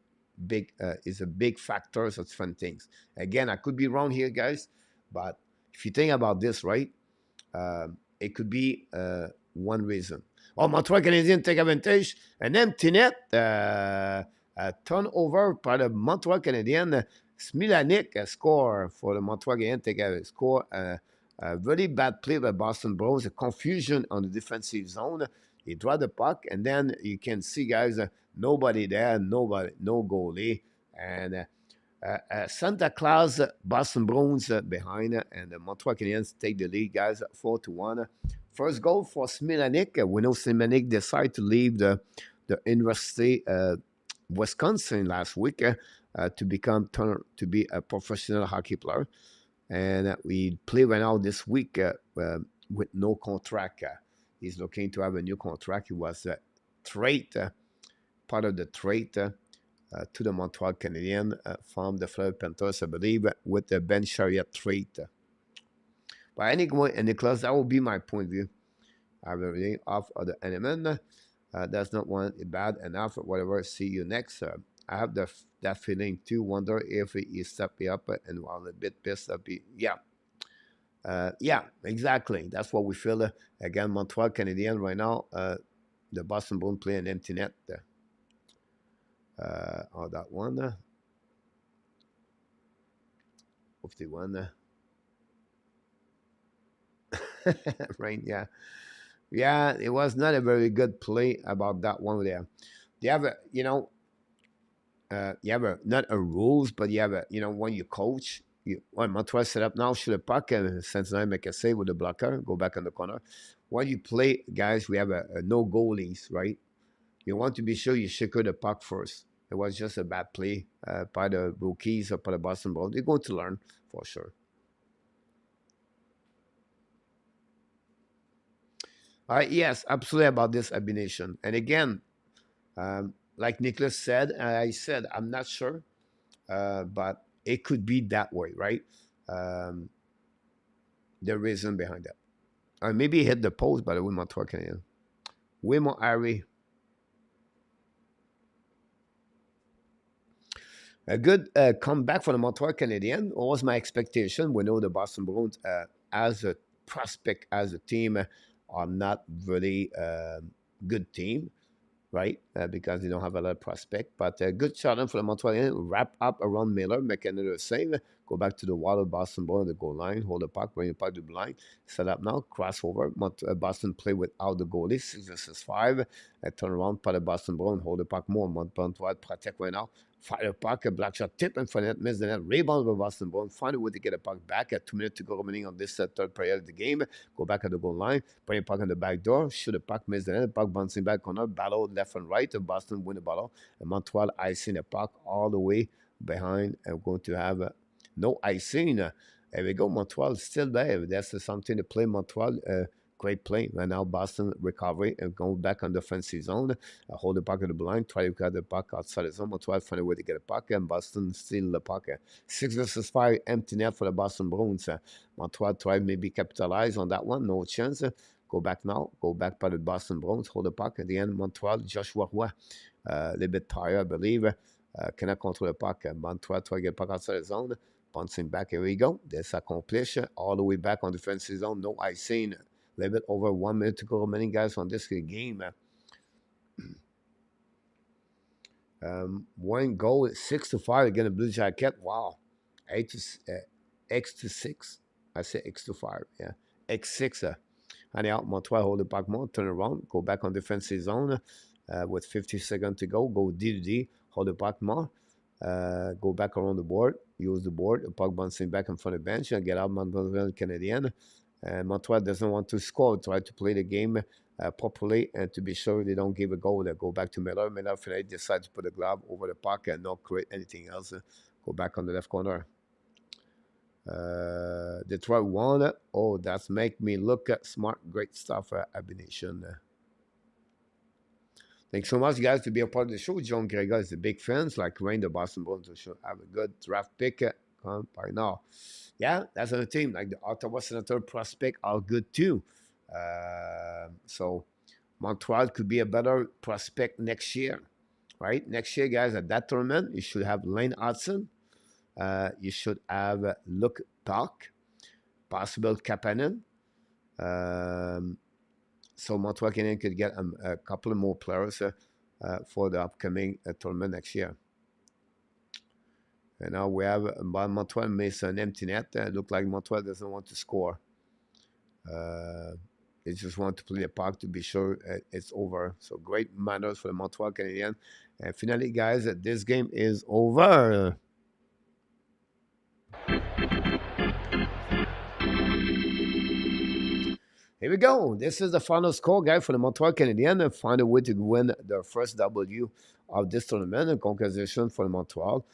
big is a big factor on different things. Again, I could be wrong here, guys, but if you think about this, right, it could be one reason. Oh, Montreal Canadiens take advantage. An empty net, turnover by the Montreal Canadiens. Smilanik score for the Montreal Canadiens. Take a score. A very bad play by Boston Bruins. A confusion on the defensive zone. He draw the puck, and then you can see, guys, nobody there, nobody, no goalie, and Santa Claus, Boston Bruins behind, and the Montreal Canadiens take the lead, guys, 4-1. First goal for Smilanik. We know Smilanik decided to leave the University Wisconsin last week to be a professional hockey player, and we play right now this week with no contract. He's looking to have a new contract. He was trade part of the trade to the Montreal Canadiens from the Florida Panthers, I believe, with the Ben Chariot trade. But anyway, Nicholas, that will be my point of view. I have everything off of the element. That's not one bad enough. Whatever. See you next. I have that feeling too. Wonder if he step me up and while a bit pissed up. Yeah, exactly. That's what we feel. Again, Montreal Canadiens right now. The Boston Bruins play an empty net. On that one. 51. Right, yeah. Yeah, it was not a very good play about that one there. You have not a rules, but you have when you coach, when Montreal set up now, shoot a puck, and Cincinnati make a save with the blocker, go back in the corner. When you play, guys, we have a no goalies, right? You want to be sure you secure the puck first. It was just a bad play by the Rookies or by the Boston Bruins. They're going to learn for sure. Yes, absolutely about this abination. And again, like Nicholas said, I said, I'm not sure, but it could be that way, right? Um, the reason behind that. Maybe he hit the post, by the way, Montreal Canadiens. Wimo Ari. A good comeback for the Montreal Canadiens. What was my expectation? We know the Boston Bruins, as a prospect, as a team, are not really good team, right? Because they don't have a lot of prospect. But a good shot for the Montreal Canadiens. Wrap up around Miller, make another save. Go back to the wall of Boston Bruins, the goal line, hold the puck, bring the puck to the line. Set up now, crossover. Boston play without the goalie, 6-5. Turn around, put the Boston Bruins, hold the puck more. Montreal protect right now. Fire the puck, a black shot, tip in front of net, miss the net, rebound by Boston Bruins. Find a way to get the puck back at 2 minutes to go remaining on this third period of the game. Go back at the goal line, bring the puck on the back door, shoot the puck, miss the net, puck bouncing back corner, battle left and right. Boston win the battle. And Montreal icing the puck all the way behind. And going to have no icing. There we go. Montreal still there. That's something to play. Montreal. Great play. Right now, Boston recovery and going back on the defensive zone. Hold the puck in the blind. Try to get the puck outside the zone. Montreal find a way to get the puck. And Boston steal the puck. 6-5. Empty net for the Boston Bruins. Montreal try maybe capitalize on that one. No chance. Go back now. Go back by the Boston Bruins. Hold the puck. At the end, Montreal. Joshua Roy. A little bit tired, I believe. Cannot control the puck. Montreal try to get the puck outside the zone. Bouncing back. Here we go. That's accomplished. All the way back on the defensive zone. No icing. A little bit over 1 minute to go remaining, guys, on this game. One goal, 6-5 against the Blue Jacket. Wow. X-6. I say X-5. Yeah. X6. Anyhow, Montreal hold the puck more, turn around, go back on defensive zone with 50 seconds to go. Go D-to-D, hold the puck more. Go back around the board, use the board, the puck bouncing back in front of the bench and get out Montreal Canadiens. And Montreal doesn't want to score, try to play the game properly and to be sure they don't give a goal. They go back to Miller. Miller finally decides to put a glove over the puck and not create anything else. Go back on the left corner. Detroit won. Oh, that's make me look at smart, great stuff, Abination. Thanks so much, guys, to be a part of the show. John Gregor is a big fans, like Rain, the Boston Bruins should have a good draft pick come by now. Yeah, that's another team. Like the Ottawa Senator prospect are good too. So Montreal could be a better prospect next year, right? Next year, guys, at that tournament, you should have Lane Hudson. You should have Luke Talk, possible Kapanen. Um, so Montreal Canadiens could get a couple of more players for the upcoming tournament next year. And now we have Montreal missed an empty net. Look like Montreal doesn't want to score. They just want to play the puck to be sure it's over. So great manners for the Montreal Canadiens. And finally, guys, this game is over. Here we go. This is the final score, guys, for the Montreal Canadiens. And find a way to win their first W of this tournament. And congratulations for Montreal.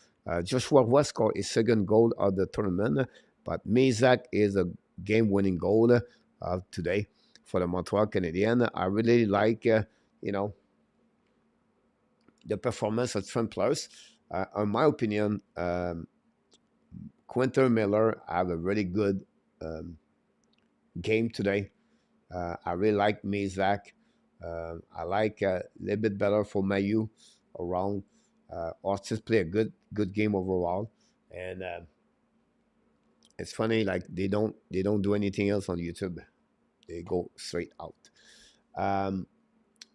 Joshua Roy scored his second goal of the tournament, but Mezak is a game-winning goal today for the Montreal Canadiens. I really like, the performance of different players. In my opinion, Quinter Miller have a really good game today. I really like Mezak. I like a little bit better for Mayu around. Ortiz play a good game overall, and it's funny, like they don't do anything else on YouTube. They go straight out. Um,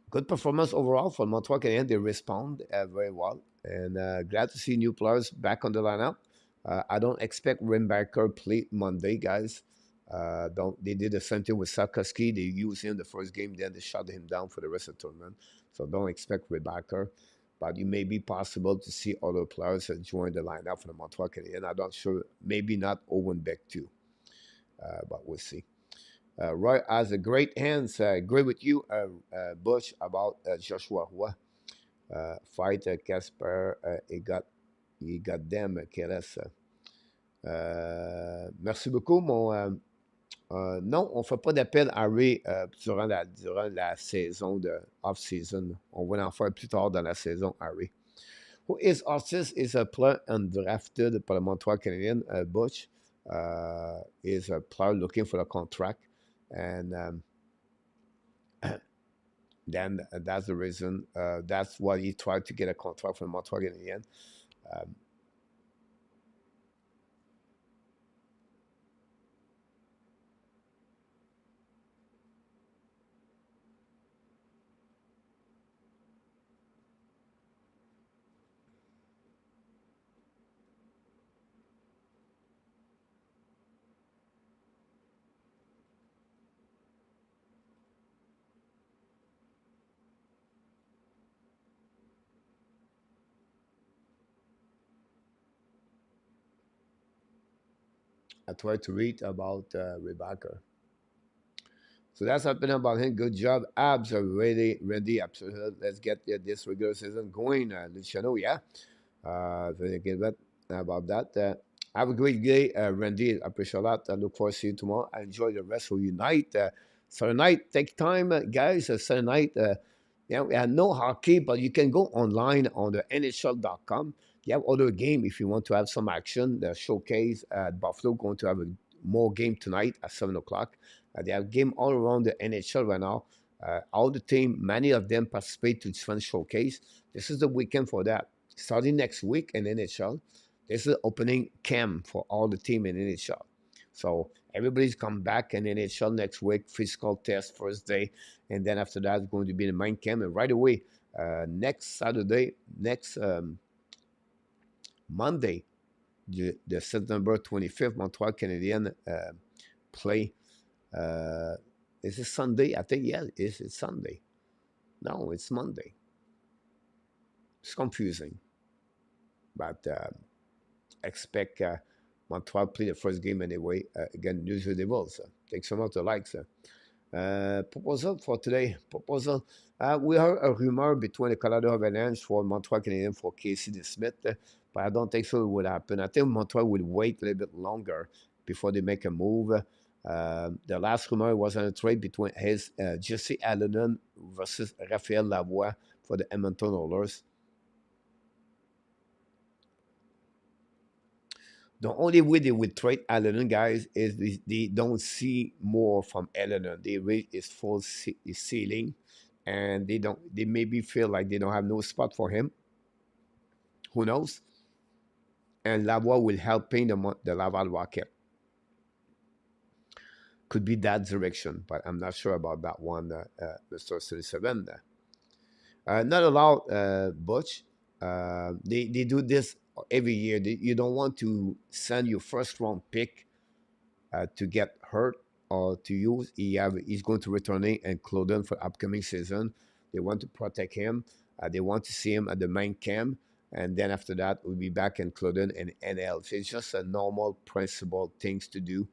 Good performance overall for Montreal Canadiens. They respond very well, and glad to see new players back on the lineup. I don't expect Rimbacker play Monday, guys. Don't They did the same thing with Sarkowski. They used him the first game, then they shut him down for the rest of the tournament. So don't expect Rimbacker. But it may be possible to see other players that join the lineup for the Montreal Canadiens. I'm not sure. Maybe not Owen Beck too, but we'll see. Roy has a great hands. Agree with you, Bush, about Joshua Roy. Fight Casper. Il got them, Keres. Merci beaucoup, mon. Non, on ne fait pas d'appel à Ray durant la saison de off-season. On va en faire plus tard dans la saison à Ray. Who is Artist is a player undrafted par le Montreal Canadiens, Butch. Is a player looking for a contract. And then that's the reason. That's why he tried to get a contract from Montreal Canadiens. Um, I tried to read about Rebecca. So that's happening about him. Good job. Abs are ready. Absolutely. Let's get this regular season going, Luciano. Yeah. Very good about that. Have a great day, Randy. I appreciate that. I look forward to see you tomorrow. I enjoy the rest of your night. Saturday night, take time, guys. Saturday night, yeah, we have no hockey, but you can go online on the NHL.com. You have other game if you want to have some action. The showcase at Buffalo going to have a more game tonight at 7 o'clock. They have game all around the NHL right now. All the team, many of them participate to different showcase. This is the weekend for that. Starting next week in NHL, this is the opening camp for all the team in NHL. So everybody's come back in NHL next week, physical test first day, and then after that, it's going to be the main camp. And right away, next Saturday, next Monday, the September 25th, Montreal Canadiens play. Is it Sunday? I think, yeah, it's Sunday. No, it's Monday. It's confusing. But expect Montreal play the first game anyway against New Jersey Devils. Thanks so much to likes. Proposal for today. Proposal. We heard a rumor between the Colorado Avalanche for Montreal Canadiens for Casey DeSmith, but I don't think so it would happen. I think Montreal would wait a little bit longer before they make a move. The last rumor was on a trade between Jesse Allen versus Raphael Lavoie for the Edmonton Oilers. The only way they would trade Allen, guys, is they don't see more from Allen. They rate is full ceiling, and they don't. They maybe feel like they don't have no spot for him. Who knows? And Lavoie will help paint the Laval Rocket. Could be that direction, but I'm not sure about that one, Mr. 37. Not allowed, Butch. They do this every year. You don't want to send your first round pick to get hurt or to use. He's going to return it and Cloden for upcoming season. They want to protect him. They want to see him at the main camp. And then after that, we'll be back in Cloden and NL. So it's just a normal principle things to do.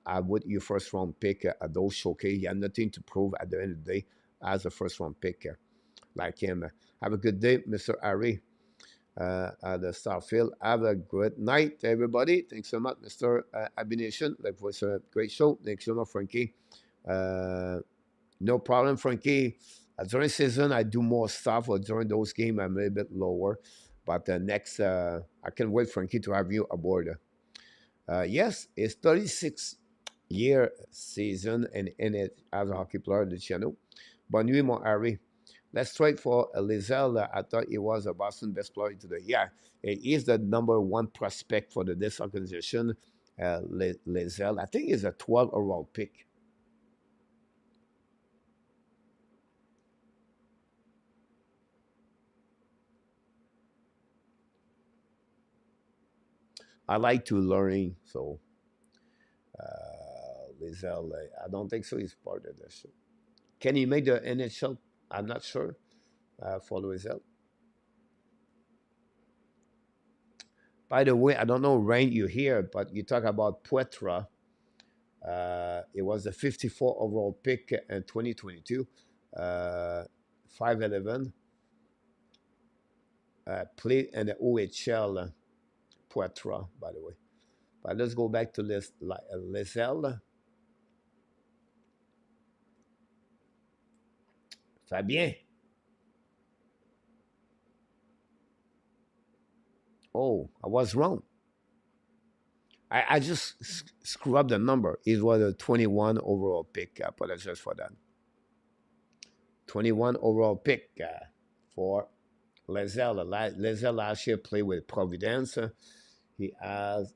I would your first round pick at those showcase. You have nothing to prove at the end of the day as a first round pick like him. Have a good day, Mr. Harry at the Starfield. Have a good night, everybody. Thanks so much, Mr. Abination. That was a great show. Thanks so much, Frankie. No problem, Frankie. During season, I do more stuff, or during those games, I'm a little bit lower. But next, I can wait, Frankie, to have you aboard. Yes, it's 36-year season and it as a hockey player, the channel. Bonne nuit, mon Harry. Let's trade for Lizelle. I thought he was a Boston best player today. Yeah, he is the number one prospect for this organization. Lizelle, I think he's a 12 overall pick. I like to learning, so Lizelle, I don't think so. He's part of this. Can he make the NHL? I'm not sure for Lizelle. By the way, I don't know, Rain, you here, but you talk about Puetra. It was a 54 overall pick in 2022. 5'11. Played in the OHL, Puetra, by the way. But let's go back to Lizelle. Fabien. Oh, I was wrong. I just screwed up the number. It was a 21 overall pick. I apologize for that. 21 overall pick for Lizelle. Lizelle last year played with Providence. He has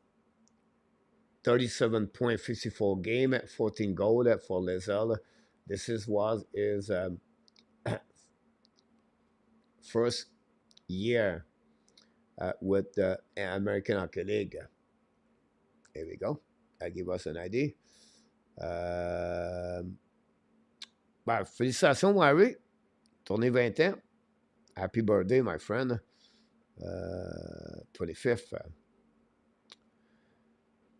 37.54 game, 14 goal for Lizelle. This was his first year with the American Hockey League. Here we go. That give us an idea. Ben, félicitations, Harry. Tournée 20 ans. Happy birthday, my friend. 25th.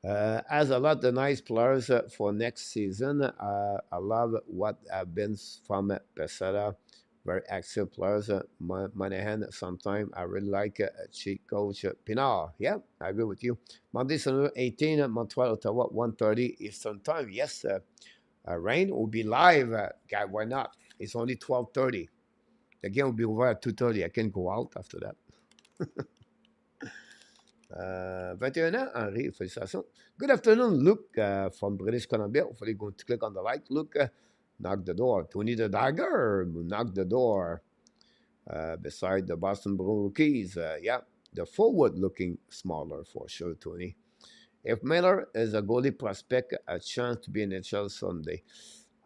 Has a lot of nice players for next season. I love what have been from Pesada. Very active players. Monahan, sometimes I really like chief coach Pinard. Yeah, I agree with you. Monday, September 18, Montreal, Ottawa, 1:30 Eastern Time. Yes, Rain will be live. Guy, why not? It's only 12:30. The game will be over at 2:30. I can go out after that. 21 ans, Henri, félicitations. Good afternoon, Luke from British Columbia. Hopefully, going to click on the like. Luke, knock the door. Tony the Dagger, knock the door. Beside the Boston Bruins Rookies. Yeah, the forward looking smaller for sure, Tony. If Miller is a goalie prospect, a chance to be in NHL someday.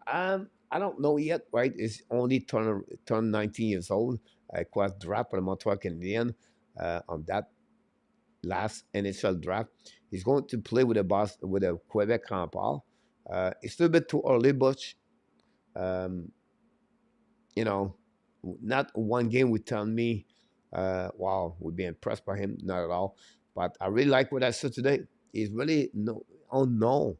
I don't know yet, right? He's only turned 19 years old. Was drafted by the Montreal Canadiens on that last NHL draft. He's going to play with a Quebec Rempart. It's a little bit too early, Butch. You know, not one game would tell me, wow, we'd be impressed by him. Not at all. But I really like what I saw today. He's really unknown.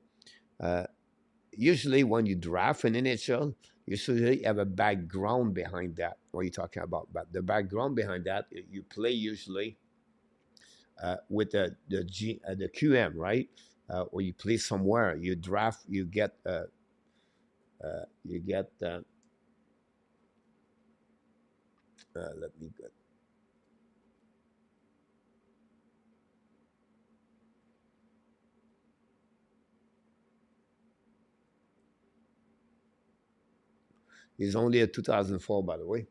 Usually, when you draft an NHL, you usually have a background behind that. What are you talking about? But the background behind that, you play usually with the QM, right? Or you play somewhere, you draft, you get let me get He's only a 2004, by the way.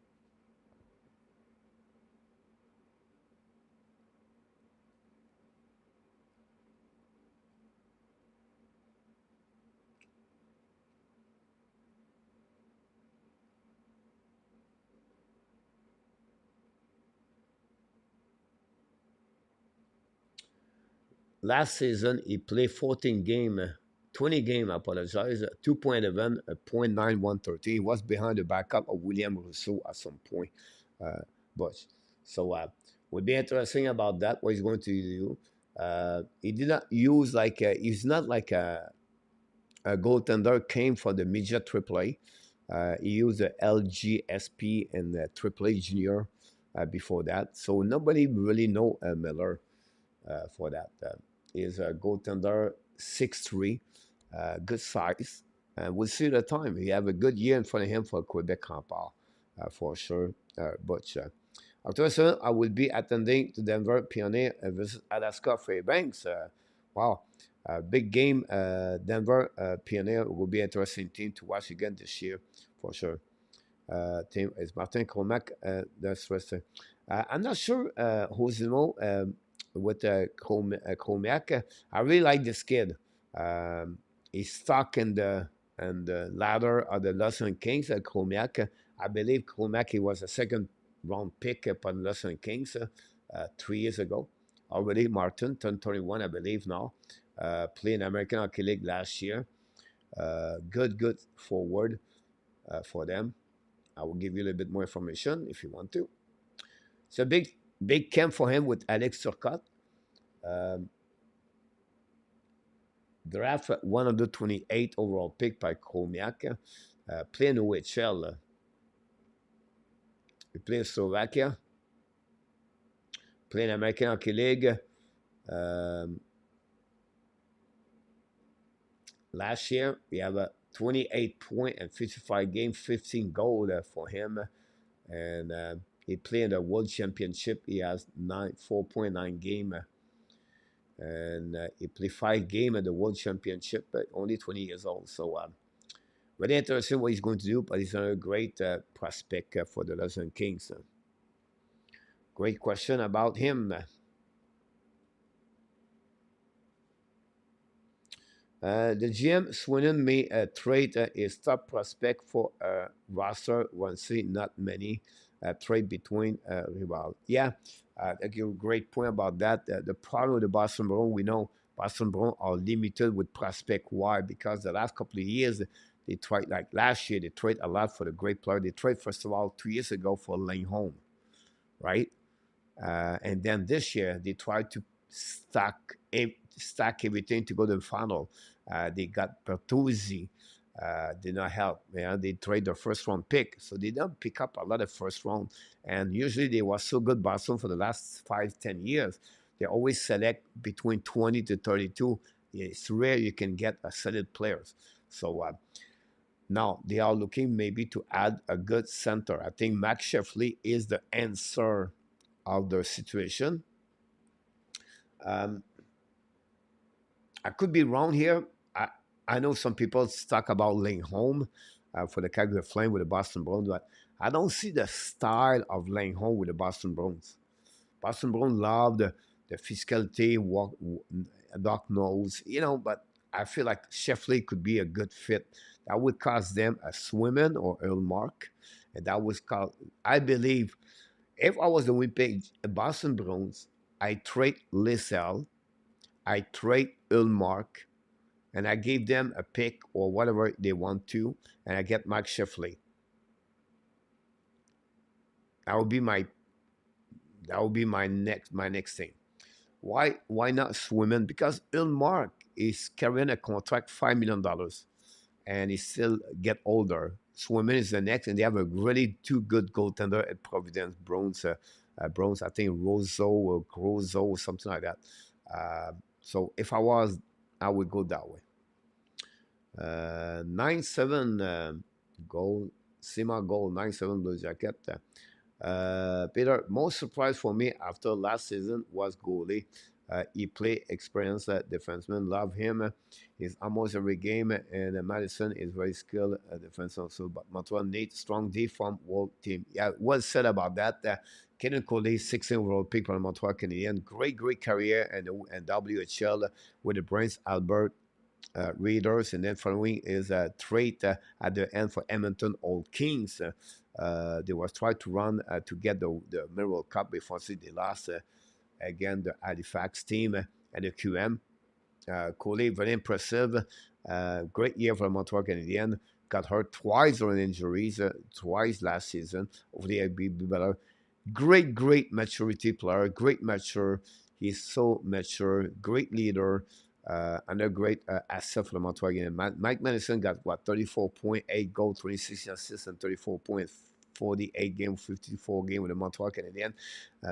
Last season, he played 14 game, 20 game, I apologize, 2.11, a .9130. He was behind the backup of William Rousseau at some point. Uh, but so would be interesting about that, what he's going to do. He did not use like, he's not like a goaltender, came from the midget AAA. He used the LGSP and the AAA junior before that. So nobody really know Miller for that. He's a goaltender, 6'3", good size. And we'll see the time. He have a good year in front of him for Quebec Campbell, for sure. After that, I will be attending to Denver Pioneer and visit Alaska Fairbanks. Wow, big game. Denver Pioneer will be an interesting team to watch again this year, for sure. Team is Martin Cromac. That's first. I'm not sure, Josimo, with Chromiak. I really like this kid. Um, he's stuck in the ladder of the Los Angeles Kings at Chromiak. I believe Chromiak, he was a second round pick upon the Los Angeles Kings 3 years ago. Already Martin turned 21, I believe now. Playing American Hockey League last year. Good forward for them. I will give you a little bit more information if you want to. It's a big camp for him with Alex Turcotte. Um, Draft 128 overall pick by Chromiak. Playing OHL. He played Slovakia. Playing American Hockey League. Um, Last year, we have a 28 point and 55 game, 15 goal for him. And he played in the World Championship. He has 4.9 game. And he played 5 game at the World Championship, but only 20 years old. So really interesting what he's going to do, but he's a great prospect for the Los Angeles Kings. Great question about him. The GM Swinen may trade his top prospect for a roster. One see not many trade between rival. Yeah, a great point about that. The problem with the Boston Bruins, we know Boston Bruins are limited with prospect. Why? Because the last couple of years they tried, like last year, they trade a lot for the great player. They trade first of all 2 years ago for Lane Home, right? And then this year they tried to stack everything to go to the final. They got Bertuzzi, did not help. They trade their first round pick, so they don't pick up a lot of first round. And usually they were so good Boston for the last 5-10 years. They always select between 20 to 32. It's rare you can get a solid players. So now they are looking maybe to add a good center. I think Max Sheffley is the answer of their situation. Um, I could be wrong here. I know some people talk about Lane Home for the Calgary Flame with the Boston Bruins, but I don't see the style of Lane Home with the Boston Bruins. Boston Bruins love the physicality, dark nose, but I feel like Sheffley could be a good fit. That would cost them a Swimmen or Earl Mark, and that was called, I believe, if I was the Winnipeg Boston Bruins, I trade Lissell, I trade Ulmark, and I gave them a pick or whatever they want to, and I get Mike Shifley. That would be my next thing. Why not Swimmen? Because Ulmark is carrying a contract $5 million, and he still get older. Swimmen is the next, and they have a really two good goaltender at Providence Bruins. Bruins, I think Rosso or Grosso or something like that. So if I was, I would go that way. 9-7 goal, Sima goal, 9-7 Blue Jacket. Peter, most surprise for me after last season was goalie. He play experienced defenseman. Love him. He's almost every game, and Madison is very skilled defense also. But Montreal needs strong D from world team. Yeah, well said about that. Kenan Coley, 16 overall pick from Montreal Canadiens. Great career and WHL with the Bruins Albert Raiders, and then following is a trade at the end for Edmonton Old Kings. They was trying to run to get the Memorial Cup before they lost again the Halifax team and the QM. Coley, very impressive. Great year for the Montreal Canadiens. Got hurt twice on injuries, twice last season. Hopefully, I'll be better. Great maturity player. Great mature. He's so mature. Great leader. And a great asset for the Montreal Canadiens. Mike Madison got what 34.8 goals, 26 assists, and 34.48 game, 54 game with the Montreal Canadiens.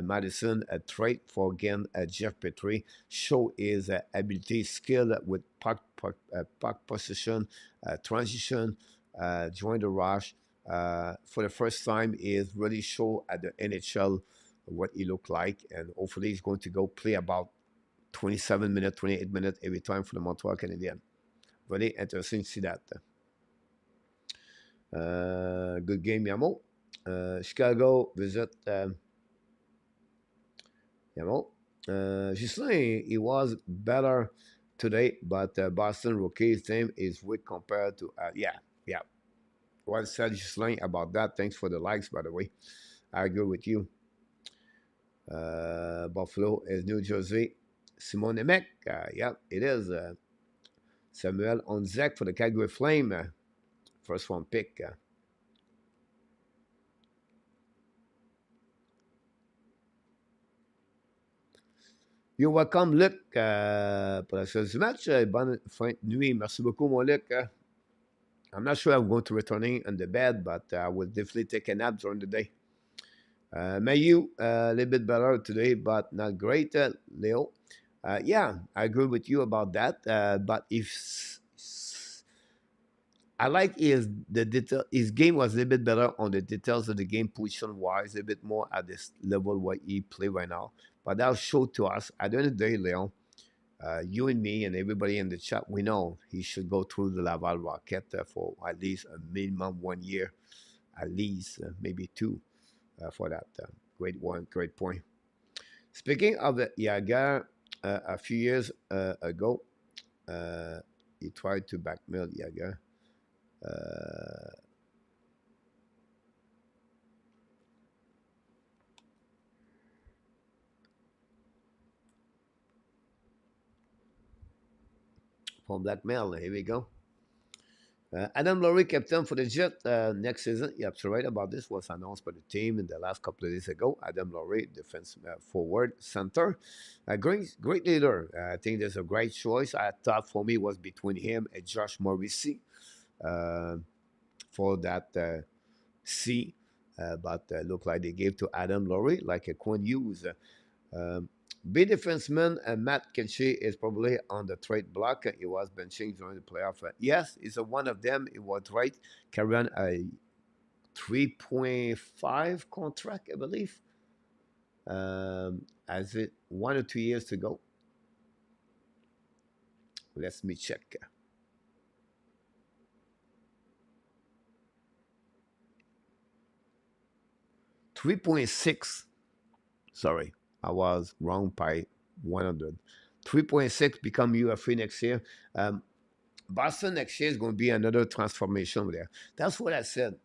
Madison, a trade for again Jeff Petrie, show his ability, skill with puck position, transition, join the rush. For the first time, is really show at the NHL what he looked like, and hopefully he's going to go play about 27 minutes, 28 minutes every time for the Montreal Canadiens. Very interesting to see that. Good game, Yamo. Chicago visit Yamo. Gislain, he was better today, but Boston Rookies team is weak compared to, yeah. Well said, Gislain, about that. Thanks for the likes, by the way. I agree with you. Buffalo is New Jersey. Simon Nemec, yeah, it is. Samuel Onzek for the Calgary Flame. First one pick. You're welcome, Luc, pour la suite du match. Bonne fin de nuit. Merci beaucoup, mon Luc. I'm not sure I'm going to returning on the bed, but I will definitely take a nap during the day. Mayu, a little bit better today, but not great, Leo. Yeah, I agree with you about that. But if I like the detail, his game was a little bit better on the details of the game, position wise, a bit more at this level where he play right now. But that'll show to us at the end of the day, Leon. You and me and everybody in the chat, we know he should go through the Laval Rocket for at least a minimum 1 year, at least maybe two for that. Great point. Speaking of the Yager, a few years ago, he tried to blackmail Yager. For blackmail, here we go. Adam Laurie, captain for the Jet next season. You're absolutely right about this. Was announced by the team in the last couple of days ago. Adam Laurie, defense forward center, great leader. I think there's a great choice. I thought for me was between him and Josh Morrissey for that C, but looked like they gave to Adam Laurie like a Quinn Hughes. B defenseman Matt Kenshi is probably on the trade block. He was benching during the playoff. Yes, he's one of them. It was right. Carrying a 3.5 contract, I believe. As it 1 or 2 years to go. Let me check. $3.6. Sorry. I was wrong by 100. 3.6 become UFA next year. Boston next year is going to be another transformation there. That's what I said.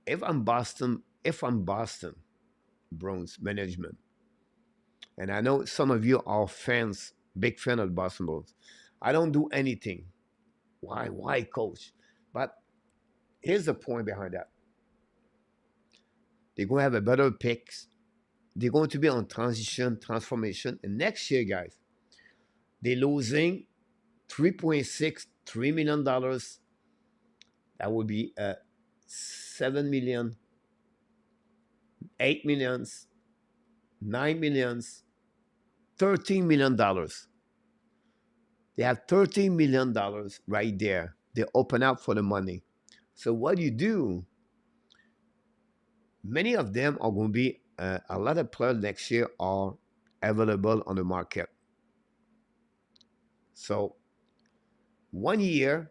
If I'm Boston Bruins management, and I know some of you are fans, big fan of the Boston Bruins. I don't do anything. Why, coach? But here's the point behind that. They're going to have a better picks. They're going to be on transformation. And next year, guys, they're losing $3 million. That would be 7 million, 8 millions, 9 millions, $13 million. They have $13 million right there. They open up for the money. So what do? Many of them are going to be a lot of players next year are available on the market. So 1 year,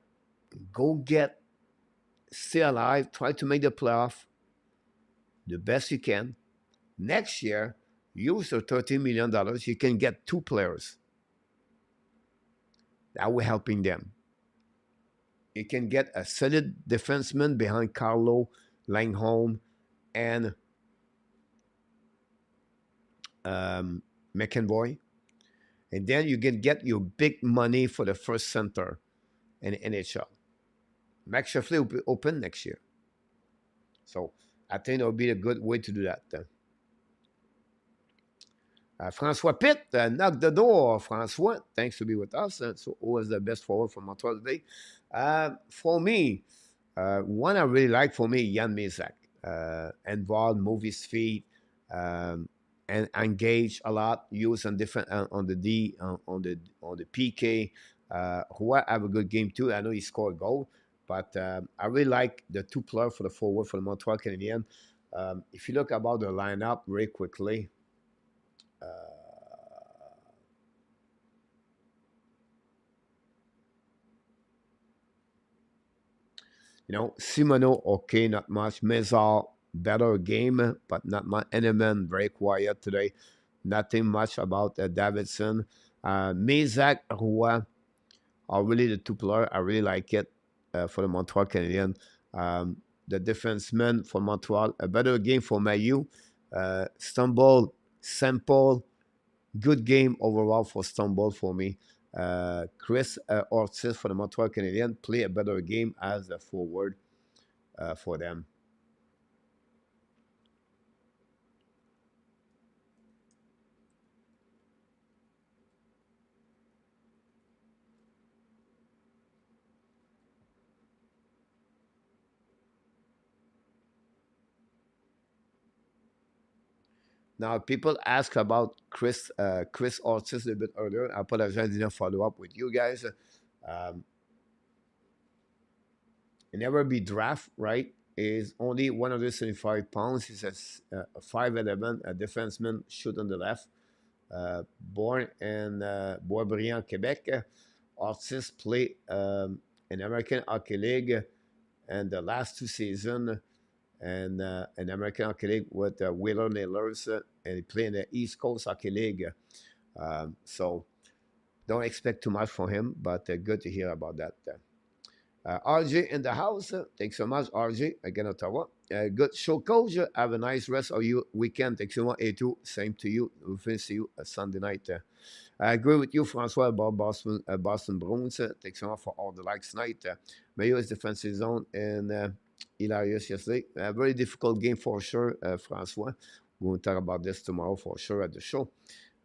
go get, stay alive, try to make the playoff the best you can. Next year, use the $13 million. You can get two players that will helping them. You can get a solid defenseman behind Carlo Langholm and McEnroy. And then you can get your big money for the first center in the NHL. Max Sheffley will be open next year. So I think it would be a good way to do that. Francois Pitt knocked the door. Francois, thanks to be with us. So who was the best forward from Montreal today? For me, one I really like for me, Jan Mezak. Involved, move his feet, and engage a lot. Use on different on the D, on the PK. Who have a good game too. I know he scored a goal, but I really like the two players for the forward for the Montreal Canadiens. If you look about the lineup very quickly, Simoneau, okay, not much. Mezar, better game, but not much. Eneman, very quiet today. Nothing much about Davidson. Mezak, Roy are really the two players. I really like it for the Montreal Canadiens. The defenseman for Montreal, a better game for Mayu. Stumble, simple, good game overall for Stumble for me. Chris Ortiz for the Montreal Canadiens play a better game as a forward for them. Now, people ask about Chris Ortiz a bit earlier. I apologize, I didn't follow up with you guys. It never be draft, right? Is only 175 pounds. He's a 5'11", a defenseman, shoot on the left. Born in Boisbriand, Quebec. Ortiz played in American Hockey League and the last two seasons and in American Hockey League with Wheeler Nailers, and he played in the East Coast Hockey League. So don't expect too much from him, but good to hear about that. RJ in the house. Thanks so much, RJ. Again, Ottawa. Good show, coach. Have a nice rest of your weekend. Thanks so much, A2. Same to you. We'll see you Sunday night. I agree with you, Francois, about Boston Bruins. Thanks so much for all the likes tonight. Mayo is defensive zone and hilarious yesterday. A very difficult game for sure, Francois. We'll talk about this tomorrow for sure at the show.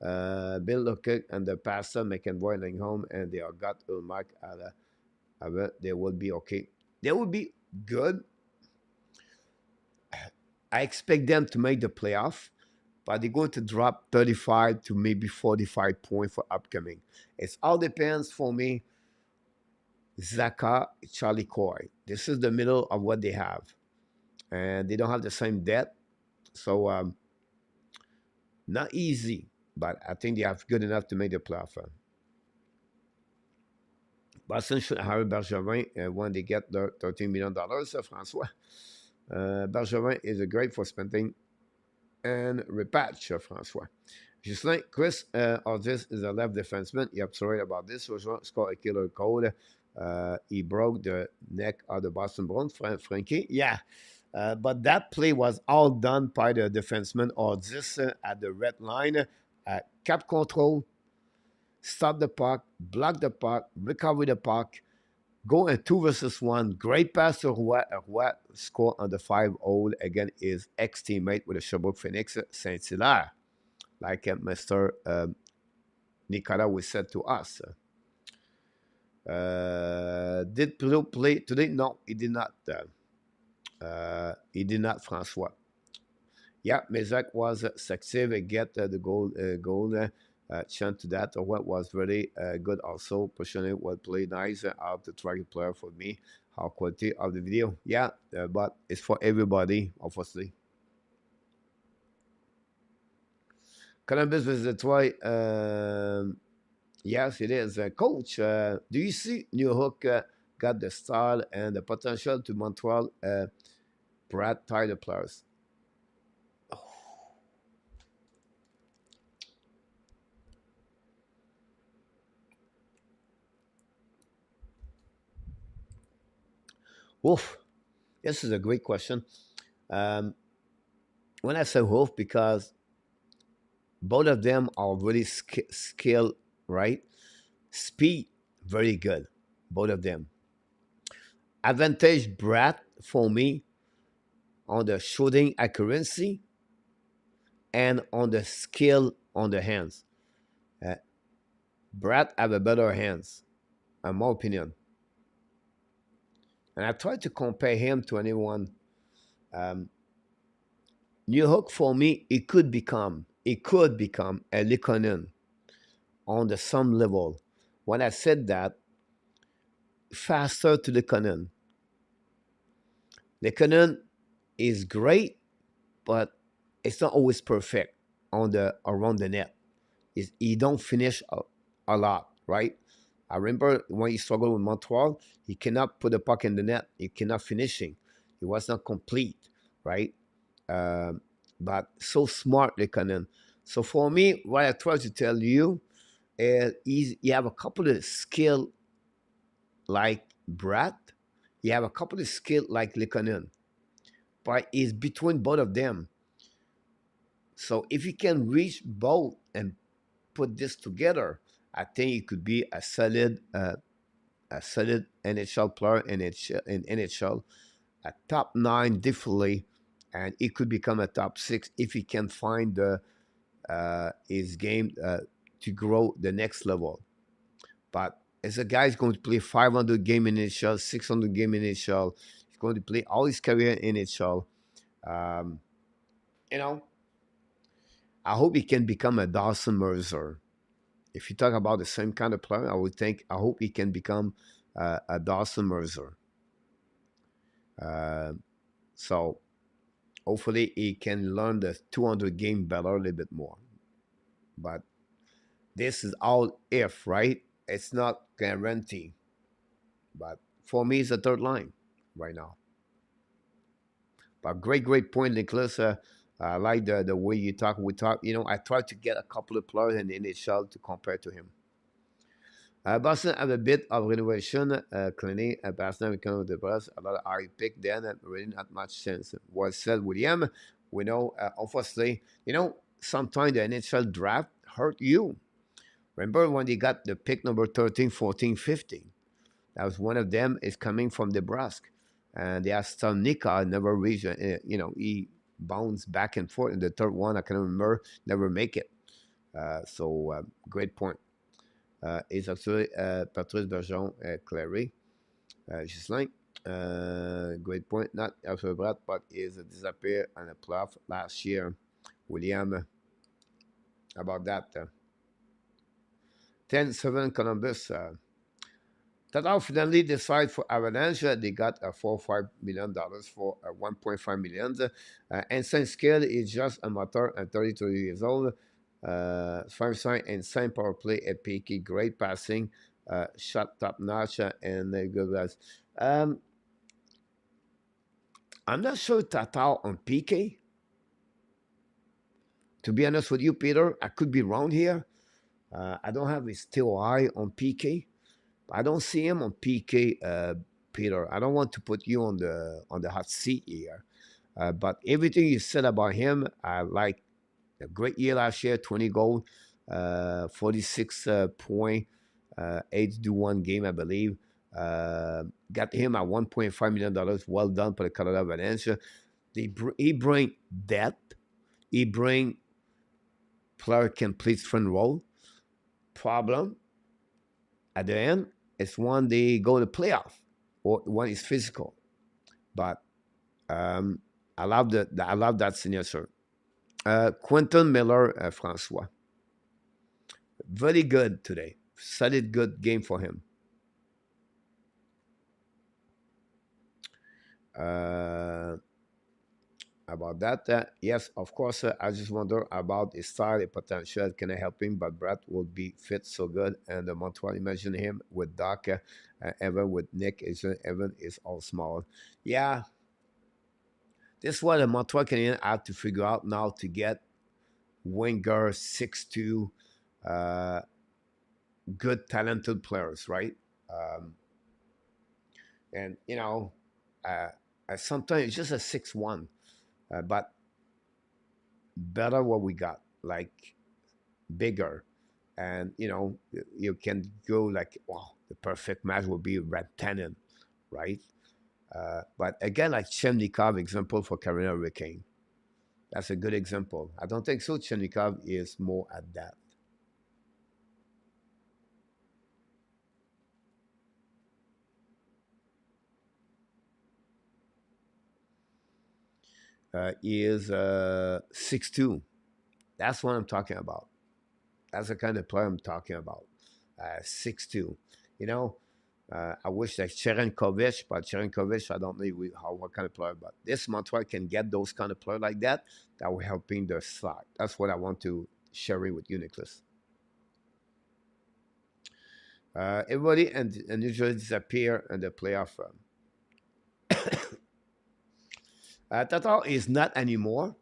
Bill Luckett and the pastor McEnroy home, and they are got Ulmark at they will be okay. They will be good. I expect them to make the playoff, but they're going to drop 35 to maybe 45 points for upcoming. It all depends for me. Zaka, Charlie Coy. This is the middle of what they have. And they don't have the same debt. So, not easy, but I think they have good enough to make the playoff. Boston should hire Bergevin when they get their $13 million, Francois. Bergevin is a great for spending and repatch, Francois. Justin, Chris Ortiz is a left defenseman. You're absolutely right about this. Roger scored a killer goal. He broke the neck of the Boston Bruins, Frenchy. Yeah. But that play was all done by the defenseman Ortiz at the red line. Cap control, stop the puck, block the puck, recover the puck, go in 2 versus 1. Great pass to Roy. Roy score on the 5-0 again his ex-teammate with the Sherbrooke Phoenix, Saint-Hilaire, like Mr. Nicolas was said to us. Did Pluto play today? No, he did not. He did not, Francois. Yeah, Mezak was successful and get the goal. Chant to that, or what was really good also. Pushing well played nice out the track player for me. How quality of the video, yeah, but it's for everybody, obviously. Columbus versus Detroit. Yes, it is. Coach, do you see New Hook got the style and the potential to Montreal Brad Tyler players? Wolf, this is a great question. Um, when I say Wolf, because both of them are really skilled, right? Speed, very good. Both of them. Advantage Brad for me on the shooting accuracy and on the skill on the hands. Uh, Brad have a better hands, in my opinion. And I try to compare him to anyone. Um, New Hook for me, it could become a Likonen on the some level. When I said that, faster to Likonen. Likonen is great, but it's not always perfect on the around the net. He don't finish a lot, right? I remember when he struggled with Montreal, he cannot put the puck in the net. He cannot finishing. He was not complete, right? Um, but so smart, Lekanen. So for me, what I try to tell you is you have a couple of skill like Brad. You have a couple of skill like Lekanen. But it's between both of them. So if you can reach both and put this together, I think it could be a solid NHL player in NHL, a top nine definitely, and it could become a top six if he can find his game to grow the next level. But as a guy is going to play 500 game in NHL, 600 game in NHL, he's going to play all his career in NHL. Um, you know, I hope he can become a Dawson Mercer. If you talk about the same kind of player, I hope he can become a Dawson Mercer. Uh, so hopefully he can learn the 200 game better a little bit more. But this is all if, right? It's not guarantee. But for me, it's a third line right now. But great point, Nicholas. I like the way you talk. We talk. I try to get a couple of players in the NHL to compare to him. Boston have a bit of renovation. Cleaning. Boston become with the bus. A lot of high pick then, and really not much sense. Was said, William. We know, obviously, sometimes the NHL draft hurt you. Remember when they got the pick number 13, 14, 15? That was one of them is coming from Nebraska. And they asked Nika, never reached, he bounced back and forth. And the third one, I can remember, never make it. So great point. It's actually Patrice Bergeron, Clary, Gislain. Great point. Not Alfred Brad, but is disappeared on a playoff last year. William, about that. 10-7 Columbus. Tatar finally decide for Avalanche. They got a $4.5 million for 1.5 million. Insane skill is just amateur and 32 years old. 5 sign and same power play at PK. Great passing, shot top notch, and good guys. I'm not sure Tatar on PK. To be honest with you, Peter, I could be wrong here. I don't have his still eye on PK. I don't see him on PK, Peter. I don't want to put you on the hot seat here, but everything you said about him, I like. A great year last year, 20 goals, 46 point, 8 to 1 game, I believe. Got him at $1.5 million. Well done for the Colorado Avalanche. He bring depth. He bring player complete front row. Problem at the end is when they go to playoff or when it's physical. But I love that signature. Quentin Miller, Francois. Very good today. Solid, good game for him. About about that. Yes, of course, I just wonder about his style, the potential. Can I help him? But Brett will be fit so good. And the Montreal, imagine him with Doc, Evan with Nick. Evan is all small. Yeah, this is what the Montreal Canadiens have to figure out now to get winger 6'2", uh, good, talented players, right? Um, and, uh, sometimes it's just a 6'1", but better what we got, like bigger. And, you can go like, wow, the perfect match would be Red Tenant, right? But again, like Chemnikov, example for Carolina Hurricane. That's a good example. I don't think so. Chemnikov is more at that. He is 6'2". That's what I'm talking about. That's the kind of player I'm talking about. 6'2". You know, I wish like Cherenkovich, but Cherenkovich, I don't know what kind of player, but this Montreal can get those kind of player like that. That will helping their slot. That's what I want to share it with you, Nicholas. Everybody and usually disappear in the playoff run. Tatar is not anymore.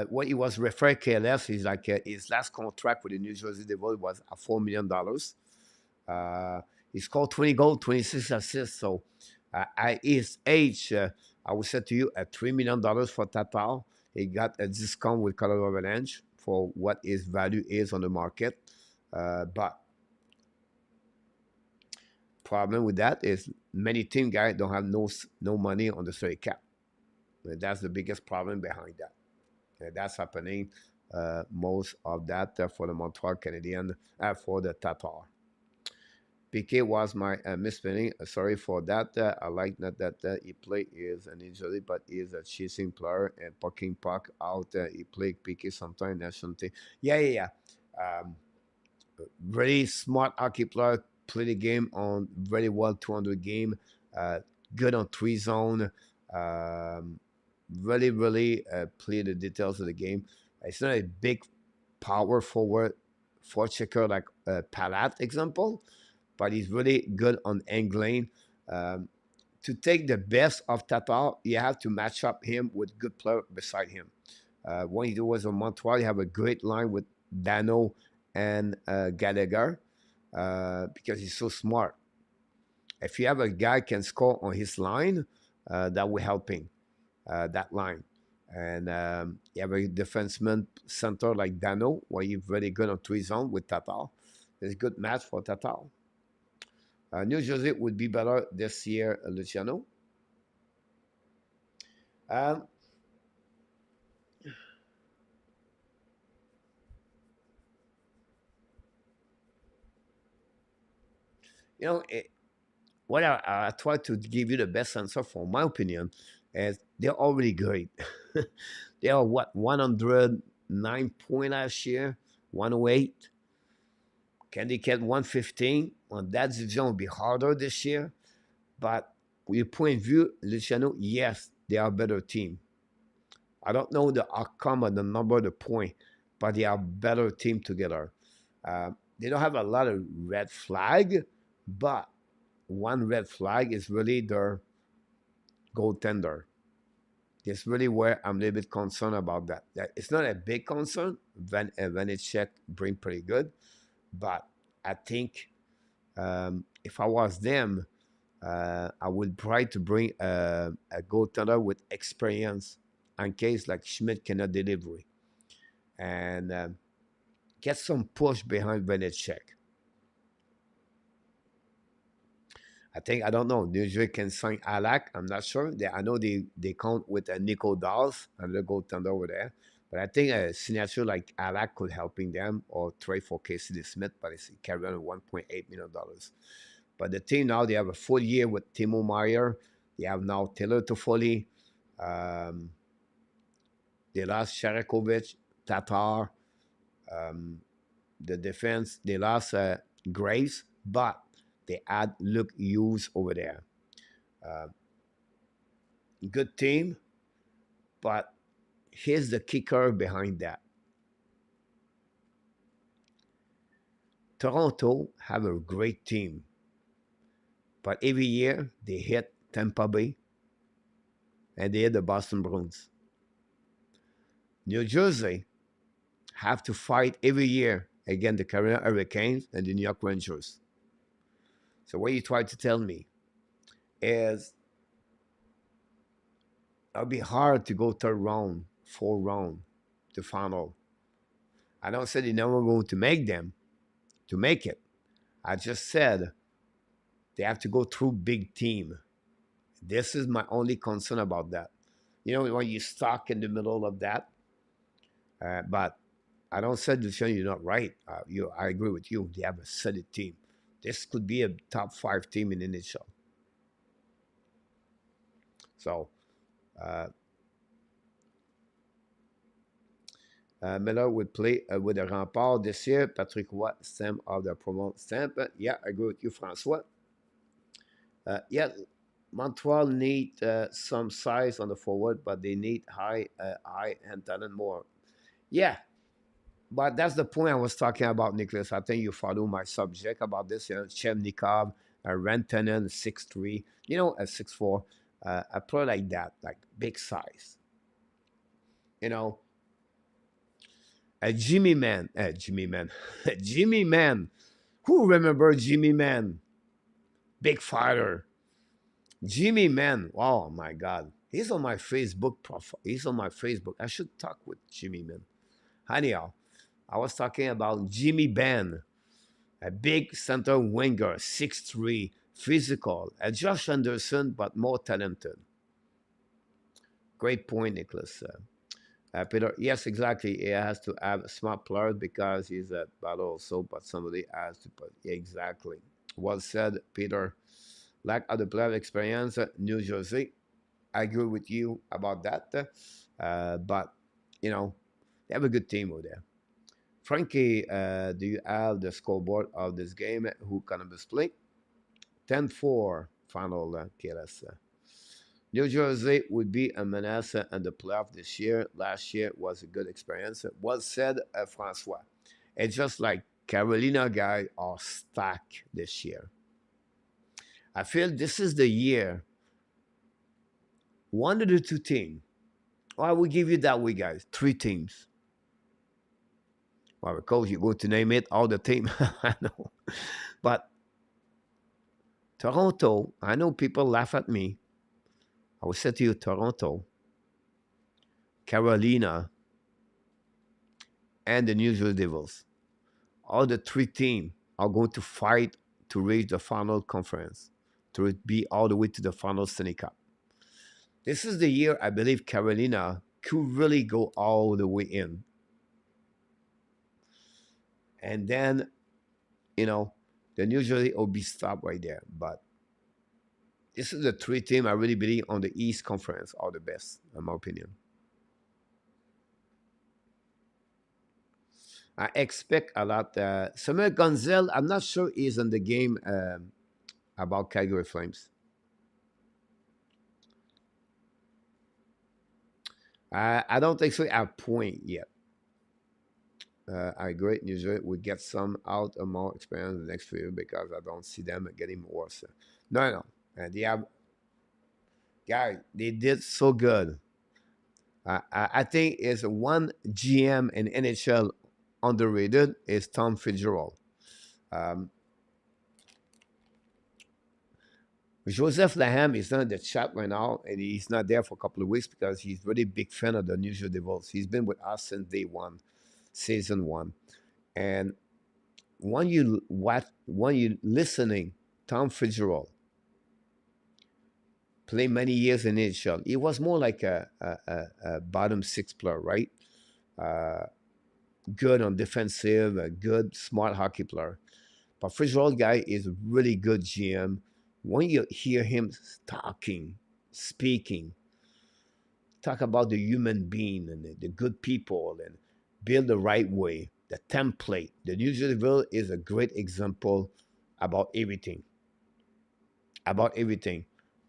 What he was referred KLS is like his last contract with the New Jersey Devil was a $4 million. He scored 20 goals, 26 assists. So at his age, I would say to you, at $3 million for Tatar, he got a discount with Colorado Avalanche for what his value is on the market. But problem with that is many team guys don't have no money on the salary cap. And that's the biggest problem behind that. And that's happening most of that for the Montreal Canadiens, for the Tatar. PK was my misspelling. Sorry for that. I like that he played is an injury, but he's a chasing player and pucking puck out. He played PK sometime national team. Yeah. Um, Very smart hockey player. Play the game on very well 200 game. Uh, Good on three zone. Um, really play the details of the game. It's not a big power forward for checker like Palat example, but he's really good on angling. Um, to take the best of Tatar, you have to match up him with good player beside him. When he was on Montreal, you have a great line with Dano and Gallagher because he's so smart. If you have a guy can score on his line, that will help him that line. And you have a defenseman center like Dano, where he's very good on three zone with Tatar. It's a good match for Tatar. New Jersey would be better this year, Luciano. Um, it, what I try to give you the best answer for my opinion is they're already great. They are what 109 point last year, 108. Can they get 115? On that division will be harder this year. But with your point of view, Luciano, yes, they are a better team. I don't know the outcome and the number of the point, but they are a better team together. They don't have a lot of red flag, but one red flag is really their goaltender. It's really where I'm a little bit concerned about that. It's not a big concern. When it's checked, bring pretty good, but I think if I was them, I would try to bring a goaltender with experience in case like Schmidt cannot deliver and get some push behind Vanecek. I don't know. New Jersey can sign Alak. I'm not sure. I know they count with Nico Dawes, another goaltender over there. But I think a signature like Alak could helping them or trade for Casey Smith, but it's carrying on $1.8 million. But the team now they have a full year with Timo Meyer. They have now Taylor Toffoli. Um, they lost Sharakovich, Tatar. Um, the defense they lost Grace, but they add Luke Hughes over there. Uh, Good team, but Here's the kicker behind that. Toronto have a great team, but every year they hit Tampa Bay and they hit the Boston Bruins. New Jersey have to fight every year against the Carolina Hurricanes and the New York Rangers. So what you try to tell me is it'll be hard to go third round, fourth round to final. I don't say they're never going to make them to make it. I just said they have to go through big team. This is my only concern about that. You know, when you're stuck in the middle of that, but I don't say the show you're not right. I agree with you. They have a solid team. This could be a top 5 team in the NHL. So, uh, Miller would play with the Rempart this year. Patrick Watt, stamp of the promote stamp. Yeah, I agree with you, Francois. Yeah, Montreal need some size on the forward, but they need high and talent more. Yeah, but that's the point I was talking about, Nicholas. I think you follow my subject about this. You know, Chevnikov, Rantanen, 6'3", you know, a 6'4", a player like that, like big size. You know, a Jimmy Man, Jimmy Man, Jimmy Man. Who remember Jimmy Man? Big fighter. Jimmy Man. Oh my God. He's on my Facebook profile. He's on my Facebook. I should talk with Jimmy Man. Anyhow, I was talking about Jimmy Ben, a big center winger, 6'3", physical, a Josh Anderson, but more talented. Great point, Nicholas. Peter, yes, exactly. He has to have a smart player because he's a battle also, but somebody has to put. Exactly. Well said, Peter. Lack of the player experience, New Jersey. I agree with you about that. But, you know, they have a good team over there. Frenchy, do you have the scoreboard of this game? Who Columbus play? 10-4 final, KLS. New Jersey would be a menace in the playoff this year. Last year was a good experience. Well said, Francois. It's just like Carolina guys are stacked this year. I feel this is the year. One of the two teams. I will give you that way, guys. 3 teams. Well, coach, you're going to name it all the team. I know. But Toronto, I know people laugh at me. I will say to you, Toronto, Carolina, and the New Jersey Devils. All the 3 teams are going to fight to reach the final conference, to be all the way to the final Stanley Cup. This is the year I believe Carolina could really go all the way in. And then, you know, the New Jersey will be stopped right there. But this is the 3 team I really believe on the East Conference are the best, in my opinion. I expect a lot. Samuel Gonzel, I'm not sure he's in the game about Calgary Flames. I don't think so at point yet. I agree. New Jersey would get some out of more experience in the next few years because I don't see them getting worse. No. And they have, guys, they did so good. I think is one GM in NHL underrated is Tom Fitzgerald. Um, Joseph Laham is not in the chat right now, and he's not there for a couple of weeks because he's really a big fan of the New Jersey Devils. He's been with us since day one, season 1. And when you listening, Tom Fitzgerald played many years in NHL. He was more like a bottom 6 player, right? Good on defensive, a good, smart hockey player. But Fitzgerald guy is a really good GM. When you hear him talking, speaking, talk about the human being and the good people and build the right way, the template. The New Jersey Devil is a great example about everything. About everything.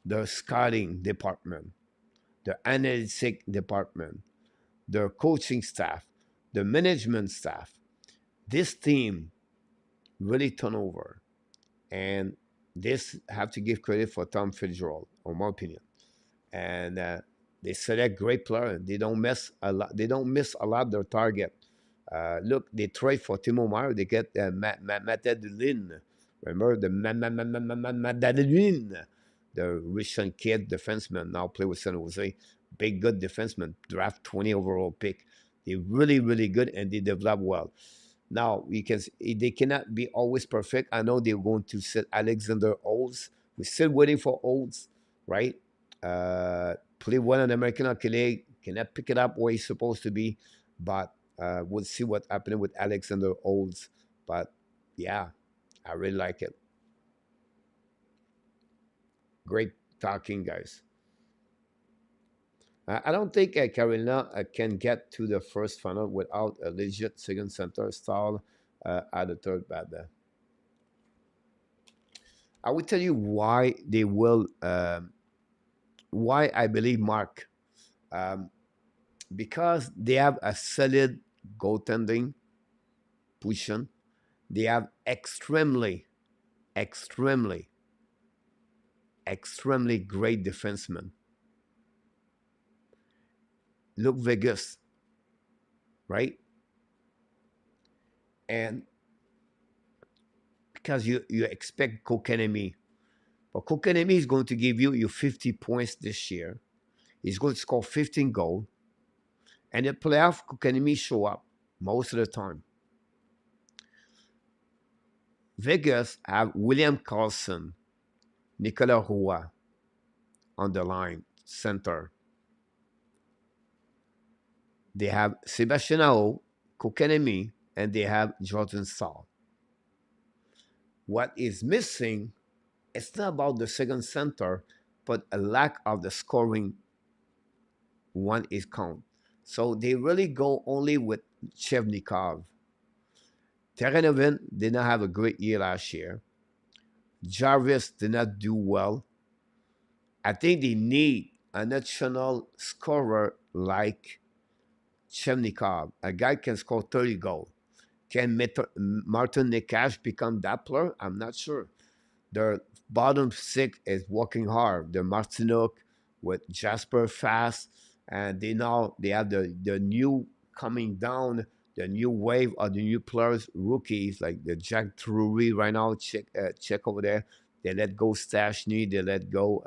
The scouting department, the analytic department, their coaching staff, the management staff. This team really turnover, and this have to give credit for Tom Fitzgerald, in my opinion. And they select great players. They don't miss a lot. They don't miss a lot their target. Look, they trade for Timo Meyer. They get Matadulin. Remember the Matadulin, the Russian kid defenseman, now play with San Jose. Big, good defenseman. Draft 20 overall pick. They're really, really good, and they develop well. Now we can. They cannot be always perfect. I know they're going to set Alexander Olds. We're still waiting for Olds, right? Play well in the American Hockey League. Cannot pick it up where he's supposed to be, but we'll see what's happening with Alexander Olds. But yeah, I really like it. Great talking, guys. I don't think Carolina can get to the first final without a legit second center style at the third bad. I will tell you why they will. Why I believe Mark, um, because they have a solid goaltending position. They have extremely, extremely great defensemen. Look, Vegas, right? And because you expect Kokanemi, but Kokanemi is going to give you 50 points this year. He's going to score 15 goals. And the playoff, Kokanemi show up most of the time. Vegas have William Carlson, Nicolas Roy on the line, center. They have Sebastian Aho, Kokanemi, and they have Jordan Saul. What is missing, it's not about the second center, but a lack of the scoring one is count. So they really go only with Chevnikov. Terrenovin did not have a great year last year. Jarvis did not do well. I think they need a national scorer like Chevnikov. A guy can score 30 goals. Can Martin Nekash become that player? I'm not sure. Their bottom six is working hard. The Martinuk with Jasper Fast, and they have the new coming down, the new wave of the new players, rookies like the Jack Drury right now. Check over there. They let go Stashny. They let go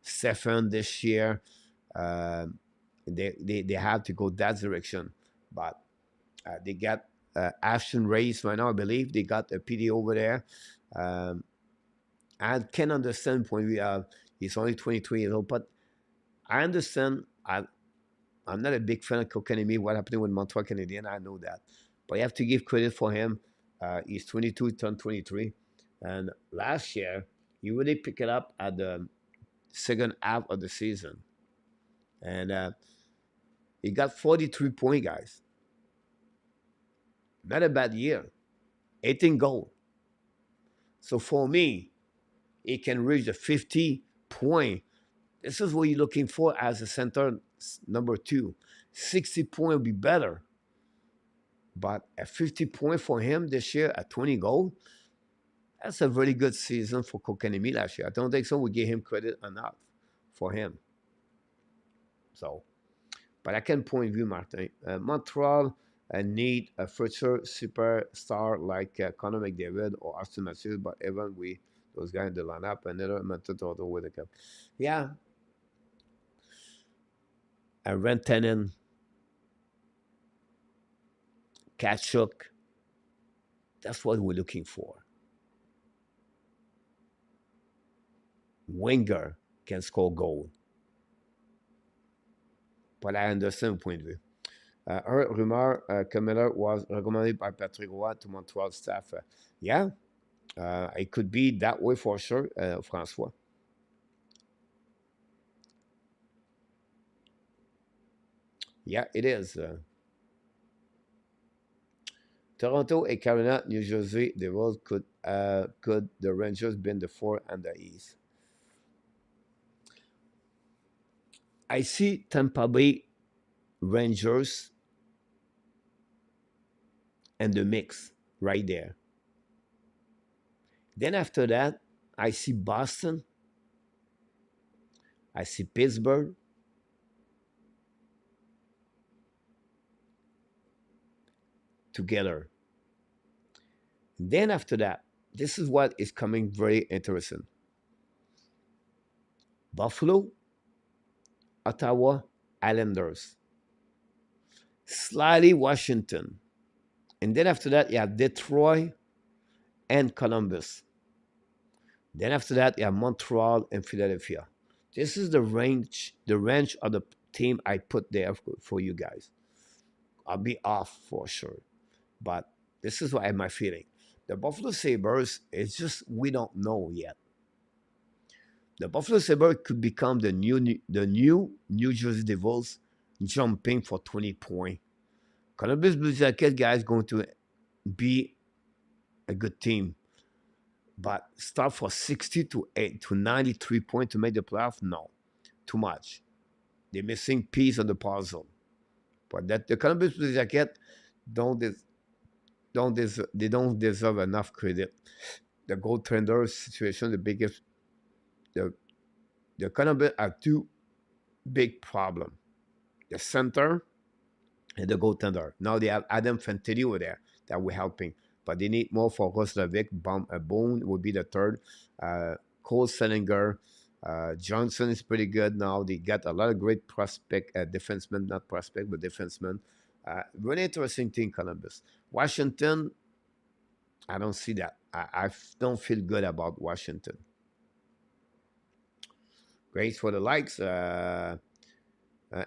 Stefan this year. Um, they have to go that direction, but they got Ashton Race right now. I believe they got a PD over there. Um, I can understand point we have. He's only 23 years old, but I understand. I'm not a big fan of Kokanemi. What happened with Montreal Canadiens, I know that, but you have to give credit for him. He's 22, he turned 23, and last year he really picked it up at the second half of the season, and he got 43 point, guys. Not a bad year. 18 goal. So for me, he can reach the 50 point. This is what you're looking for as a center number two. 60 point would be better. But a 50 point for him this year at 20 goal, that's a very good season for Kokanemi last year. I don't think so. We give him credit enough for him. So, but I can point you, Martin. Montreal need a future superstar like Connor McDavid or Austin Matthews, but even those guys in the lineup, and they're meant to total with the cup. Yeah, and Rantanen, Kachuk, that's what we're looking for. Winger can score goal. But I understand the point of view. Heard rumor Camilla was recommended by Patrick Roy to Montreal staff. Yeah, it could be that way for sure, Francois. Yeah, it is. Toronto and Carolina, New Jersey, the world could the Rangers been the four and the East. I see Tampa Bay Rangers, and the mix right there. Then after that, I see Boston, I see Pittsburgh together. Then after that, this is what is coming very interesting. Buffalo, Ottawa, Islanders, slightly Washington. And then after that, you have Detroit and Columbus. Then after that, you have Montreal and Philadelphia. This is the range of the team I put there for you guys. I'll be off for sure. But this is what my feeling. The Buffalo Sabres is just we don't know yet. The Buffalo Sabres could become the new New Jersey Devils jumping for 20 points. Columbus Blue Jackets guys going to be a good team. But start for 60 to 93 points to make the playoff? No. Too much. They're missing piece of the puzzle. But that the Columbus Blue Jackets don't des- they don't deserve enough credit. The goaltender situation, the biggest the Columbus have two big problem. The center and the goaltender. Now they have Adam Fantilli over there that we're helping. But they need more for Roslovic. Bone would be the third. Cole Selinger. Johnson is pretty good now. They got a lot of great prospect, defensemen, not prospect, but defensemen. Really interesting thing, Columbus. Washington, I don't see that. I don't feel good about Washington. Great for the likes.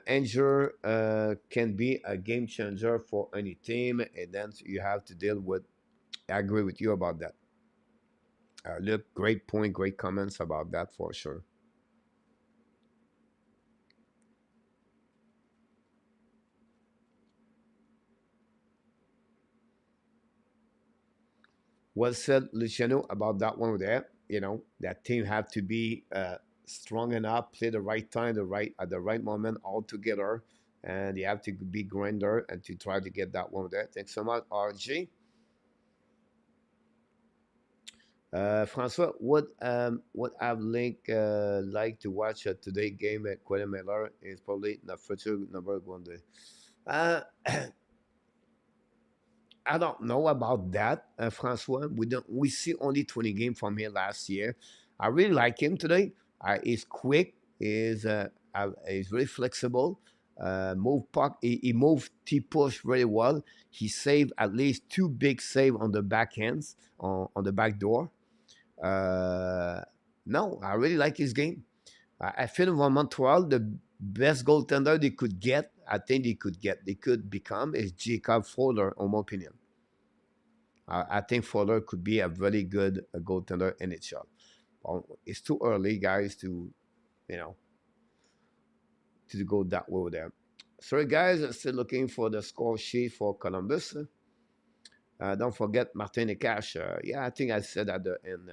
Injure can be a game changer for any team, and then you have to deal with. I agree with you about that. Look, great point, great comments about that for sure. Well said, Luciano, about that one there. You know, that team have to be strong enough, play the right time, the right at the right moment, all together, and they have to be grinder and to try to get that one there. Thanks so much, RG. Francois, what I've like to watch today game at Quetta Miller is probably the future number one day. Uh, I don't know about that, Francois. We see only 20 games from here last year. I really like him today. He's quick. He's very flexible. Move puck. He moved T push very well. He saved at least two big save on the backhands on the back door. Uh, no, I really like his game. I feel from Montreal, the best goaltender they could get, I think they could become is Jacob Fowler, in my opinion. I think Fowler could be a very good goaltender in itself. Well, it's too early, guys, to you know to go that way with them. Sorry, guys, I'm still looking for the score sheet for Columbus. Don't forget Martin Cash. Yeah, I think I said at the end.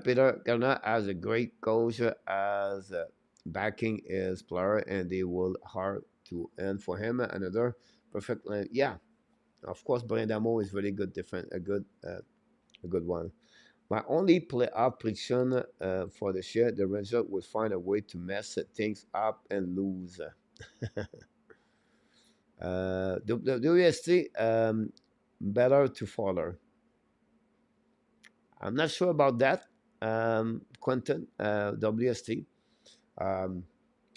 Peter Garnett as a great coach as backing his player, and they will hard to end for him. Another perfect, yeah. Of course, Brindamo is really good, different, a good one. My only playoff prediction for this year, the Rangers will find a way to mess things up and lose. The WST better to follow. I'm not sure about that, Quentin. WST. Um,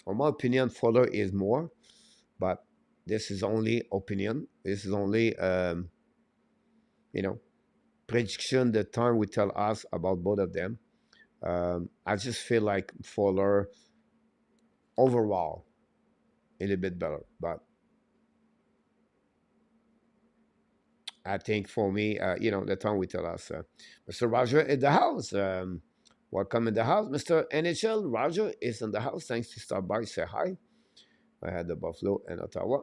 in my opinion, Fuller is more, but this is only opinion. This is only, you know, prediction. The time will tell us about both of them. I just feel like Fuller overall a little bit better, but I think for me, the time will tell us. Mr. Roger in the house. Welcome in the house, Mr. NHL. Roger is in the house. Thanks to stop by. Say hi. I had the Buffalo and Ottawa.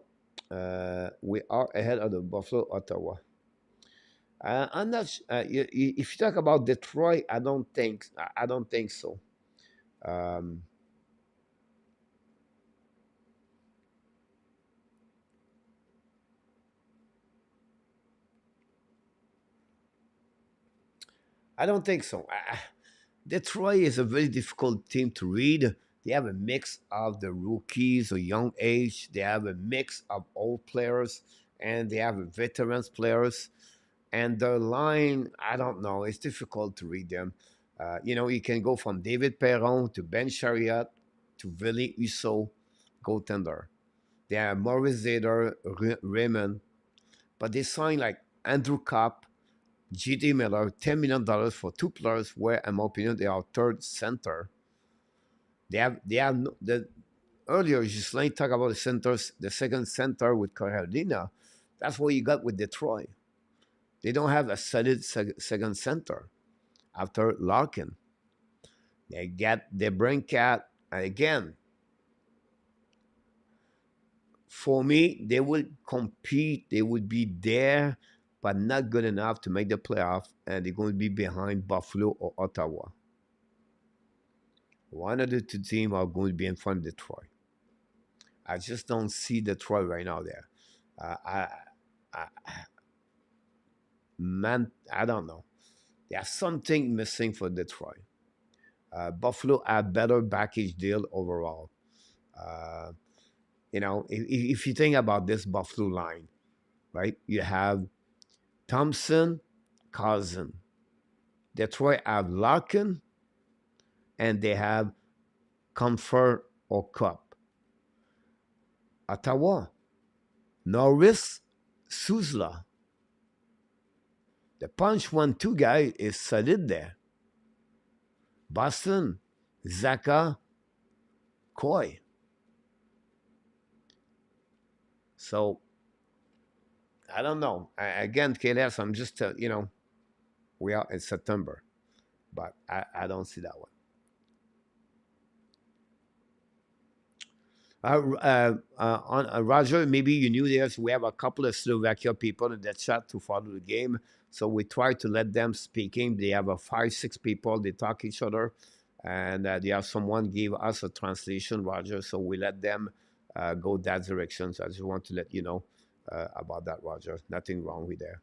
We are ahead of the Buffalo, Ottawa. I'm not. If you talk about Detroit, I don't think. I don't think so. Um, I don't think so. Detroit is a very difficult team to read. They have a mix of the rookies or young age. They have a mix of old players, and they have veterans players. And their line, I don't know. It's difficult to read them. You can go from David Perron to Ben Chariot to Willie Husso, goaltender. They have Maurice Zader, Raymond, but they signed like Andrew Kopp, GT Miller, $10 million for two players where, in my opinion, they are third center. They have the earlier Ghislain talked about the centers, the second center with Carolina. That's what you got with Detroit. They don't have a solid second center after Larkin. They bring Cat again. For me, they will compete. They would be there, but not good enough to make the playoff, and they're going to be behind Buffalo or Ottawa. One of the two teams are going to be in front of Detroit. I just don't see Detroit right now there. Uh, I, I, man, I don't know. There's something missing for Detroit. Buffalo had better package deal overall. Uh, if you think about this Buffalo line, right? You have Thompson, Cousin. Detroit have Larkin, and they have Comfort or Cup. Ottawa, Norris, Suzla. The punch 1-2 guy is solid there. Boston, Zaka, Coy. So, I don't know. Again, KLS, I'm just, we are in September, but I don't see that one. Roger, maybe you knew this. We have a couple of Slovakia people in the chat to follow the game. So we try to let them speaking. They have a 5, 6 people. They talk each other. And they have someone give us a translation, Roger. So we let them go that direction. So I just want to let you know about that, Roger. Nothing wrong with there.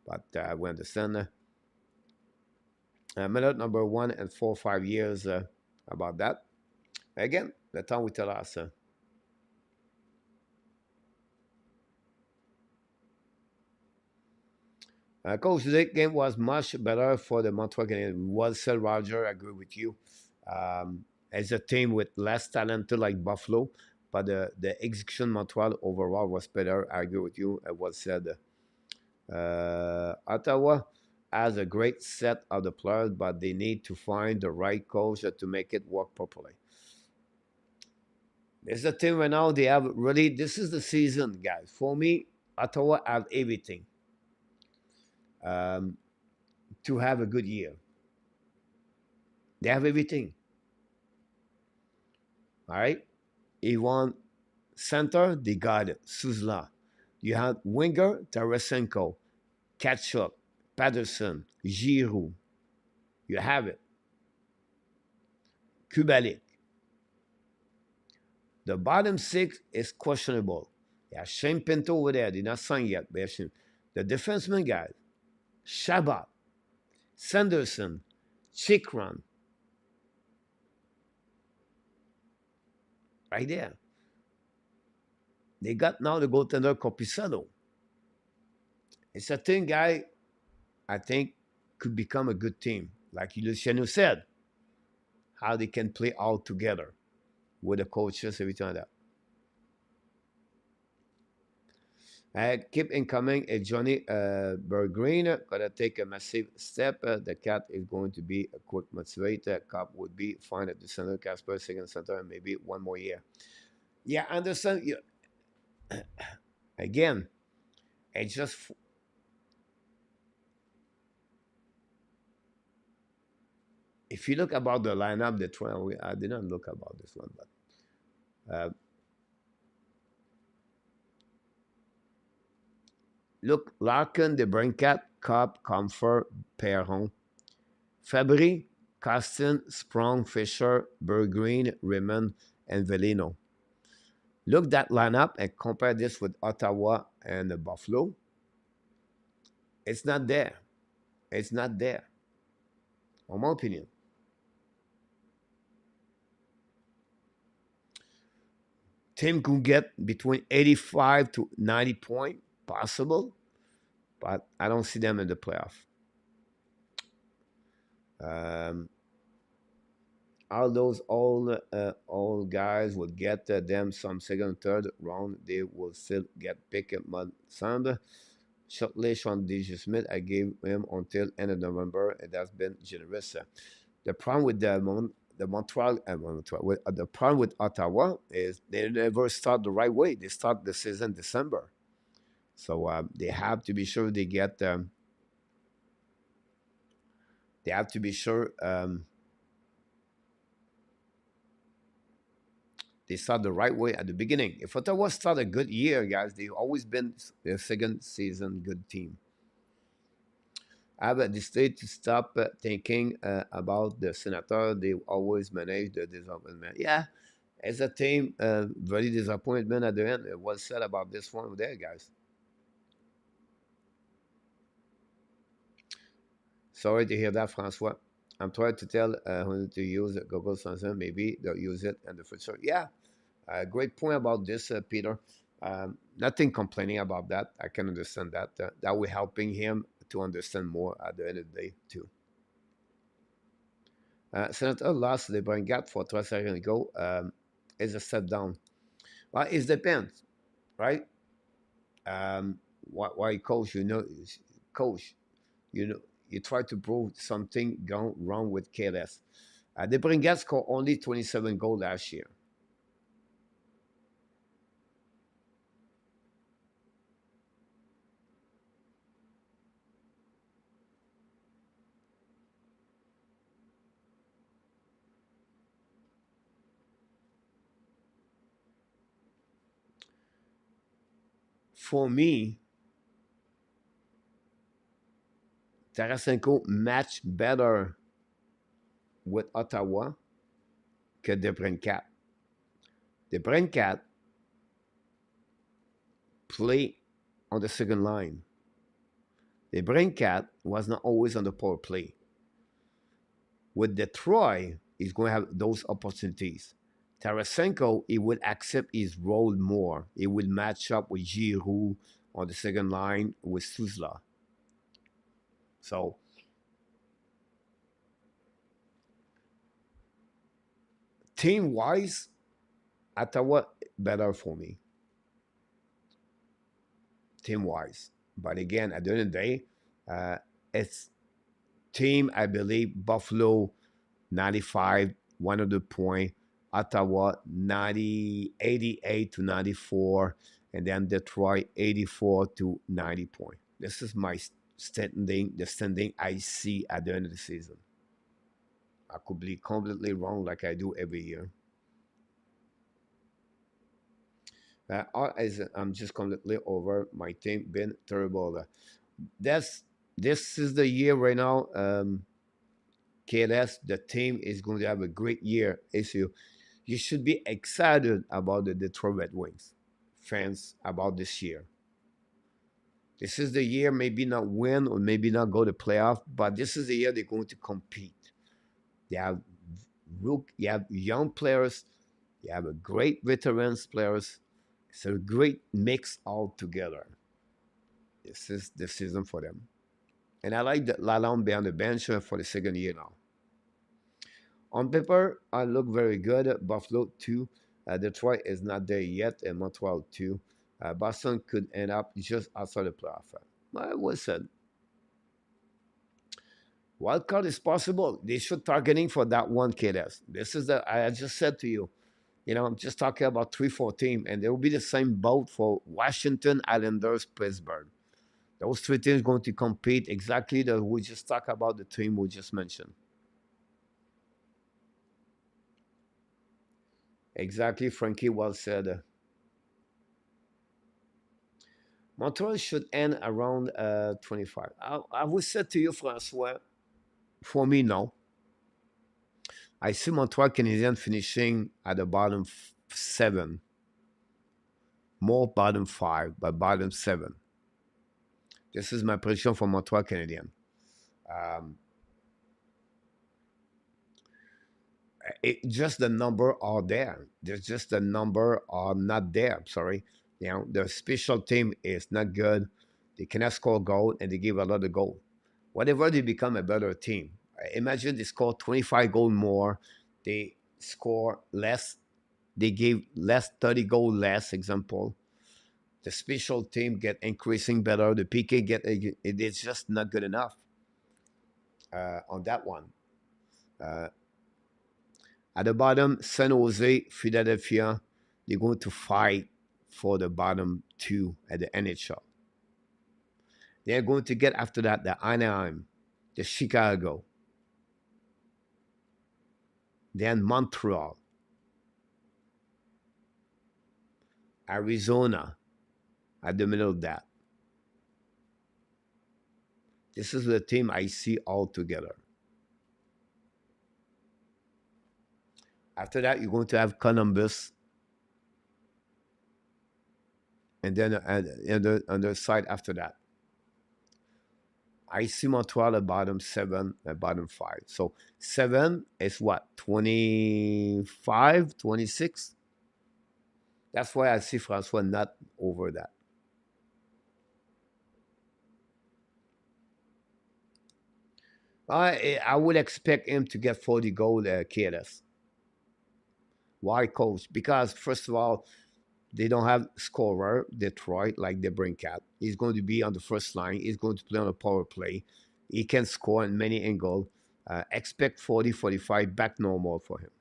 But we understand. Minute number 1 and 4, 5 years about that. Again, the time we tell us. Coach, the game was much better for the Montreal Canadiens. Well said, Roger. I agree with you. As a team with less talented like Buffalo, but the execution Montreal overall was better. I agree with you. It was said. Ottawa has a great set of the players, but they need to find the right coach to make it work properly. There's a team right now. They have really. This is the season, guys. For me, Ottawa have everything um, to have a good year. They have everything. All right. You want center, they got it. Suzla. You have winger, Tarasenko, Kachuk, Patterson, Giroux. You have it. Kubalik. The bottom 6 is questionable. Yeah, Shane Pinto over there. They're not signed yet. But the defenseman guys, Shabbat, Sanderson, Chikran. Right there. They got now the goaltender Copicello. It's a thing, guy, I think could become a good team. Like Luciano said, how they can play all together with the coaches, everything like that. Keep incoming. Johnny Bergreen gonna take a massive step. The cat is going to be a quick motivator. Cup would be fine at the center. Casper second center, and maybe one more year. Yeah, I understand. Again, it's just if you look about the lineup, the 12. I did not look about this one, but look, Larkin, the Brincat, Cup, Comfort, Perron, Fabry, Costin, Sprong, Fisher, Bergreen, Raymond, and Velino. Look that lineup and compare this with Ottawa and Buffalo. It's not there. It's not there, in my opinion. Team could get between 85 to 90 points, possible, but I don't see them in the playoff. Um, all those old guys will get them some second, third round. They will still get picked up Sunday. Shortly, Sean DJ Smith, I gave him until end of November, and that's been generous. The problem with the Montreal, the problem with Ottawa is they never start the right way. They start the season December, so they have to be sure they get. They have to be sure they start the right way at the beginning. If Ottawa start a good year, guys, they've always been a second season good team. I have decided to stop thinking about the senator. They always manage the disappointment. Yeah, as a team, very disappointment at the end. It was said about this one there, guys. Sorry to hear that, Francois. I'm trying to tell who to use Google Translate. Maybe they'll use it in the future. Yeah, great point about this, Peter. Nothing complaining about that. I can understand that. That we're helping him to understand more at the end of the day, too. Senator lost the Brangat for 12 seconds ago. Is a step down. Well, it depends, right? Why coach? Coach, you try to prove something gone wrong with KLS. The Brangat scored only 27 goals last year. For me, Tarasenko matched better with Ottawa que the Brancat. The Brancat play on the second line. The Brancat was not always on the power play. With Detroit, he's going to have those opportunities. Tarasenko, he will accept his role more. He will match up with Giroux on the second line with Suzla. So, team-wise, Ottawa better for me. Team-wise. But again, at the end of the day, it's team, I believe, Buffalo, 95, 100 point. Ottawa, 90, 88 to 94. And then Detroit, 84 to 90 point. This is my the standing I see at the end of the season. I could be completely wrong like I do every year. I'm just completely over my team been terrible. That's this is the year right now. KLS, the team is going to have a great year. You should be excited about the Detroit Red Wings fans about this year. This is the year, maybe not win or maybe not go to playoff, but this is the year they're going to compete. They have you have young players, you have a great veterans players. It's a great mix all together. This is the season for them. And I like that Lalonde behind the bench for the second year now. On paper, I look very good. Buffalo 2. Detroit is not there yet, and Montreal 2. Boston could end up just outside the playoff. I was said. Wild card is possible. They should targeting for that one, KDS. This is the I just said to you. I'm just talking about 3-4 team, and there will be the same boat for Washington, Islanders, Pittsburgh. Those three teams going to compete exactly that we just talked about the team we just mentioned. Exactly, Frenchy well said. Montreal should end around 25. I would say to you, Francois, for me, no. I see Montreal Canadiens finishing at the bottom 7. More bottom 5, but bottom 7. This is my prediction for Montreal Canadiens. Um, just the number are there. There's just the number are not there. I'm sorry. You know, the special team is not good. They cannot score goal and they give a lot of goal. Whatever they become a better team. Imagine they score 25 goal more. They score less. They give less 30 goal less. Example. The special team get increasing better. The PK get it's just not good enough on that one. Uh, At the bottom, San Jose, Philadelphia, they're going to fight for the bottom two at the NHL. They're going to get after that the Anaheim, the Chicago, then Montreal, Arizona at the middle of that. This is the team I see all together. After that, you're going to have Columbus, and then on the side after that. I see Montreal at bottom seven, at bottom five. So seven is what, 25, 26? That's why I see Francois not over that. I would expect him to get 40 goal KLS. Why, coach? Because, first of all, they don't have scorer, Detroit, like the Brinkat. He's going to be on the first line. He's going to play on a power play. He can score in many angles. Expect 40, 45 back normal for him.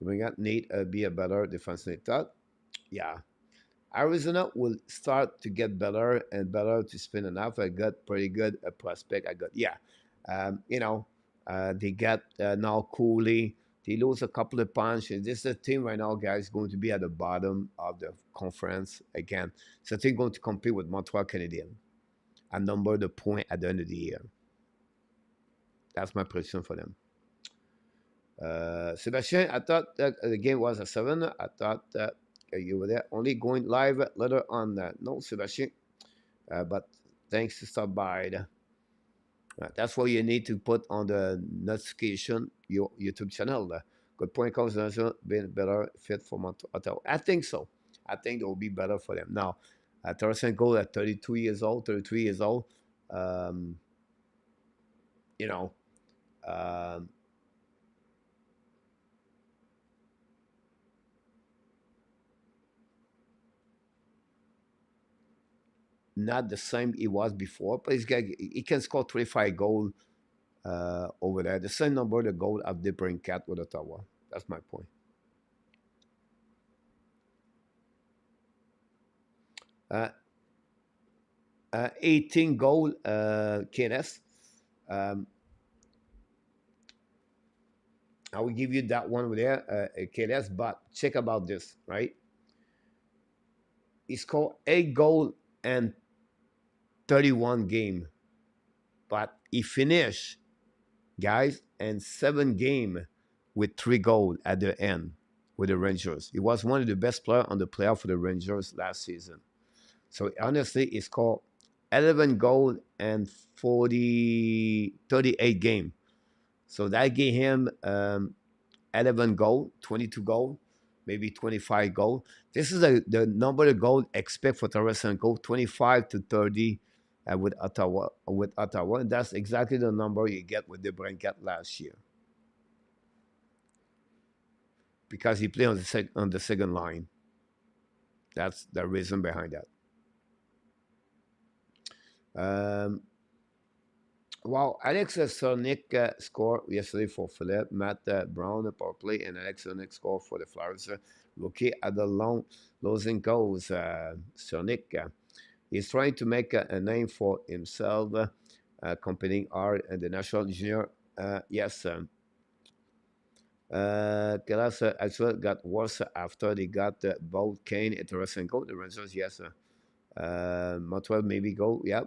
We got Nate be a better defensive thought. Yeah. Arizona will start to get better and better to spin enough. I got pretty good prospect. I got, yeah. You know, they got now Cooley. They lose a couple of punches. This is a team right now, guys, going to be at the bottom of the conference again. So they're going to compete with Montreal Canadiens and number the point at the end of the year. That's my prediction for them. Sebastian, I thought that the game was a 7. I thought that you were there only going live later on that. No, Sebastian. But thanks to stop by. That's what you need to put on the notification, your YouTube channel. Good point comes being better fit for Montreal. I think so. I think it will be better for them. Now, Tarasenko at 32 years old, 33 years old. Um, you know, um, not the same he was before, but he can score 25 goals over there. The same number the goal of the Brain Cat with Ottawa. That's my point. Uh, 18 goal KNS. Um, I will give you that one over there, KNS, but check about this, right? He scored 8 goal and 31 game, but he finished, guys, and 7 game with 3 goals at the end with the Rangers. He was one of the best players on the playoff for the Rangers last season. So honestly, he scored 11 goals and 38 game. So that gave him 11 goal, 22 goal, maybe 25 goal. This is the number of goal expect for Tarasenko, 25 to 30 with Ottawa. And that's exactly the number you get with the Brinkat last year. Because he played on the second line. That's the reason behind that. Well, Alex Sonic scored yesterday for Philip, Matt Brown power play, and Alex Sonic scored for the Flyers. Rookie at the long losing goals. Sonic is trying to make a name for himself, competing hard in the national junior. Yes, Galas actually got worse after they got both Kane and Tarasenko. The Rangers, yes, Montreal maybe go, yeah.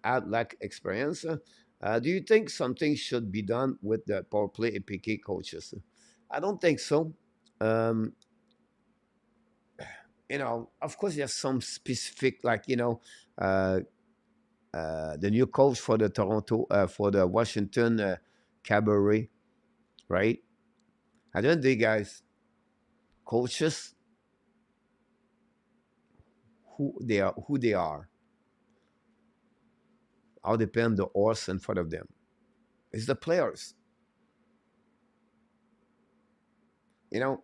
Add lack experience. Do you think something should be done with the power play and PK coaches? I don't think so. Um, you know, of course, there's some specific, like, you know, the new coach for the for the Washington Cabaret, right? I don't think, guys, coaches who they are, all depend the horse in front of them. It's the players.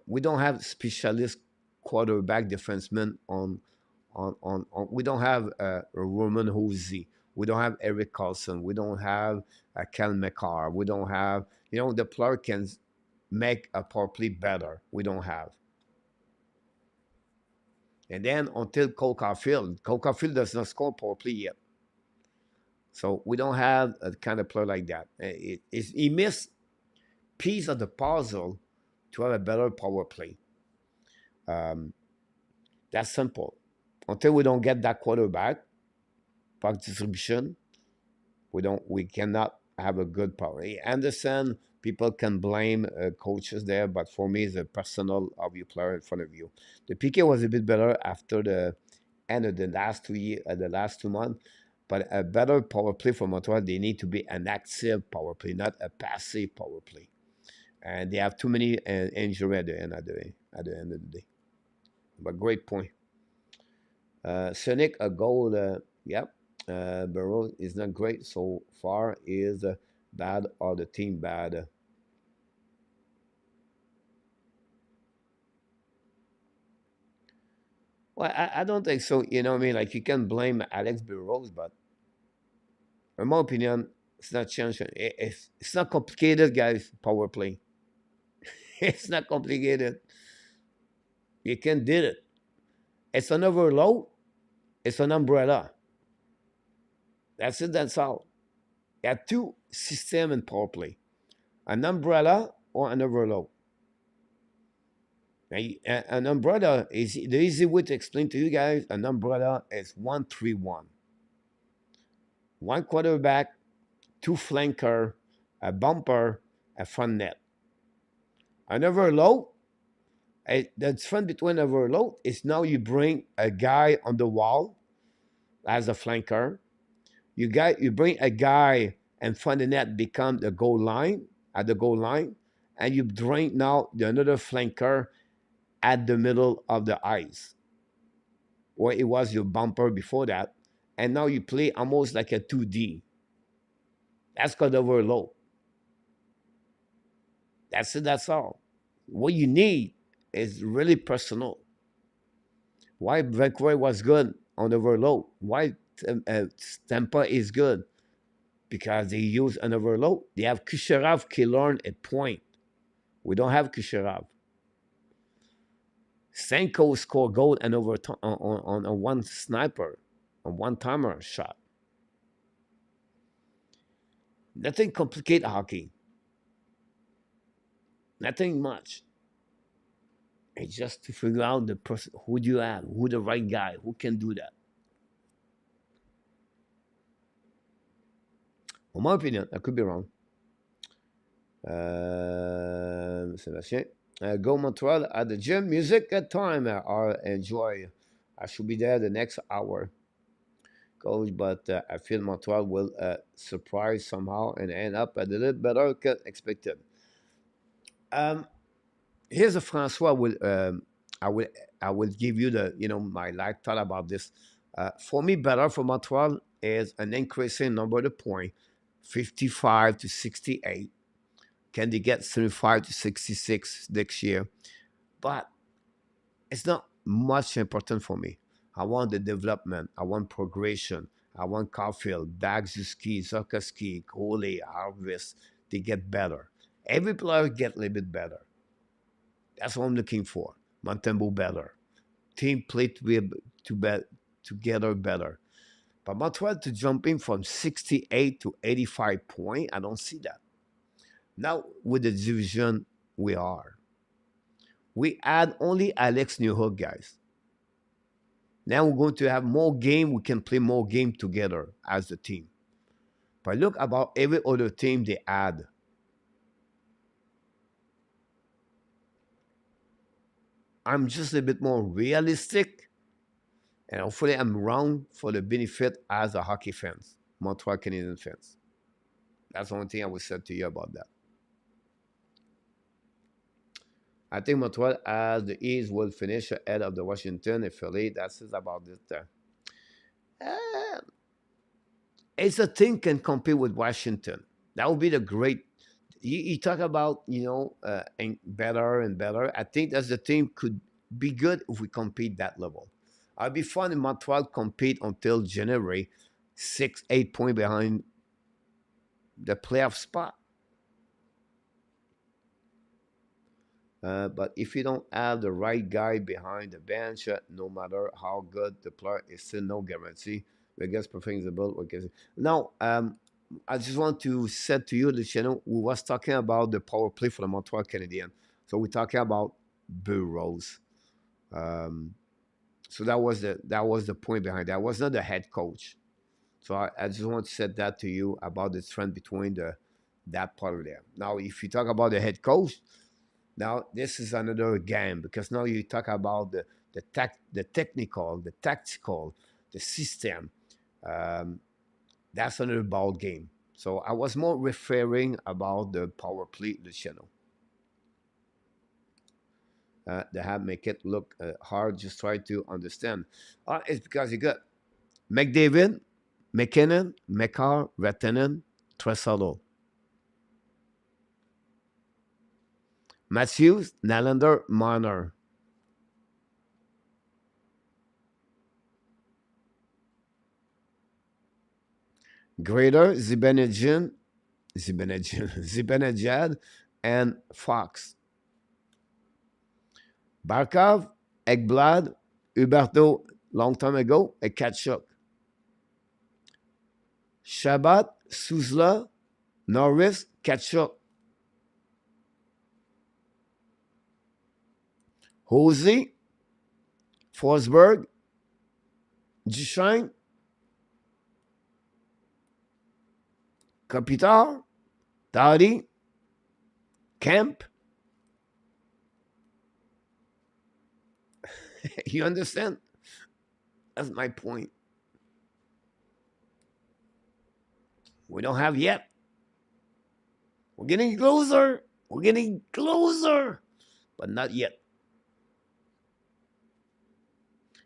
We don't have specialist quarterback defensemen on. We don't have Roman Hosey. We don't have Eric Carlson. We don't have Kel McCarr. We don't have, the player can make a power play better. We don't have. And then until Cole Caulfield does not score power play yet. So we don't have a kind of player like that. He missed piece of the puzzle to have a better power play. That's simple. Until we don't get that quarterback, puck distribution, we cannot have a good power. Anderson, people can blame coaches there, but for me, it's a personal of your player in front of you. The PK was a bit better after the end of the last 2 years, the last 2 months. But a better power play for Montreal, they need to be an active power play, not a passive power play. And they have too many injuries at the end of the day. But great point. Sonic, a goal, yep. Burrow is not great so far. Is bad or the team bad? Well, I don't think so. You know what I mean? Like, you can blame Alex Burrows, but in my opinion, it's not changing. It's not complicated, guys. Power play. It's not complicated. You can do it. It's an overload. It's an umbrella. That's it. That's all. You have two systems in power play: an umbrella or an overload. Now, an umbrella is the easy way to explain to you guys. An umbrella is 1-3-1. One quarterback, two flanker, a bumper, a front net. An overload, the difference between overload is now you bring a guy on the wall as a flanker. You bring a guy in front of the net, become the goal line, at the goal line, and you bring now another flanker at the middle of the ice, where it was your bumper before that, and now you play almost like a 2D. That's called overload. That's it. That's all. What you need is really personal. Why Vancouver was good on overload? Why Tampa is good? Because they use an overload. They have Kucherov qui learned a point. We don't have Kucherov. Senko scored goal and on a one sniper, a one-timer shot. Nothing complicate hockey. Nothing much. It's just to figure out the person, who do you have, who the right guy, who can do that. In my opinion, I could be wrong. Sébastien. Go Montreal at the gym. Music at time. I enjoy. I should be there the next hour, coach, but I feel Montreal will surprise somehow and end up a little better than expected. Here's a Francois. I will I will give you the my light thought about this. For me, better for Montreal is an increasing number of points, 55 to 68. Can they get 35 to 66 next year? But it's not much important for me. I want the development. I want progression. I want Caulfield, Bagzuski, Zukaski, Cole, Harvest. They get better. Every player get a little bit better. That's what I'm looking for. Montembeau better. Team play together better. But Montreal to jump in from 68 to 85 points, I don't see that. Now, with the division we are, we add only Alex Newhook, guys. Now we're going to have more game. We can play more game together as a team. But look about every other team they add. I'm just a bit more realistic. And hopefully I'm wrong for the benefit as a hockey fans, Montreal Canadiens fans. That's the only thing I would say to you about that. I think Montreal, as the East, will finish ahead of the Washington and Philly. That's it about this. Uh, it's a team can compete with Washington. That would be the great. You talk about and better and better. I think that's the team could be good if we compete that level. I'll be fun in Montreal compete until January, 6, 8 points behind the playoff spot. But if you don't have the right guy behind the bench, no matter how good the player is, still no guarantee. Vegas preferring the build. Now, I just want to say to you, Luciano, we was talking about the power play for the Montreal Canadiens. So we're talking about Burrows. Um, so that was the point behind that. I was not the head coach. So I just want to say that to you about the trend between that part of there. Now, if you talk about the head coach, now this is another game because now you talk about the technical, the tactical, the system. Um, that's another ball game. So I was more referring about the power play, the channel. They have make it look hard. Just try to understand. It's because you got McDavid, McKinnon, McCarr, Ratanen, Tresolo, Matthews, Nylander, Marner. Greater, Zibanejad, and Fox. Barkov, Ekblad, Huberto, long time ago, and Kachuk. Shabbat, Suzla, Norris, Kachuk. Hosey, Forsberg, Duchesne, Kopitar, Tari, Kemp. You understand? That's my point. We don't have yet. We're getting closer. We're getting closer, but not yet.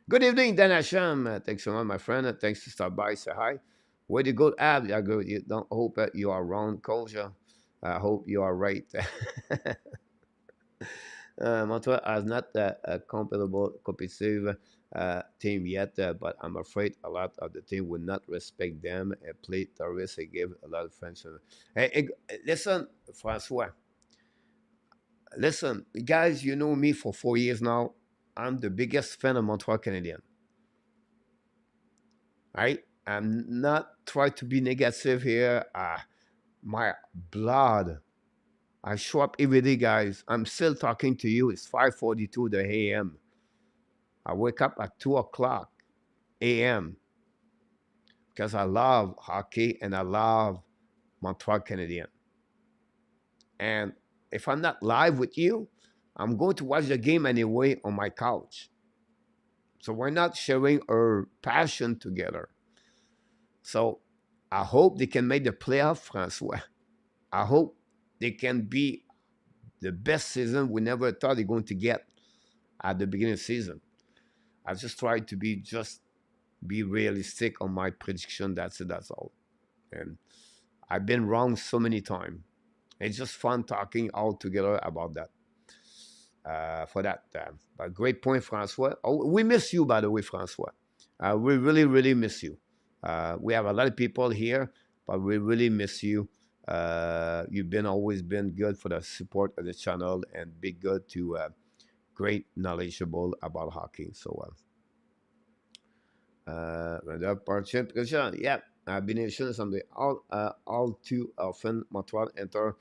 Good evening, Dan Hasham. Thanks so much, my friend. Thanks to stop by. Say hi. Where you go, Ab? I go. You don't hope that you are wrong, Koja. I hope you are right. Montreal has not a competitive team yet, but I'm afraid a lot of the team will not respect them and play terrorists and give a lot of French. Hey, listen, Francois. Listen, guys, you know me for 4 years now. I'm the biggest fan of Montreal Canadiens. Right? I'm not trying to be negative here. My blood. I show up every day, guys. I'm still talking to you. It's 5:42 the a.m. I wake up at 2 o'clock a.m. because I love hockey and I love Montreal Canadiens. And if I'm not live with you, I'm going to watch the game anyway on my couch. So we're not sharing our passion together. So I hope they can make the playoff, Francois. I hope they can be the best season we never thought they're going to get at the beginning of the season. I just try to be realistic on my prediction. That's it. That's all. And I've been wrong so many times. It's just fun talking all together about that. For that, but great point, Francois. Oh, we miss you, by the way, Francois. We really, really miss you. We have a lot of people here, but we really miss you. You've been always been good for the support of the channel and be good to great knowledgeable about hockey. So, another partnership, yeah, I've been sure someday all too often Montreal enter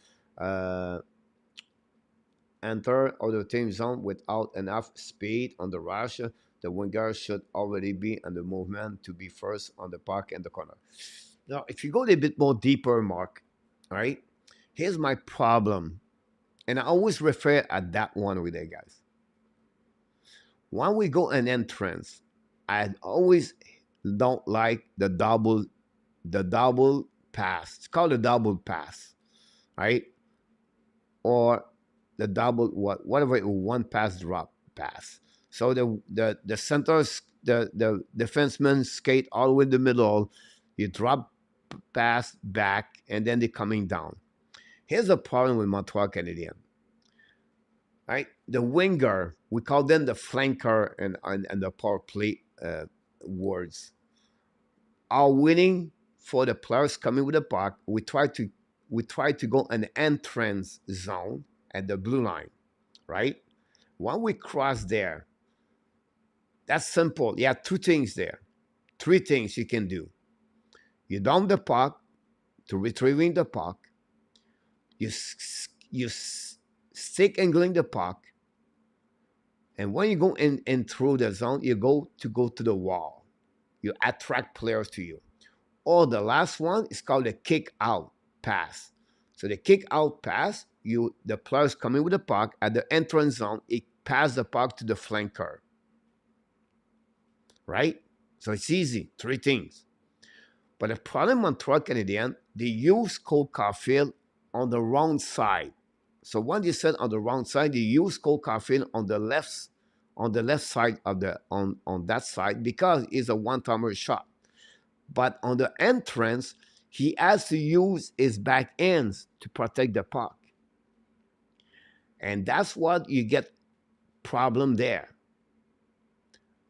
other team zone without enough speed on the rush. The winger should already be in the movement to be first on the puck and the corner. Now, if you go a bit more deeper, Mark, all right, here's my problem. And I always refer at that one with you guys. When we go an entrance, I always don't like the double pass. It's called a double pass, right? Or the double whatever one pass drop pass. So the centers the defenseman skate all the way in the middle, you drop pass back, and then they're coming down. Here's the problem with Montreal Canadiens, right? The winger, we call them the flanker and the power play words, are winning for the players coming with the puck. We try to go an entrance zone at the blue line, right? When we cross there, that's simple. You have two things there, three things you can do. You dump the puck to retrieving the puck. You stick angling the puck, and when you go in through the zone, you go to the wall. You attract players to you. Or the last one is called the kick out pass. So the kick out pass, the players coming with the puck at the entrance zone, it pass the puck to the flanker, right? So it's easy, three things. But the problem Montreal Canadiens, they use Cole Caulfield on the wrong side. So when they said on the wrong side, they use Cole Caulfield on the left side of the on that side because it's a one-timer shot. But on the entrance, he has to use his back ends to protect the puck. And that's what you get problem there.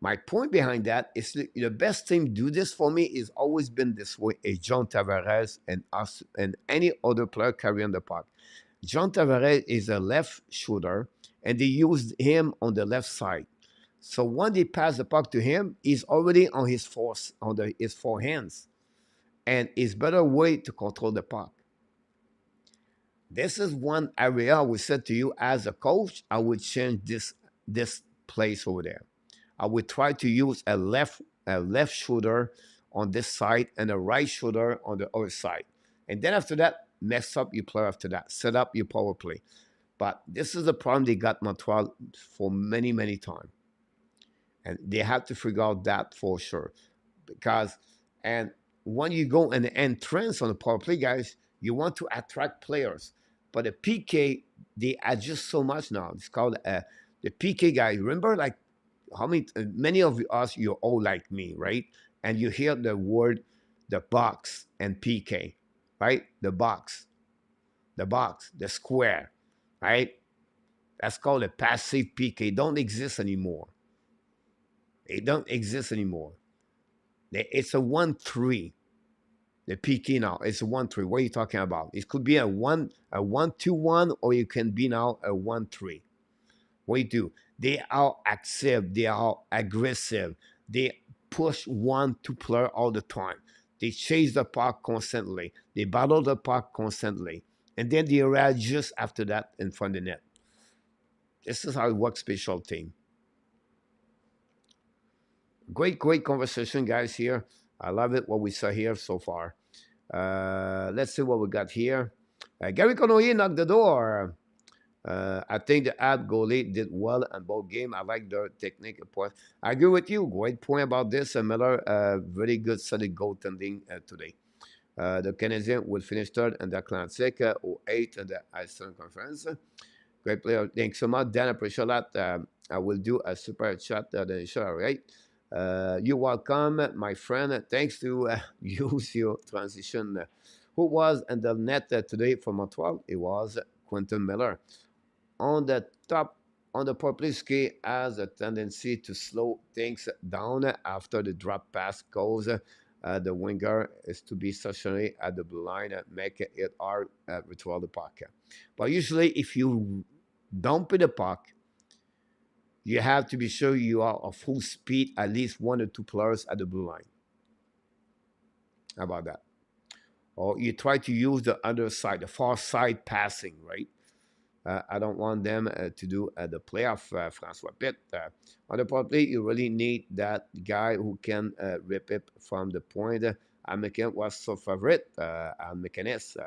My point behind that is the best team to do this for me is always been this way is John Tavares and us and any other player carrying the puck. John Tavares is a left shooter, and they used him on the left side. So when they pass the puck to him, he's already on his his forehands, and it's better way to control the puck. This is one area I would say to you as a coach, I would change this place over there. I would try to use a left shooter on this side and a right shooter on the other side. And then after that, mess up your play after that. Set up your power play. But this is the problem they got Montreal for many, many times. And they have to figure out that for sure. Because, and when you go and entrance on the power play, guys, you want to attract players. But the PK, they adjust so much now. It's called the PK guy. Remember, like, many of us, you're all like me, right? And you hear the word, the box and PK, right? The square, right? That's called a passive PK. Don't exist anymore. They don't exist anymore. It's a 1-3. The PK now, it's a 1-3. What are you talking about? It could be a 1-2-1, or you can be now a 1-3. What do you do? They are active. They are aggressive. They push one, two player all the time. They chase the puck constantly. They battle the puck constantly. And then they readjust after that in front of the net. This is how it works, special team. Great conversation, guys, here. I love it, what we saw here so far. Let's see what we got here. Gary Conoyer knocked the door. I think the ad goalie did well in both games. I like their technique. I agree with you. Great point about this. Miller, very good, solid goaltending today. The Canadiens will finish third in the Atlantic, or eighth in the Eastern Conference. Great player. Thanks so much, Dan. I appreciate that. I will do a super chat then, sure, right? You're welcome, my friend. Thanks to use your transition. Who was in the net today for Montreal? It was Quentin Miller. On the top, on the Poplinski has a tendency to slow things down after the drop pass goes. The winger is to be stationary at the blue line, make it hard retrieve the puck. But usually, if you dump the puck, you have to be sure you are at full speed, at least one or two players at the blue line. How about that? Or you try to use the other side, the far side passing, right? I don't want them to do the playoff, Francois Pitt. On the power play, you really need that guy who can rip it from the point. American was so favorite, Americanist.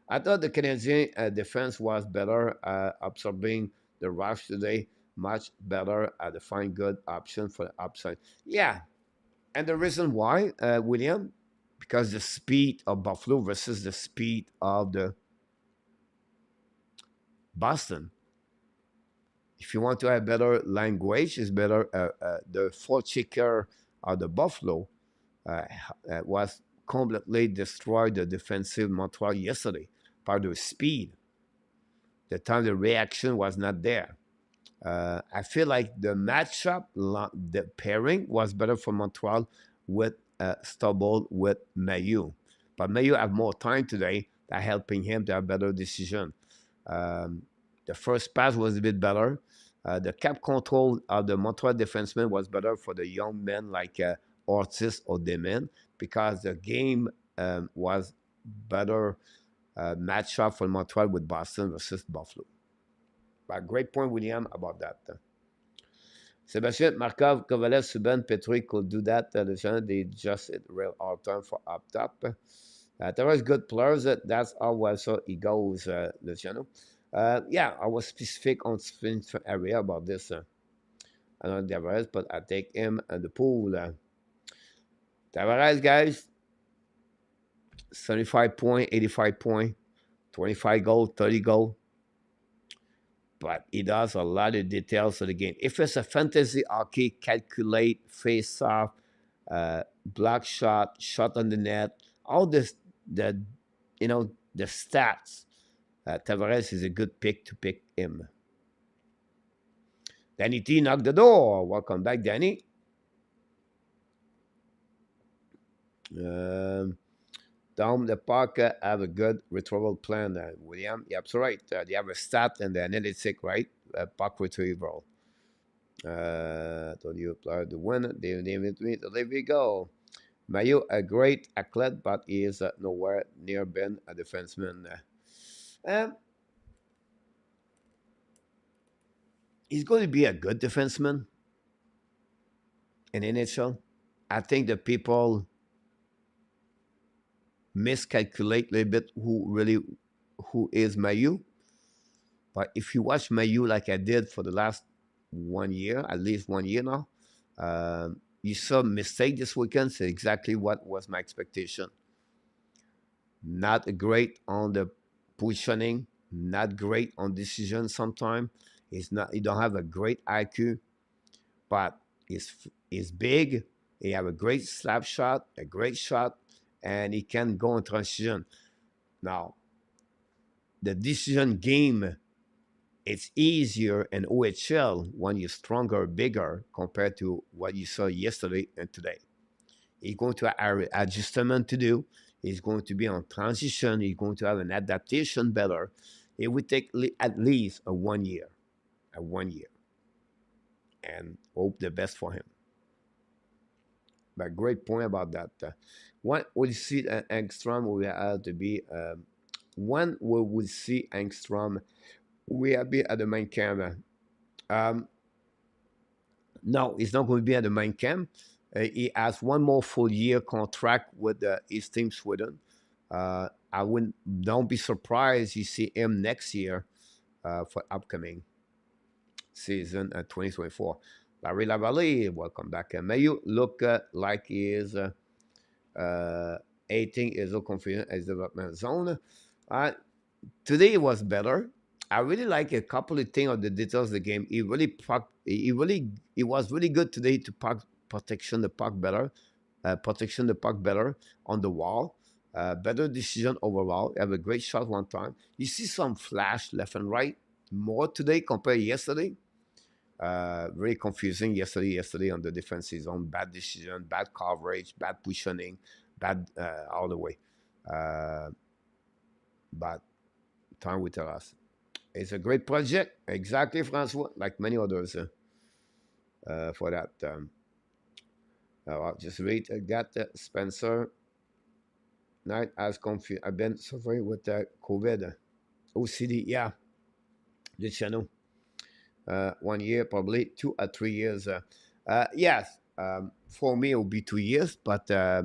I thought the Canadian defense was better, absorbing the rush today. much better at the find good option for the upside. Yeah, and the reason why, William, because the speed of Buffalo versus the speed of the Boston. If you want to have better language, it's better. The fourth checker of the Buffalo uh, was completely destroyed the defensive Montreal yesterday by the speed. The time the reaction was not there. I feel like the matchup, the pairing was better for Montreal with Stubble with Mayu. But Mayu have more time today that helping him to have better decision. Um, the first pass was a bit better. The cap control of the Montreal defenseman was better for the young men like Ortiz or Demin because the game was better matchup for Montreal with Boston versus Buffalo. But great point, William, about that. Sebastian Markov, Kovalev, Subban, Petri could do that. They just hit real hard time for up top. There was good players. That's how also it goes, Luciano. Yeah, I was specific on specific area about this. I don't know Tavares, but I take him and the pool. Tavares, guys, 75 point, 85 point, 25 goal, 30 goal. But he does a lot of details of the game. If it's a fantasy hockey, calculate, face off, block shot, shot on the net, all this, the the stats. Tavares is a good pick to pick him. Danny T knocked the door. Welcome back, Danny. Dom the Parker have a good retrieval plan, William. Yep, so right. They have a stat and the analytic, right? Puck retrieval. Told you apply the win. They name it me. There we go. Mayo, a great athlete, but he is nowhere near being a defenseman. He's going to be a good defenseman in NHL. I think the people miscalculate a little bit who is Mayu. But if you watch Mayu like I did for the last 1 year, at least 1 year now, you saw mistake this weekend. So exactly what was my expectation. Not great on the positioning, not great on decision sometimes. He's not. He don't have a great IQ, but he's big. He have a great slap shot, a great shot, and he can go in transition. Now, the decision game, it's easier in OHL when you're stronger, bigger compared to what you saw yesterday and today. He's going to have adjustment to do. He's going to be on transition. He's going to have an adaptation better. It would take at least a 1 year, and hope the best for him. But great point about that. When we see Engstrom, we have to be. When we will see Engstrom, we will be at the main camp. No, he's not going to be at the main camp. He has one more full year contract with his team Sweden. I wouldn't. Don't be surprised you see him next year for upcoming season 2024. Larry Lavalley, welcome back. May you look like he is 18 is so confident as development zone. Today was better. I really like a couple of things of the details of the game. He was really good today to protection the puck better, on the wall. Better decision overall. Have a great shot one time. You see some flash left and right more today compared to yesterday. Very confusing yesterday on the defensive zone. Bad decision, bad coverage, bad positioning, bad all the way. But time will tell us. It's a great project, exactly, Francois, like many others for that. I'll just read. Got Spencer. Night as confused. I've been suffering with COVID, OCD. Yeah, the channel. 1 year, probably 2 or 3 years. Yes, for me it will be 2 years, but I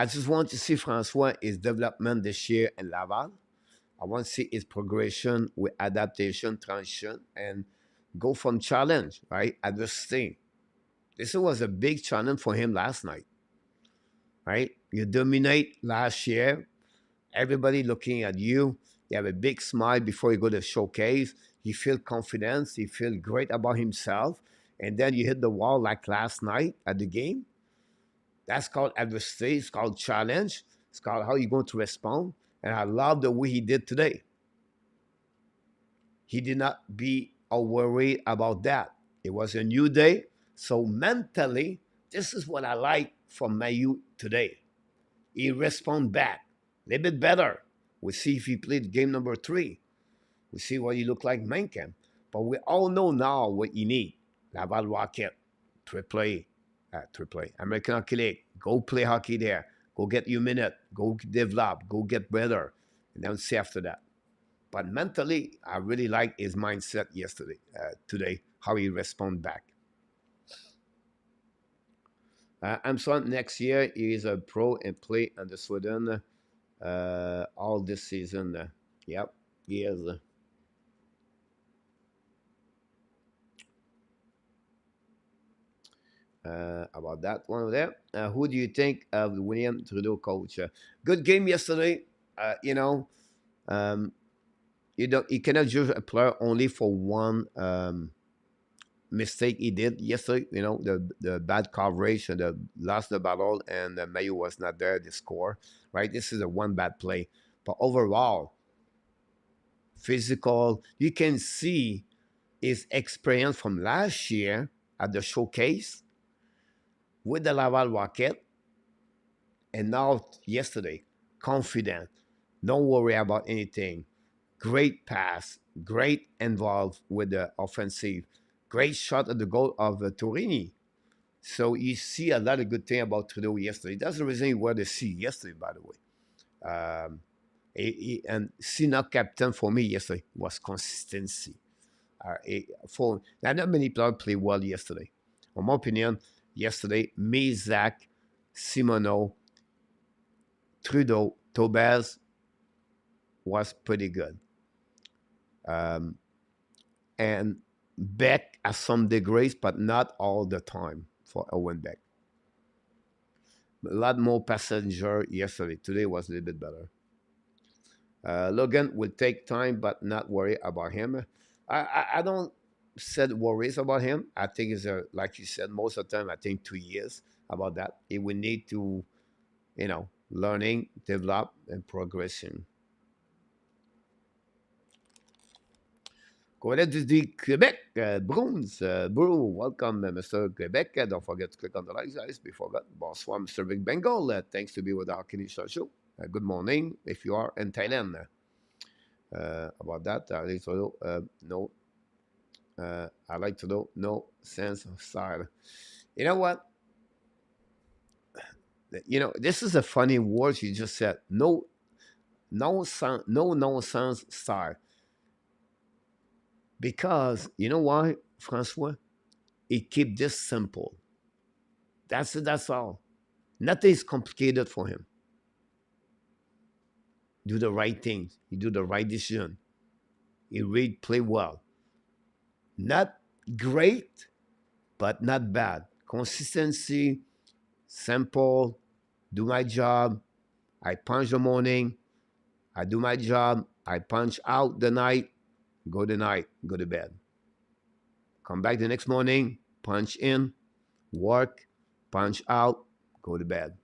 just want to see Francois his development this year in Laval. I want to see his progression with adaptation, transition, and go from challenge, right? Adversity. This was a big challenge for him last night, right? You dominate last year. Everybody looking at you. You have a big smile before you go to showcase. You feel confidence. You feel great about himself. And then you hit the wall like last night at the game. That's called adversity. It's called challenge. It's called how you're going to respond. And I love the way he did today. He did not be worried about that. It was a new day. So mentally, this is what I like from Mayu today. He respond back a little bit better. We'll see if he played game number 3. We'll see what he look like main camp. But we all know now what he need. Laval Rocket, triple A, American Hockey League. Go play hockey there. Go get your minute. Go develop. Go get better. And then see after that. But mentally, I really like his mindset today, how he respond back. I'm sorry, next year he is a pro and play under Sweden all this season. Yep, he is. About that one over there. Who do you think of the William Trudeau coach? Good game yesterday. Um, you cannot judge a player only for one mistake he did yesterday. The bad coverage and the lost the battle, and Mayo was not there to score. Right, this is a one bad play, but overall, physical. You can see his experience from last year at the showcase with the Laval Rocket, and now yesterday, confident, don't worry about anything. Great pass, great involved with the offensive, great shot at the goal of Torini. So you see a lot of good thing about Trudeau yesterday. That's the reason he were the C yesterday, by the way. And Sina captain for me yesterday was consistency. For not many players played well yesterday. In my opinion, yesterday, Mizak, Simoneau, Trudeau, Tobez was pretty good. And Beck at some degrees, but not all the time for Owen Beck. A lot more passenger yesterday. Today was a little bit better. Logan will take time, but not worry about him. I don't said worries about him. I think it's like you said, most of the time, I think 2 years about that. He will need to, learning, develop, and progression. Correct is the Quebec Bruins. Welcome, Mr. Quebec. Don't forget to click on the like, guys. Before that, bonsoir, Mr. Big Bengal. Thanks to be with the Hockey News Show. Good morning if you are in Thailand. About that, I like to know, no. I like to know no sense of style. You know what? This is a funny word you just said. No nonsense style. Because you know why, Francois? He keep this simple. That's it. That's all. Nothing is complicated for him. Do the right things. He do the right decision. He play well. Not great, but not bad. Consistency, simple. Do my job. I punch the morning. I do my job. I punch out the night. Go the night. Go to bed. Come back the next morning. Punch in. Work. Punch out. Go to bed.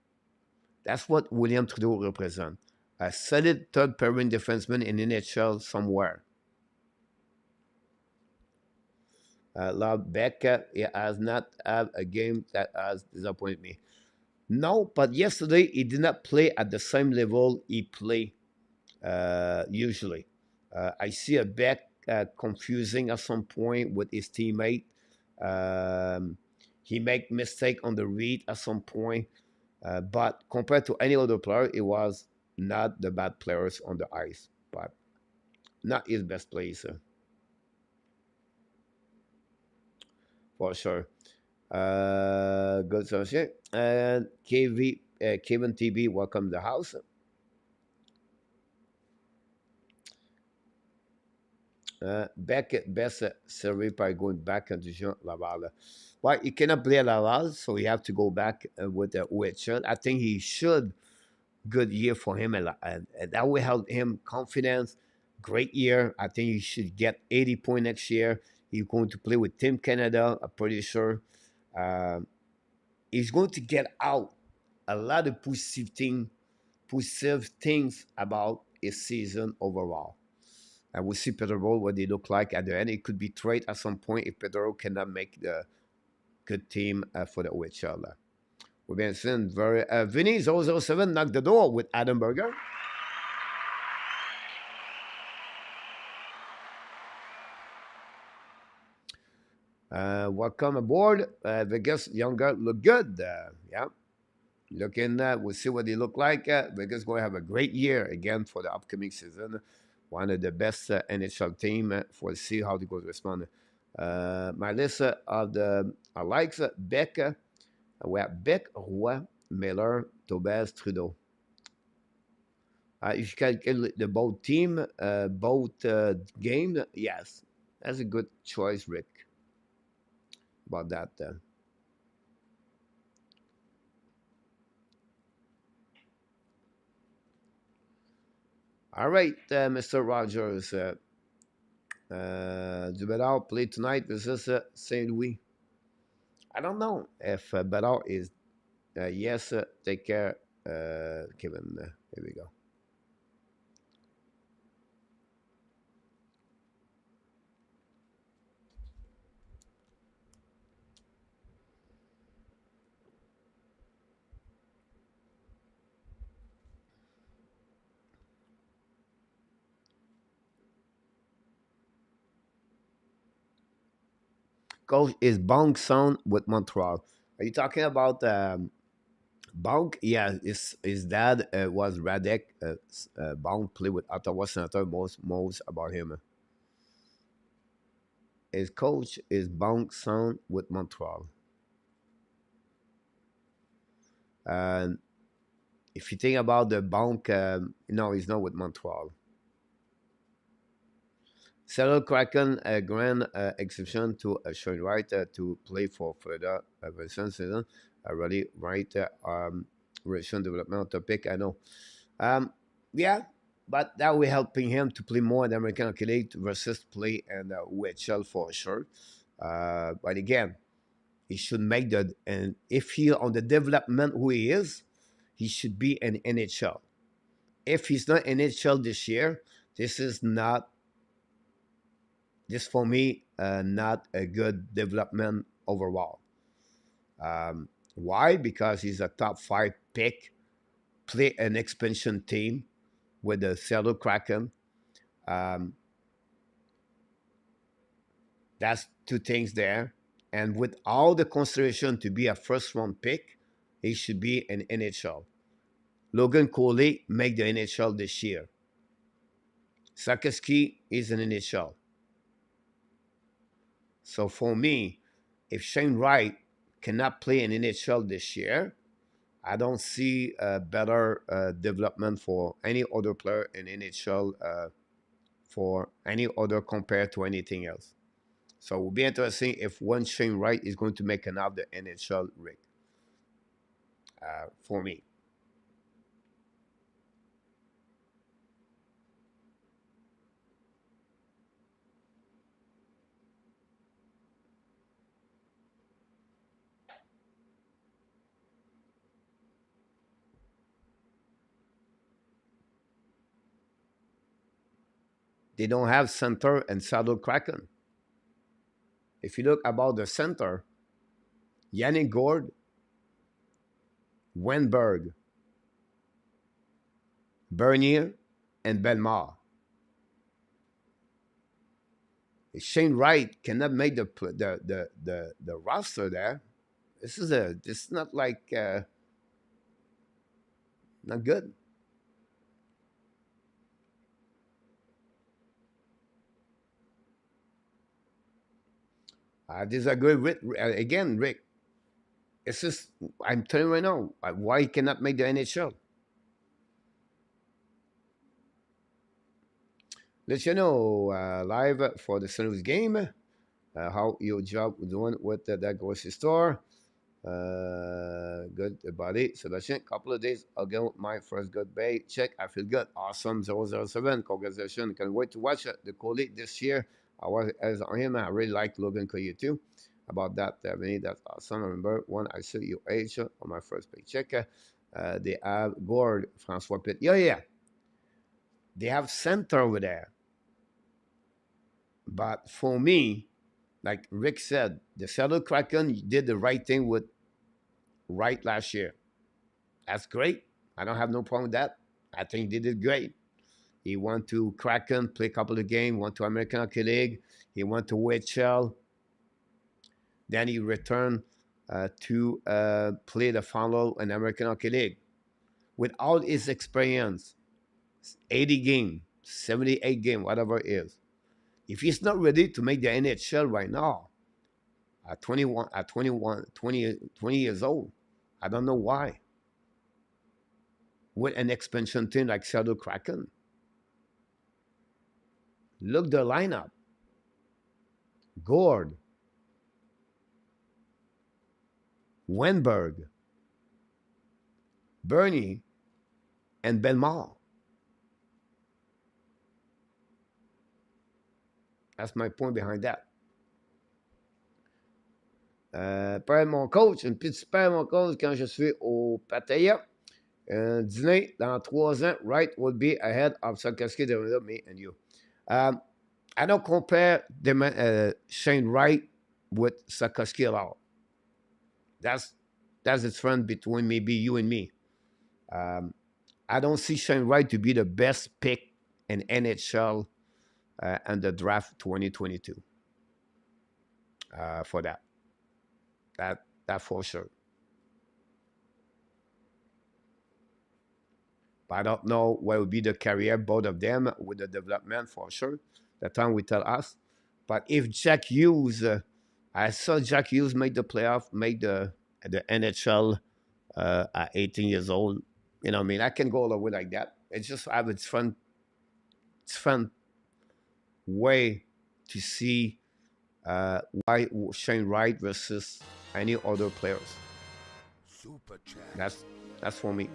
That's what William Trudeau represents. A solid third pairing defenseman in NHL somewhere. Love Becca has not had a game that has disappointed me. No, but yesterday he did not play at the same level he play usually. I see a Beck confusing at some point with his teammate. He make mistake on the read at some point. But compared to any other player, it was not the bad players on the ice, but not his best player. For sure. Good social. And Kevin TB, welcome to the house. Beck, best survey by going back into Jean Laval. Well, he cannot play at Laval, so he have to go back with the OHL. I think he should good year for him, and that will help him confidence. Great year. I think he should get 80 points next year. He's going to play with Team Canada. I'm pretty sure. Uh, he's going to get out a lot of positive things about his season overall. And we'll see Peterborough what they look like at the end. It could be trade at some point if Peterborough cannot make the good team for the OHL. We've been seeing very Vinny 007 knocked the door with Adam Berger. Welcome aboard. Vegas younger look good. Yeah, looking. We'll see what they look like. Vegas going to have a great year again for the upcoming season. One of the best NHL team for see how they go to respond. My list of the likes Beck. We have Beck, Roy, Miller, Tobes, Trudeau. If you calculate the both team, both game, yes, that's a good choice, Rick. About that. All right, Mr. Rogers. Dubedal play tonight versus St. Louis. I don't know if Bedard is. Yes, take care, Kevin. Here we go. Coach is Bong Son with Montreal. Are you talking about Bong? Yeah, his dad was Radek. Bong played with Ottawa Senator. Most about him. His coach is Bong Son with Montreal. And if you think about the Bong, no, he's not with Montreal. Seattle Kraken grand exception to Shane Wright to play for further version season. Really right relation development topic. I know. Yeah, but that will helping him to play more in the American Hockey versus play in the WHL for sure. But again, he should make the and if he on the development who he is, he should be an NHL. If he's not NHL this year, this is not this for me not a good development overall. Why? Because he's a top 5 pick, play an expansion team with the Seattle Kraken. Um, that's two things there. And with all the consideration to be a first round pick, he should be an NHL. Logan Coley make the NHL this year. Sakeski is an NHL. So for me, if Shane Wright cannot play in NHL this year, I don't see a better development for any other player in NHL for any other compared to anything else. So it will be interesting if one Shane Wright is going to make another NHL rig for me. They don't have center and Saddle Kraken. If you look about the center, Yannick Gord, Wenberg, Bernier, and Belmar. Shane Wright cannot make the roster there. This is not like not good. I disagree with again, Rick. It's just I'm telling you right now why he cannot make the NHL. Let you know live for the St. Louis game how your job doing with that grocery store. Good buddy. Sebastian, couple of days ago, my first good bay check. I feel good. Awesome 007. Congratulations. Can't wait to watch the colleague this year. I was as on him. I really like Logan Coyote too. About that, Vinny, that's awesome. I remember when I saw your age on my first paycheck. They have Gord, Francois Pitt. Yeah, yeah. They have center over there. But for me, like Rick said, the Seattle Kraken did the right thing with Wright last year. That's great. I don't have no problem with that. I think they did great. He went to Kraken, play a couple of games, went to American Hockey League. He went to WHL. Then he returned to play the final in American Hockey League. With all his experience, 80 game, 78 game, whatever it is. If he's not ready to make the NHL right now, at 21, at 21, 20 years old, I don't know why. With an expansion team like Seattle Kraken, look the lineup. Gord, Wenberg, Bernie, and Belmar. That's my point behind that. Père mon coach, une petite super mon coach quand je suis au Pattaya. Dîner dans 3 ans, Wright will be ahead of Sakaski, me and you. I don't compare Shane Wright with Sakaski at all. That's the difference between maybe you and me. I don't see Shane Wright to be the best pick in NHL and the draft 2022 for that. That for sure. But I don't know what will be the career, both of them, with the development for sure. The time will tell us. But if Jack Hughes, I saw Jack Hughes make the playoff, make the NHL at 18 years old. You know what I mean? I can go all the way like that. It's just I have its fun way to see why Shane Wright versus any other players. Super chat. That's for me.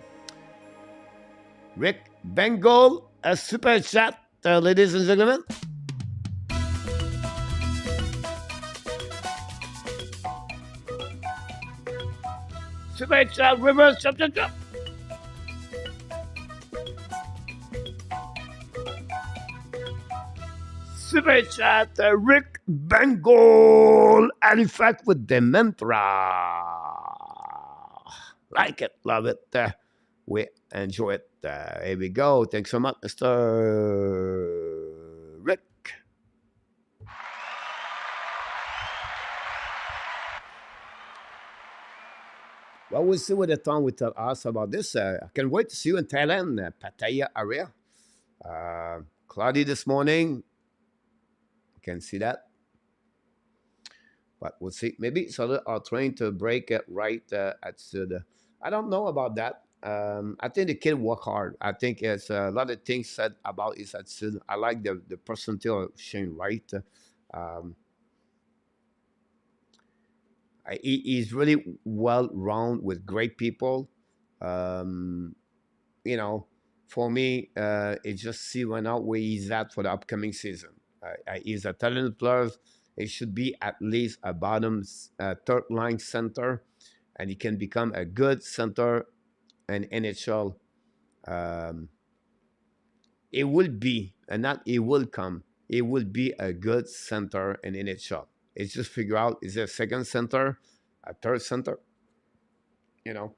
Rick Bengal, a super chat, ladies and gentlemen. Super chat, reverse chop. Super chat, Rick Bengal, Halifax with Dementra. Like it, love it. We enjoy it. Here we go. Thanks so much, Mr. Rick. Well, we'll see what the town will tell us about this. I can't wait to see you in Thailand, Pattaya area. Cloudy this morning. You can see that. But we'll see. Maybe some are trying to break it right at the. I don't know about that. I think the kid work hard. I think it's a lot of things said about his attitude. I like the personality of Shane Wright. He's really well round with great people. You know, for me, it's just see right now where he's at for the upcoming season. He's a talented player. He should be at least a bottom third line center, and he can become a good center in NHL. It will be, and not it will come. It will be a good center in NHL. It's just figure out is there a second center, a third center, you know.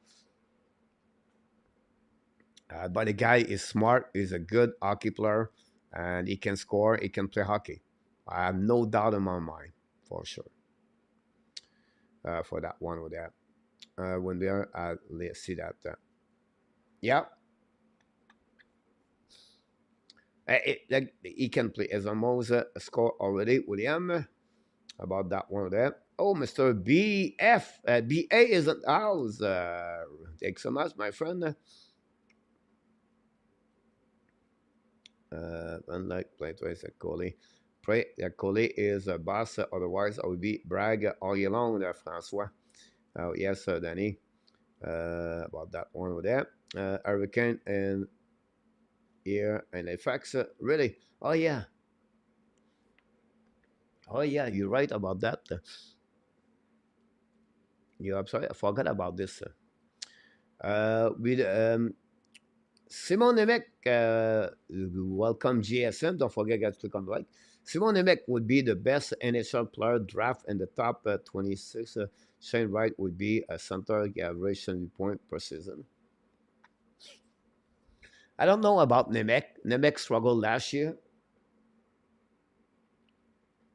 But the guy is smart. He's a good hockey player, and he can score. He can play hockey. I have no doubt in my mind, for sure. For that one with that, when there, let's see that. Yeah, like he can play. As almost a score already, William. About that one there. Oh, Mr. BF, BA is in the house. Thanks so much, my friend. Unlike playing twice at Coley. Pray that Coley is a boss, otherwise I would be brag all year long there, Francois. Yes, Danny. About that one over there. Hurricane and here and effects. Really? Oh yeah. Oh yeah, you're right about that. I'm sorry, I forgot about this. With Simon Nemec, welcome GSM. Don't forget, guys, click on the like. Simon Nemec would be the best NHL player draft in the top 26. Shane Wright would be a center, average 70 point per season. I don't know about Nemec. Nemec struggled last year.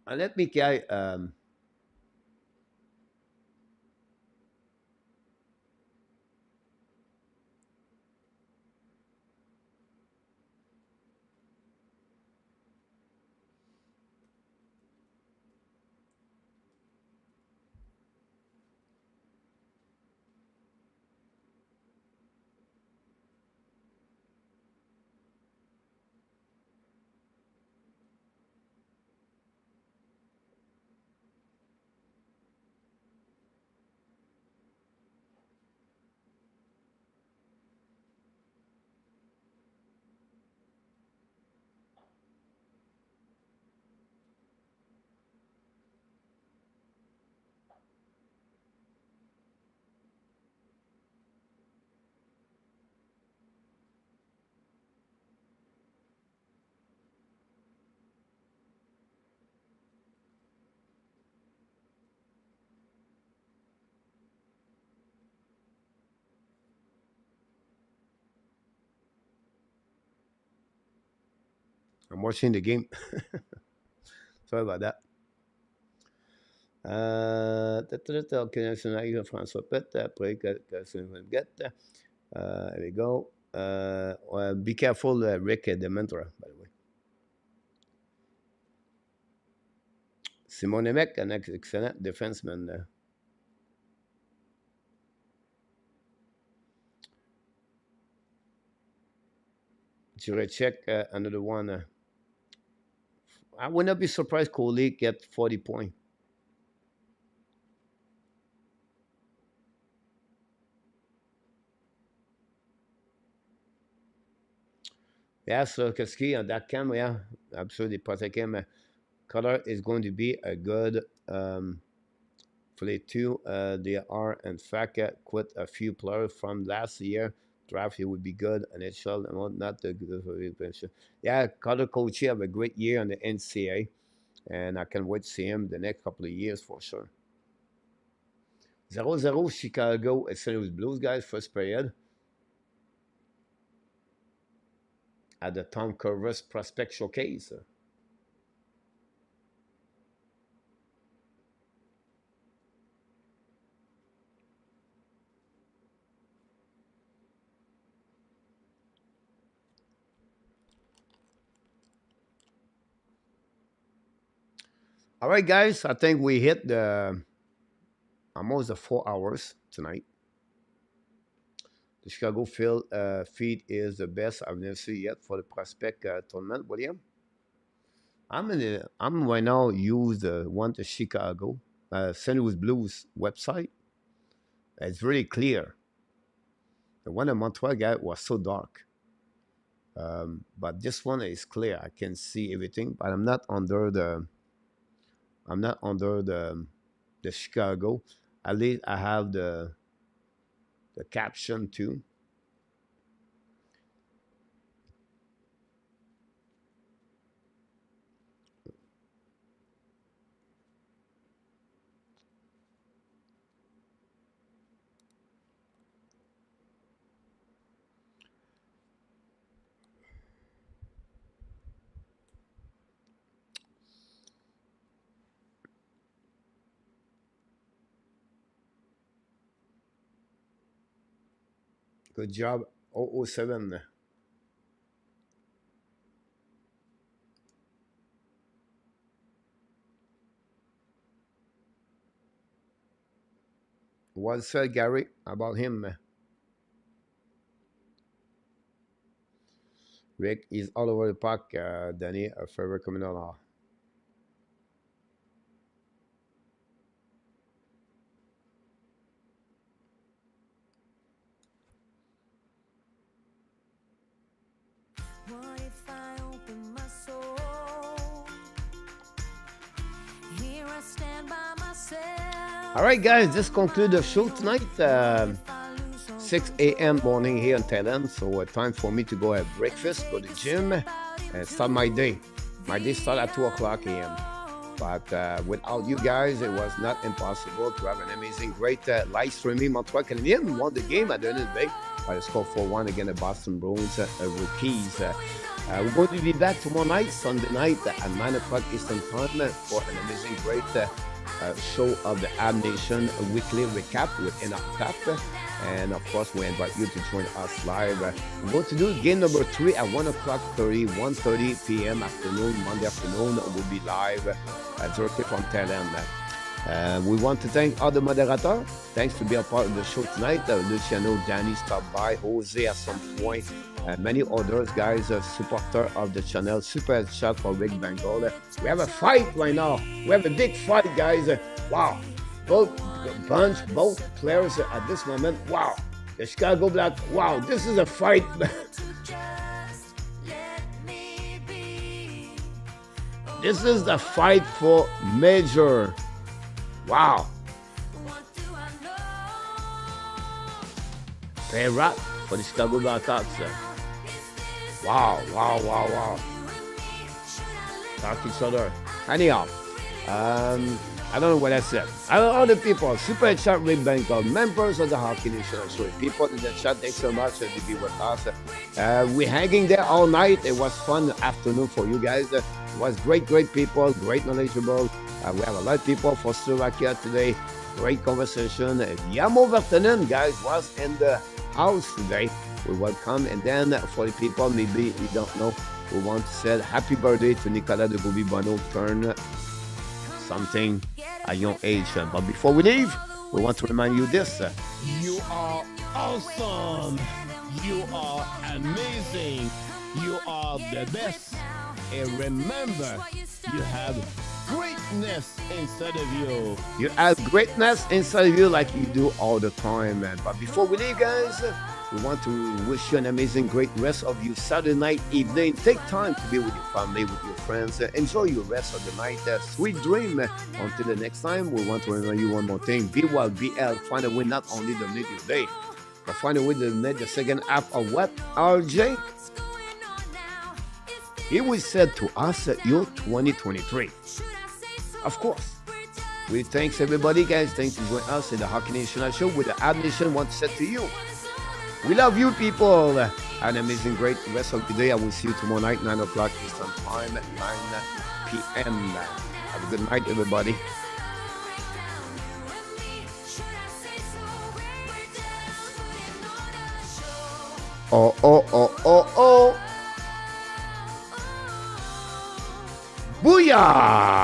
And let me get I'm watching the game. Sorry about that. National François Pet, après que c'est une get. There we go. Be careful, Rick Dementor, by the way. Simon Nemec, un excellent defenseman. Jurek, another one. I would not be surprised Coley get 40 points. Yeah, so Koski on that cam, yeah, absolutely. Protect him. Color is going to be a good for the two. They are, in fact, quite a few players from last year. Draft, it would be good, and it shall not the good. Yeah, Color Coach have a great year on the NCA, and I can wait to see him the next couple of years for sure. 0-0 Chicago and St. Louis Blues, guys, first period at the Tom Curvis Prospect Showcase. All right, guys, I think we hit the almost the 4 hours tonight. The Chicago field feed is the best I've never seen yet for the prospect tournament, William. I'm right now use the one to Chicago, St. Louis Blues website. It's really clear. The one in Montreal guy was so dark. But this one is clear. I can see everything, but I'm not under the Chicago. At least I have the caption too. Good job. 007. What said Gary about him? Rick is all over the park. Danny, a favorite communal. What if I open my soul? Here I stand by myself. All right, guys, this concludes the show tonight. 6 a.m. morning here in Thailand. So time for me to go have breakfast, go to the gym, and start my day. My day starts at 2 o'clock a.m. But without you guys, it was not impossible to have an amazing, great live streaming. Montreal Canadiens won the game at the end of the day by a score 4-1 against the Boston Bruins Rookies. We're going to be back tomorrow night, Sunday night at 9 o'clock Eastern Time for an amazing, great show of the Habs Nation weekly recap with Enoch Tap. And of course, we invite you to join us live. We're going to do game number 3 at 1:30 p.m. afternoon, Monday afternoon. We'll be live directly from Thailand. We want to thank all the moderators. Thanks to be a part of the show tonight. Luciano, Danny stopped by, Jose at some point. Many others, guys, supporter of the channel. Super chat for Rick Bengal. We have a fight right now. We have a big fight, guys. Wow. Both players at this moment. Wow. The Chicago Black. Wow. This is a fight. This is the fight for major. Wow. Play rap for the Chicago Blackhawks. Wow. Talk to each other. Anyhow, I don't know what I said. All the people, Super Chat, Rick Bengal, members of the Hockey Nation Show, people in the chat, thanks so much to be with us. We're hanging there all night. It was fun afternoon for you guys. It was great people, great knowledgeable. We have a lot of people for Slovakia today. Great conversation. Yamo Vertanen, guys, was in the house today. We welcome. And then for the people, maybe you don't know, we want to say happy birthday to Nicolas de Goubi-Bono, turn something at your age. But before we leave, we want to remind you this. You are awesome. You are amazing. You are the best. And remember, you have greatness inside of you. You have greatness inside of you like you do all the time, man. But before we leave, guys, we want to wish you an amazing, great rest of your Saturday night, evening. Take time to be with your family, with your friends. Enjoy your rest of the night. Sweet dream. Until the next time, we want to remind you one more thing. Be well, BL. Find a way not only to dominate your day, but find a way to dominate the second half of what? RJ? He was said to us, your 2023. Of course. We thanks everybody, guys. Thanks for joining us in the Hockey Nation Show with the Habs Nation wants to say to you. We love you, people. Have an amazing, great rest of the day. I will see you tomorrow night, 9 o'clock Eastern Time, 9 p.m. Have a good night, everybody. Oh. Booyah!